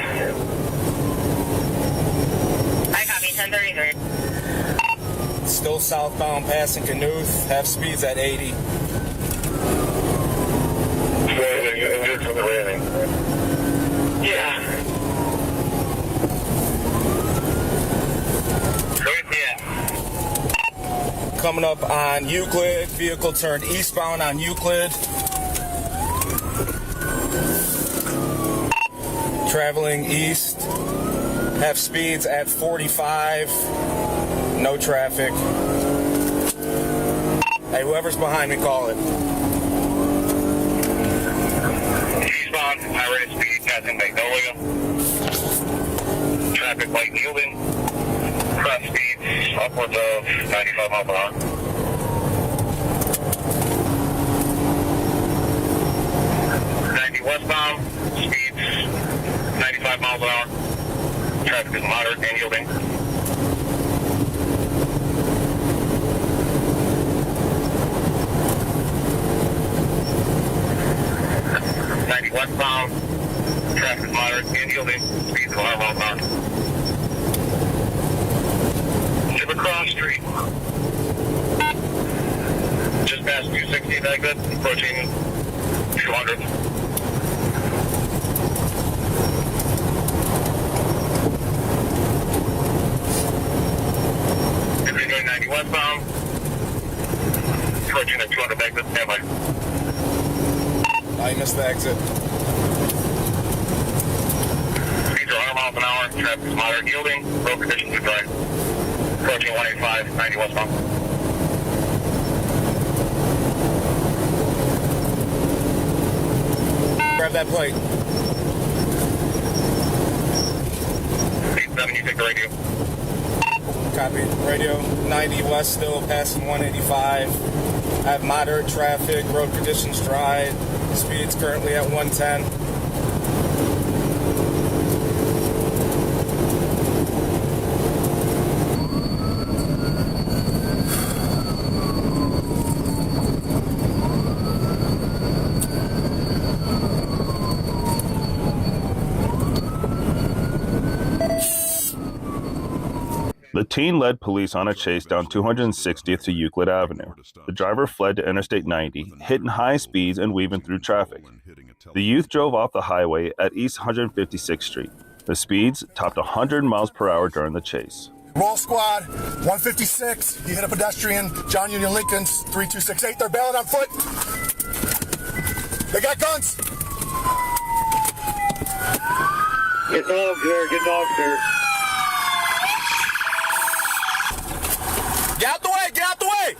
I copy 1033. Still southbound passing Knuth. Have speeds at 80. Yeah. Coming up on Euclid, vehicle turned eastbound on Euclid. Traveling east, have speeds at 45, no traffic. Hey, whoever's behind me, call it. Eastbound, high rate of speed, passing Magnolia. Traffic light yielding. Cross speeds upwards of 95 miles an hour. Westbound, speeds 95 miles an hour. Traffic is moderate and yielding. Westbound, traffic is moderate and yielding. Speeds of 100 miles an hour. Shiver Cross Street. Just past 260 exit, approaching 200. 90 westbound, approaching at 200 exit, standby. I missed the exit. Speeds are 100 miles an hour, traffic is moderate yielding, road conditions are dry. Approaching 185, 90 westbound. Grab that plate. Speed 7, you take the radio. Copy. Radio 90 west still passing 185. I have moderate traffic, road conditions dry. Speeds currently at 110. The teen led police on a chase down 260th to Euclid Avenue. The driver fled to Interstate 90, hitting high speeds and weaving through traffic. The youth drove off the highway at East 156th Street. The speeds topped 100 miles per hour during the chase. Roll squad, 156. You hit a pedestrian, John Union Lincoln's 3268. They're bailing on foot. They got guns. Get dogs there, get dogs there. Get out the way! Get out the way!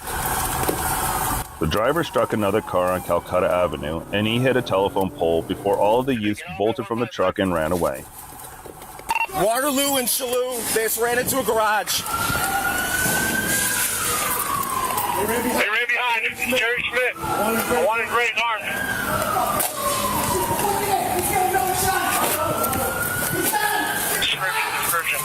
The driver struck another car on Calcutta Avenue, and he hit a telephone pole before all of the youths bolted from the truck and ran away. Waterloo and Shalou, they just ran into a garage. They ran behind. This is Jerry Schmidt. I wanted Gray's arm. Description.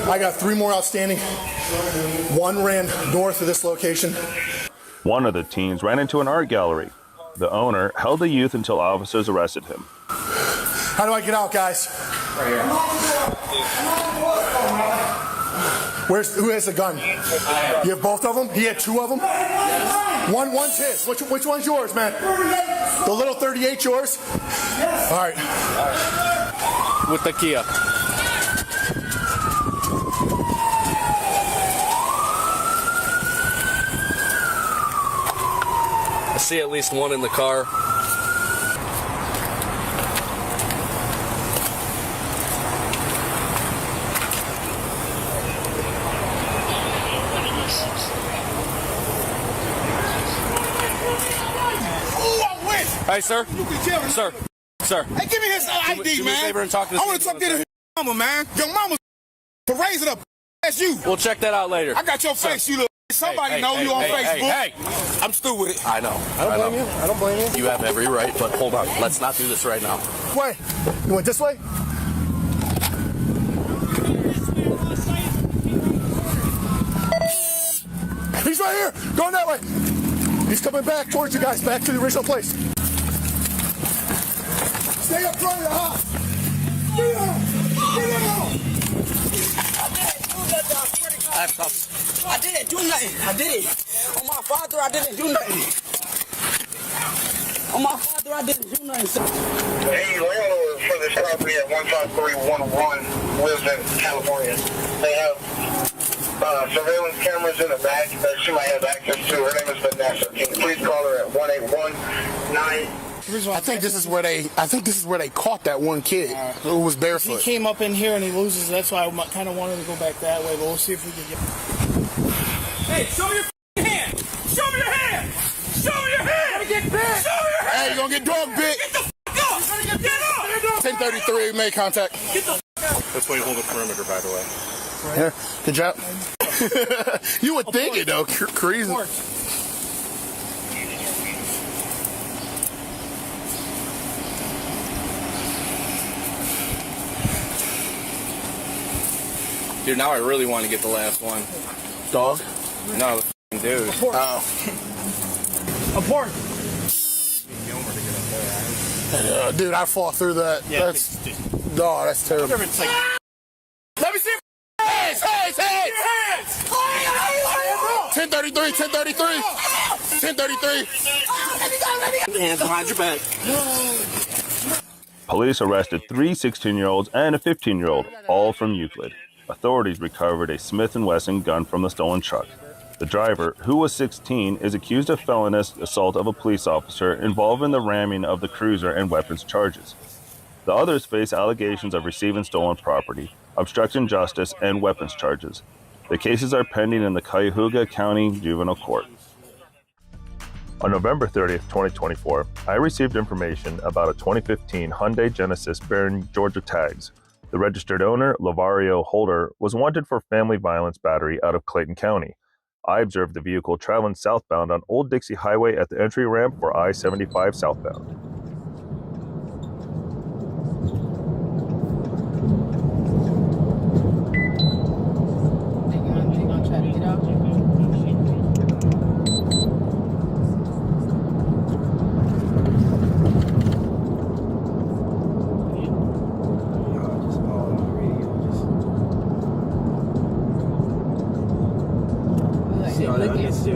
I got 3 more outstanding. 1 ran north of this location. One of the teens ran into an art gallery. The owner held the youth until officers arrested him. How do I get out, guys? Right here. Who has the gun? You have both of them? He had 2 of them? One's his. Which one's yours, man? The little 38 yours? All right. with the Kia. I see at least one in the car. Hey, sir. Sir. Hey, give me his ID, do me a man. favor and talk to this I want to talk to his mama, man. Your mama for raising up. That's you. We'll check that out later. I got your face, you little. Somebody know you on Facebook. Hey. I'm through with it. I know. I don't blame you. I don't blame you. You have every right, but hold on. Let's not do this right now. Wait. You went this way? He's right here. Going that way. He's coming back towards you guys, back to the original place. Stay up front of the house. Get out. I have cuffs. I didn't do nothing. I did it. On my father, I didn't do nothing. On my father, I didn't do nothing. Hey, landlord for this property at 15311 lives in California. They have surveillance cameras in the back that she might have access to. Her name is Vanessa. Can you please call her at 1819? I think this is where they caught that one kid who was barefoot. He came up in here and he loses. That's why I kind of wanted to go back that way, but we'll see if we can get. Hey, show me your hand! Show me your hand! Show me your hand! You're gonna get bit! Show me your hand! Hey, you're gonna get dog bit! Get the fuck up! You're gonna get up! 1033 made contact. Get the fuck up! That's why you hold the perimeter, by the way. Yeah, good job. You would think it though, crazy. Dude, now I really want to get the last one. Dog? No, the dude. Oh. Abort. Dude, I fought through that. Yeah, that's terrible. It's like, Let me see your hands! 1033, 1033. Hands behind your back. Police arrested 3 16-year-olds and a 15-year-old, all from Euclid. Authorities recovered a Smith & Wesson gun from the stolen truck. The driver, who was 16, is accused of felonious assault of a police officer involved in the ramming of the cruiser and weapons charges. The others face allegations of receiving stolen property, obstructing justice, and weapons charges. The cases are pending in the Cuyahoga County Juvenile Court. On November 30th, 2024, I received information about a 2015 Hyundai Genesis bearing Georgia tags. The registered owner, Lavario Holder, was wanted for family violence battery out of Clayton County. I observed the vehicle traveling southbound on Old Dixie Highway at the entry ramp for I-75 southbound. You gonna try to get out?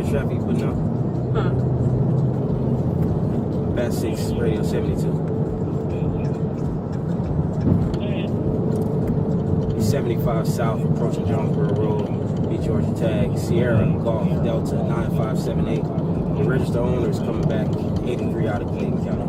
Traffic putting up. Huh? Bad 6, radio 72. He's 75 south, approaching Jonesboro Road, B Georgia tag, Sierra Golf Delta 9578. The registered owner is coming back 83 out of Clayton County.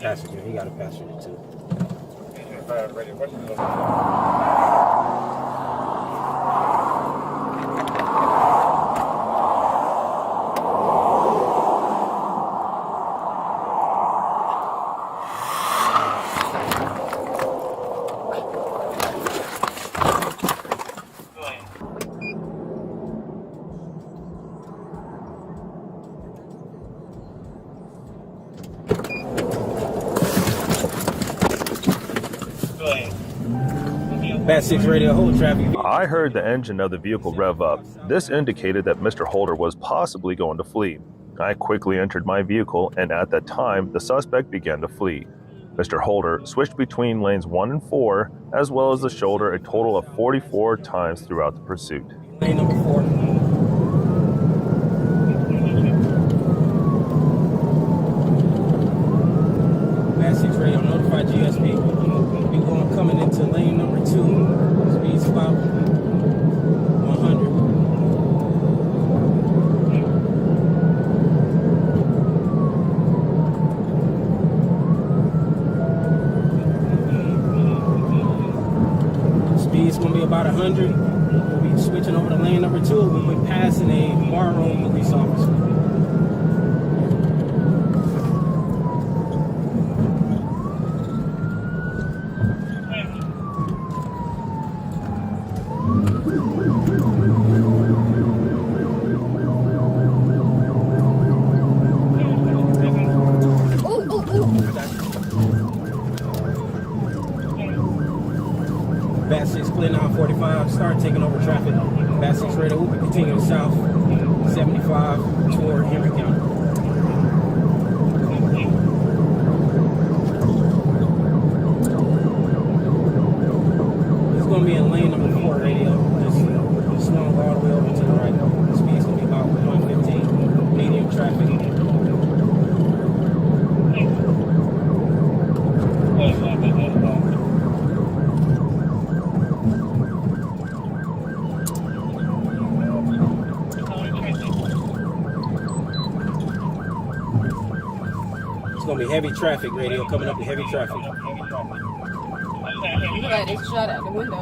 Passenger, he got a passenger too. Bad 6 radio, hold traffic. I heard the engine of the vehicle rev up. This indicated that Mr. Holder was possibly going to flee. I quickly entered my vehicle, and at that time, the suspect began to flee. Mr. Holder switched between lanes 1 and 4, as well as the shoulder, a total of 44 times throughout the pursuit. Lane number 4. Bad 6 radio, notify GSP. We going coming into lane number 2. Speed's about 100. Speed's gonna be about 100. We'll be switching over to lane number 2. We'll be passing a bar room police officer. Bad 6 clear now 45, start taking over traffic. Bad 6 radar will be continuing south 75 toward Henry County. It's going to be in lane number 4 radio. Just swung all the way over to the right. The speed's going to be about 115, medium traffic. It's gonna be heavy traffic radio coming up with heavy traffic. You look like they shot out the window.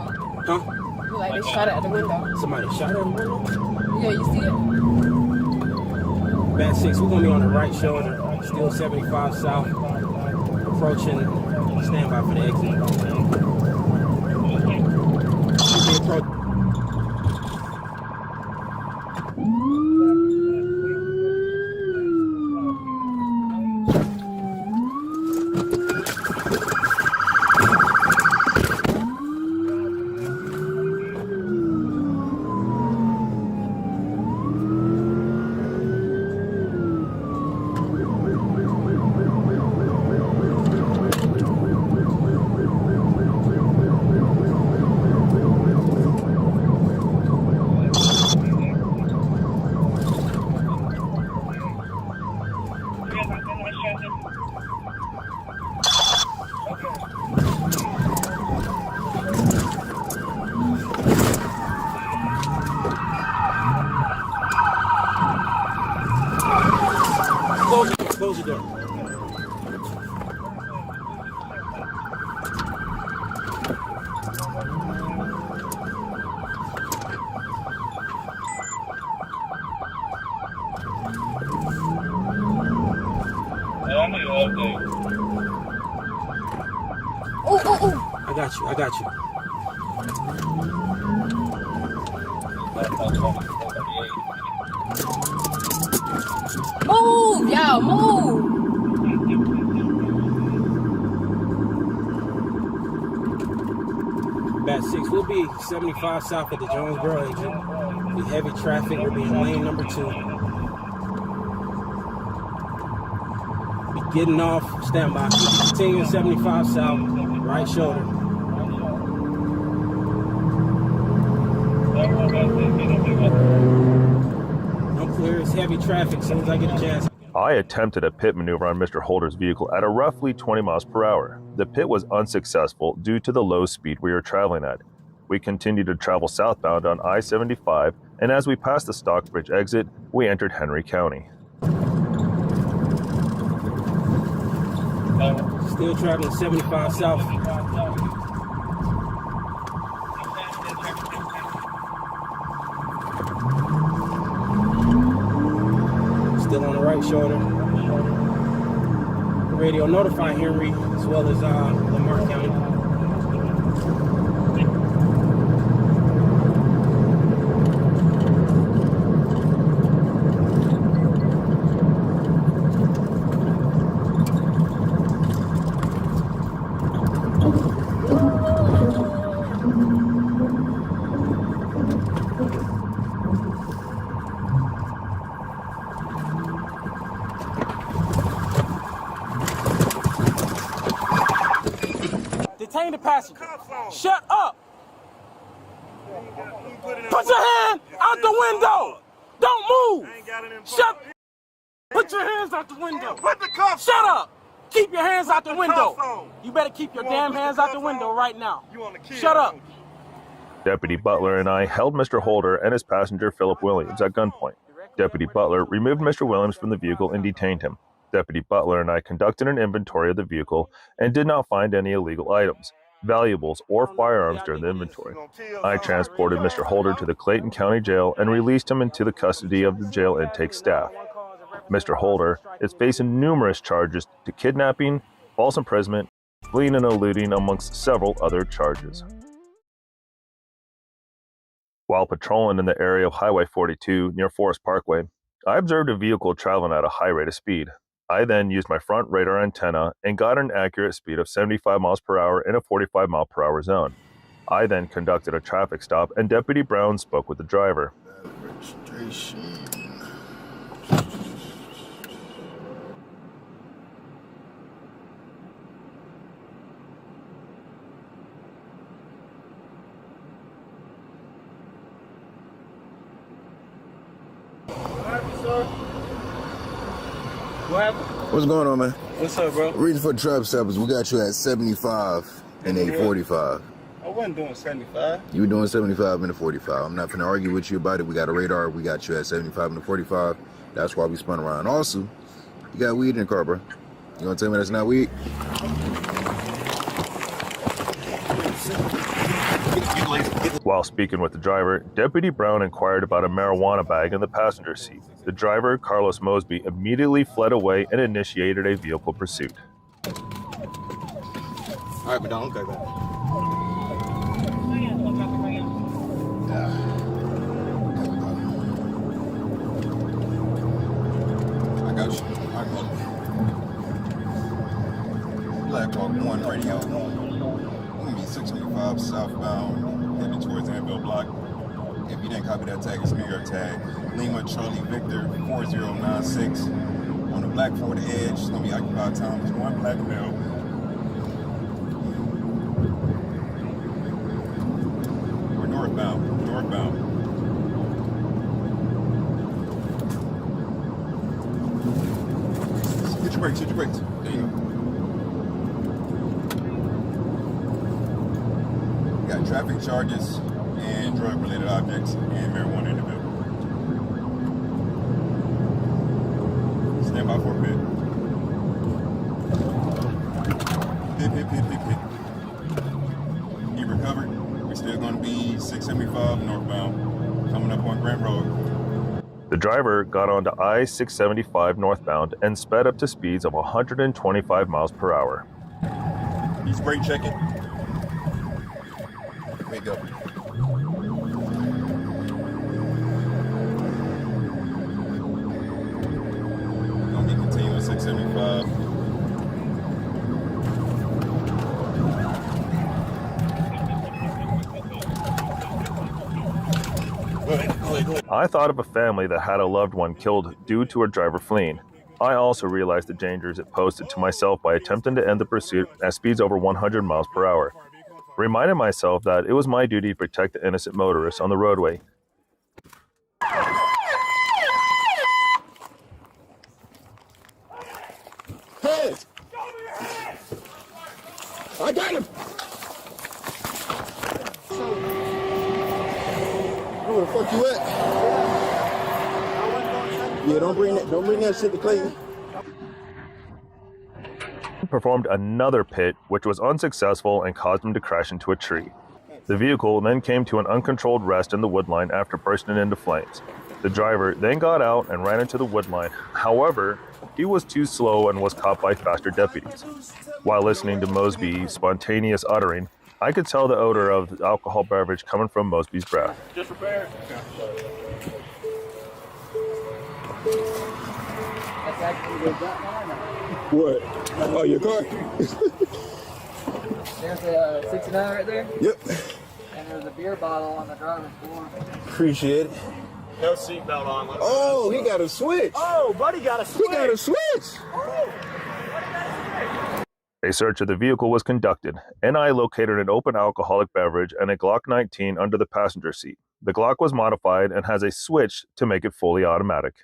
Huh? You look like they shot out the window. Somebody shot at the window? Yeah, you see it? Bad 6, we're gonna be on the right shoulder, still 75 south, approaching, stand by for the exit. Close the door. I got you. Move, y'all, move. Bad 6, we'll be 75 south at the Jonesboro exit. Be heavy traffic, we'll be in lane number 2. Be getting off, stand by. Continuing 75 south, right shoulder. I'm clear, it's heavy traffic as soon as I get a chance. I attempted a pit maneuver on Mr. Holder's vehicle at a roughly 20 miles per hour. The pit was unsuccessful due to the low speed we were traveling at. We continued to travel southbound on I-75, and as we passed the Stockbridge exit, we entered Henry County. Still traveling 75 south. Still on the right shoulder. Radio notify Henry as well as Lamar County. detain the passenger. Shut up. Put your hand out the window. Don't move. Shut. Put your hands out the window. Put the cuffs. Shut up. Keep your hands out the window. You better keep your damn hands out the window right now. Shut up. Deputy Butler and I held Mr. Holder and his passenger Philip Williams at gunpoint. Deputy Butler removed Mr. Williams from the vehicle and detained him. Deputy Butler and I conducted an inventory of the vehicle and did not find any illegal items, valuables, or firearms during the inventory. I transported Mr. Holder to the Clayton County Jail and released him into the custody of the jail intake staff. Mr. Holder is facing numerous charges to kidnapping, false imprisonment, fleeing and eluding, amongst several other charges. While patrolling in the area of Highway 42 near Forest Parkway, I observed a vehicle traveling at a high rate of speed. I then used my front radar antenna and got an accurate speed of 75 miles per hour in a 45 mile per hour zone. I then conducted a traffic stop and Deputy Brown spoke with the driver. Registration. What happened? What's going on, man? What's up, bro? Reason for the traffic stop is we got you at 75 and a 45. I wasn't doing 75. You were doing 75 and a 45. I'm not going to argue with you about it. We got a radar. We got you at 75 and a 45. That's why we spun around. Also, you got weed in the car, bro. You going to tell me that's not weed? While speaking with the driver, Deputy Brown inquired about a marijuana bag in the passenger seat. The driver, Carlos Mosby, immediately fled away and initiated a vehicle pursuit. All right, but don't go back. I got you. Black Hawk 1 radio. We'll be 625 southbound, heading towards Anvil Block. If you didn't copy that tag, it's New York tag. Lima Charlie Victor 4096 on the Black Ford Edge. It's gonna be occupied time. It's one black male. We're northbound. Hit your brakes. There you go. Got traffic charges and drug-related objects and marijuana in the building. Stand by for a bit. Hit. He recovered. We're still going to be 675 northbound, coming up on Grant Road. The driver got onto I-675 northbound and sped up to speeds of 125 miles per hour. He's brake checking. There you go. Gonna be continuing 675. Go ahead. I thought of a family that had a loved one killed due to a driver fleeing. I also realized the dangers it posed to myself by attempting to end the pursuit at speeds over 100 miles per hour. Reminded myself that it was my duty to protect the innocent motorists on the roadway. Hey! I got him! Where the fuck you at? Yeah, don't bring that shit to Clayton. Performed another pit, which was unsuccessful and caused him to crash into a tree. The vehicle then came to an uncontrolled rest in the woodline after bursting into flames. The driver then got out and ran into the woodline. However, he was too slow and was caught by faster deputies. While listening to Mosby's spontaneous uttering, I could tell the odor of the alcohol beverage coming from Mosby's breath. Just repair. What? Oh, your car? There's a 69 right there. Yep. And there's a beer bottle on the driver's floor. Appreciate it. No seatbelt on. Oh, he got a switch. Oh, buddy got a switch. He got a switch. Oh. A search of the vehicle was conducted, and I located an open alcoholic beverage and a Glock 19 under the passenger seat. The Glock was modified and has a switch to make it fully automatic.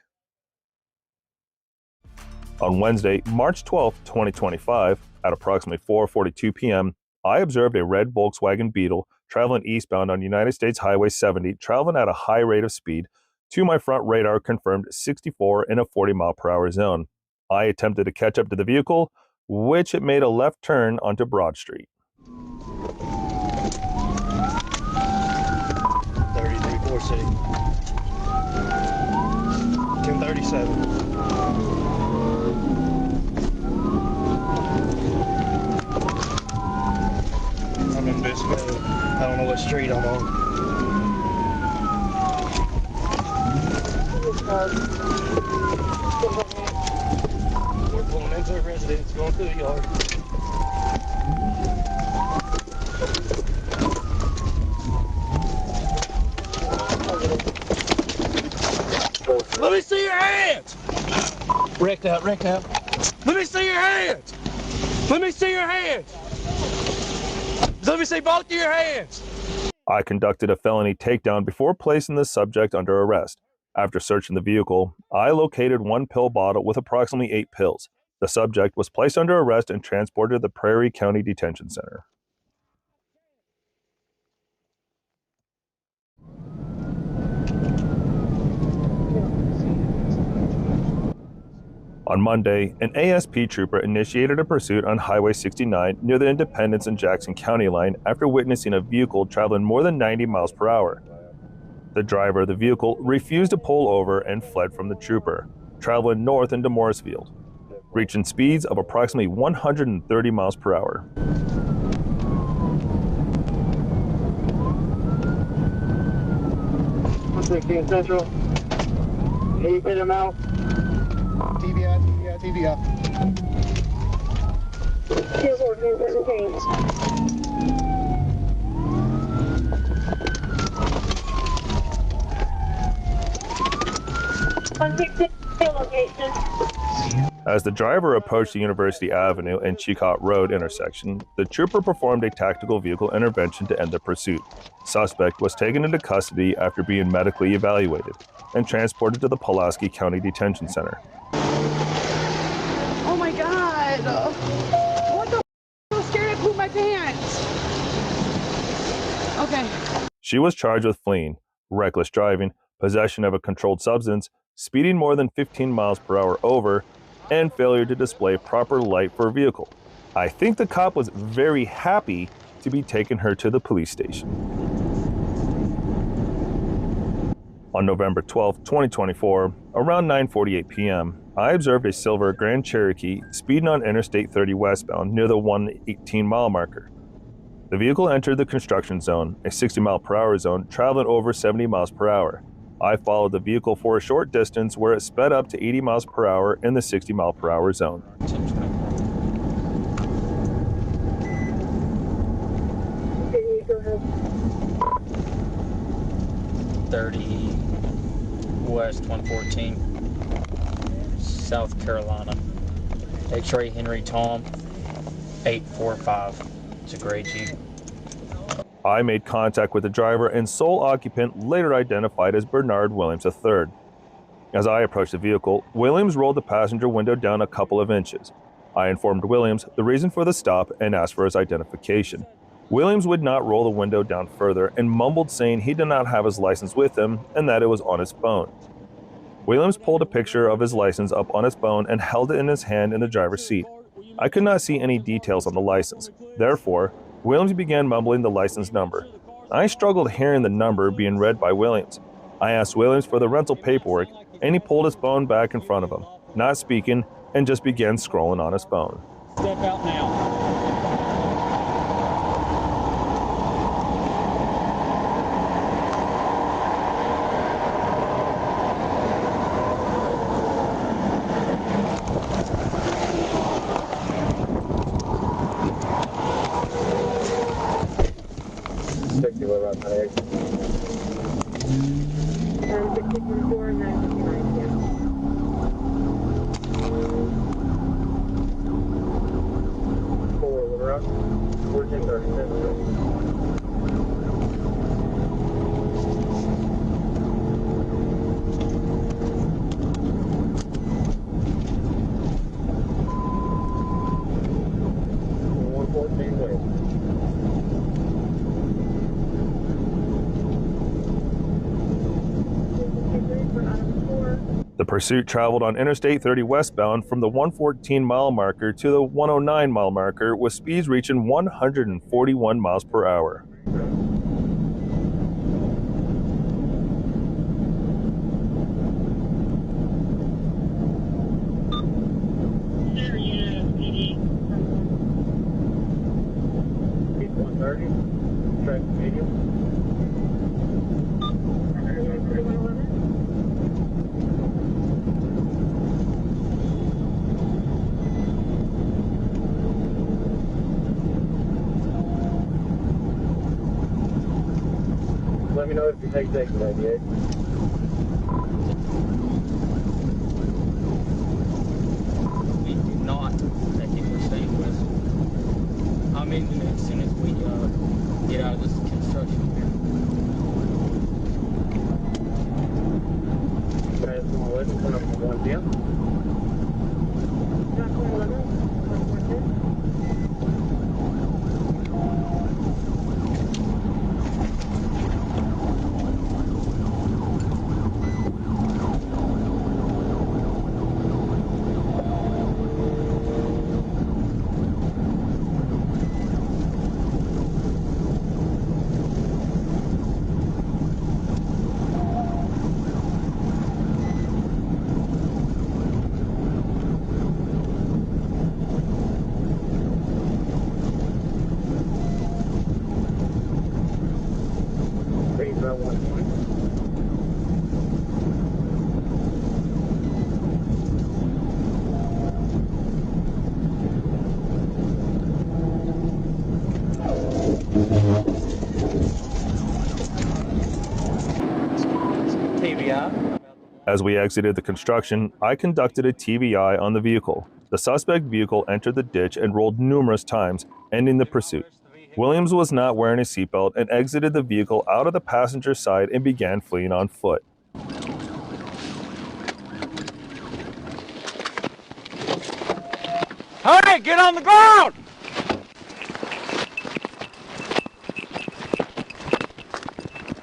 On Wednesday, March 12, 2025, at approximately 4:42 p.m., I observed a red Volkswagen Beetle traveling eastbound on United States Highway 70, traveling at a high rate of speed. To my front radar confirmed 64 in a 40-mile-per-hour zone. I attempted to catch up to the vehicle, which it made a left turn onto Broad Street. 33 City. 1037. I'm in Bisco. I don't know what street I'm on. We're pulling into a residence, going through the yard. Let me see your hands! Wrecked out. Let me see your hands! Let me see your hands! Let me see both of your hands! I conducted a felony takedown before placing the subject under arrest. After searching the vehicle, I located one pill bottle with approximately 8 pills. The subject was placed under arrest and transported to the Prairie County Detention Center. On Monday, an ASP trooper initiated a pursuit on Highway 69 near the Independence and Jackson County line after witnessing a vehicle traveling more than 90 miles per hour. The driver of the vehicle refused to pull over and fled from the trooper, traveling north into Morrisfield, reaching speeds of approximately 130 miles per hour. King Central. 8-minute mouth. TBI. 214 location. As the driver approached the University Avenue and Chicot Road intersection, the trooper performed a tactical vehicle intervention to end the pursuit. Suspect was taken into custody after being medically evaluated and transported to the Pulaski County Detention Center. Oh my God! What the f***? I'm so scared I pooped my pants! Okay. She was charged with fleeing, reckless driving, possession of a controlled substance, speeding more than 15 miles per hour over, and failure to display proper light for a vehicle. I think the cop was very happy to be taking her to the police station. On November 12, 2024, around 9:48 p.m., I observed a silver Grand Cherokee speeding on Interstate 30 westbound near the 118-mile marker. The vehicle entered the construction zone, a 60-mile-per-hour zone, traveling over 70 miles per hour. I followed the vehicle for a short distance where it sped up to 80 miles per hour in the 60-mile-per-hour zone. Go ahead. 30 West 114, South Carolina. X-ray Henry Tom, 845. It's a gray Jeep. I made contact with the driver and sole occupant, later identified as Bernard Williams III. As I approached the vehicle, Williams rolled the passenger window down a couple of inches. I informed Williams the reason for the stop and asked for his identification. Williams would not roll the window down further and mumbled saying he did not have his license with him and that it was on his phone. Williams pulled a picture of his license up on his phone and held it in his hand in the driver's seat. I could not see any details on the license. Therefore, Williams began mumbling the license number. I struggled hearing the number being read by Williams. I asked Williams for the rental paperwork, and he pulled his phone back in front of him, not speaking, and just began scrolling on his phone. Step out now. Rock, 1430. The pursuit traveled on Interstate 30 westbound from the 114 mile marker to the 109 mile marker with speeds reaching 141 miles per hour. Let me know if you take exit 88. We do not take it for staying west. I'm ending it as soon as we get out of this construction here. Guys, 11, coming up from 1 p.m. As we exited the construction, I conducted a TVI on the vehicle. The suspect vehicle entered the ditch and rolled numerous times, ending the pursuit. Williams was not wearing a seatbelt and exited the vehicle out of the passenger side and began fleeing on foot. Hey, get on the ground!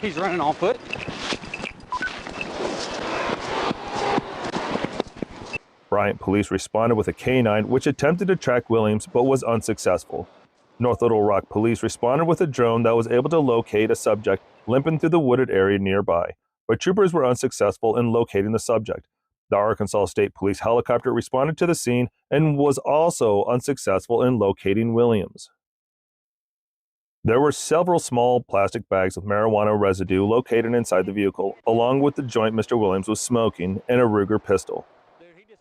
He's running on foot. Bryant police responded with a K-9 which attempted to track Williams but was unsuccessful. North Little Rock police responded with a drone that was able to locate a subject limping through the wooded area nearby, but troopers were unsuccessful in locating the subject. The Arkansas State Police helicopter responded to the scene and was also unsuccessful in locating Williams. There were several small plastic bags of marijuana residue located inside the vehicle, along with the joint Mr. Williams was smoking and a Ruger pistol.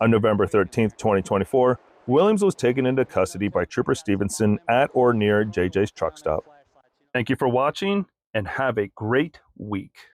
On November 13, 2024, Williams was taken into custody by Trooper Stevenson at or near JJ's truck stop. Thank you for watching and have a great week.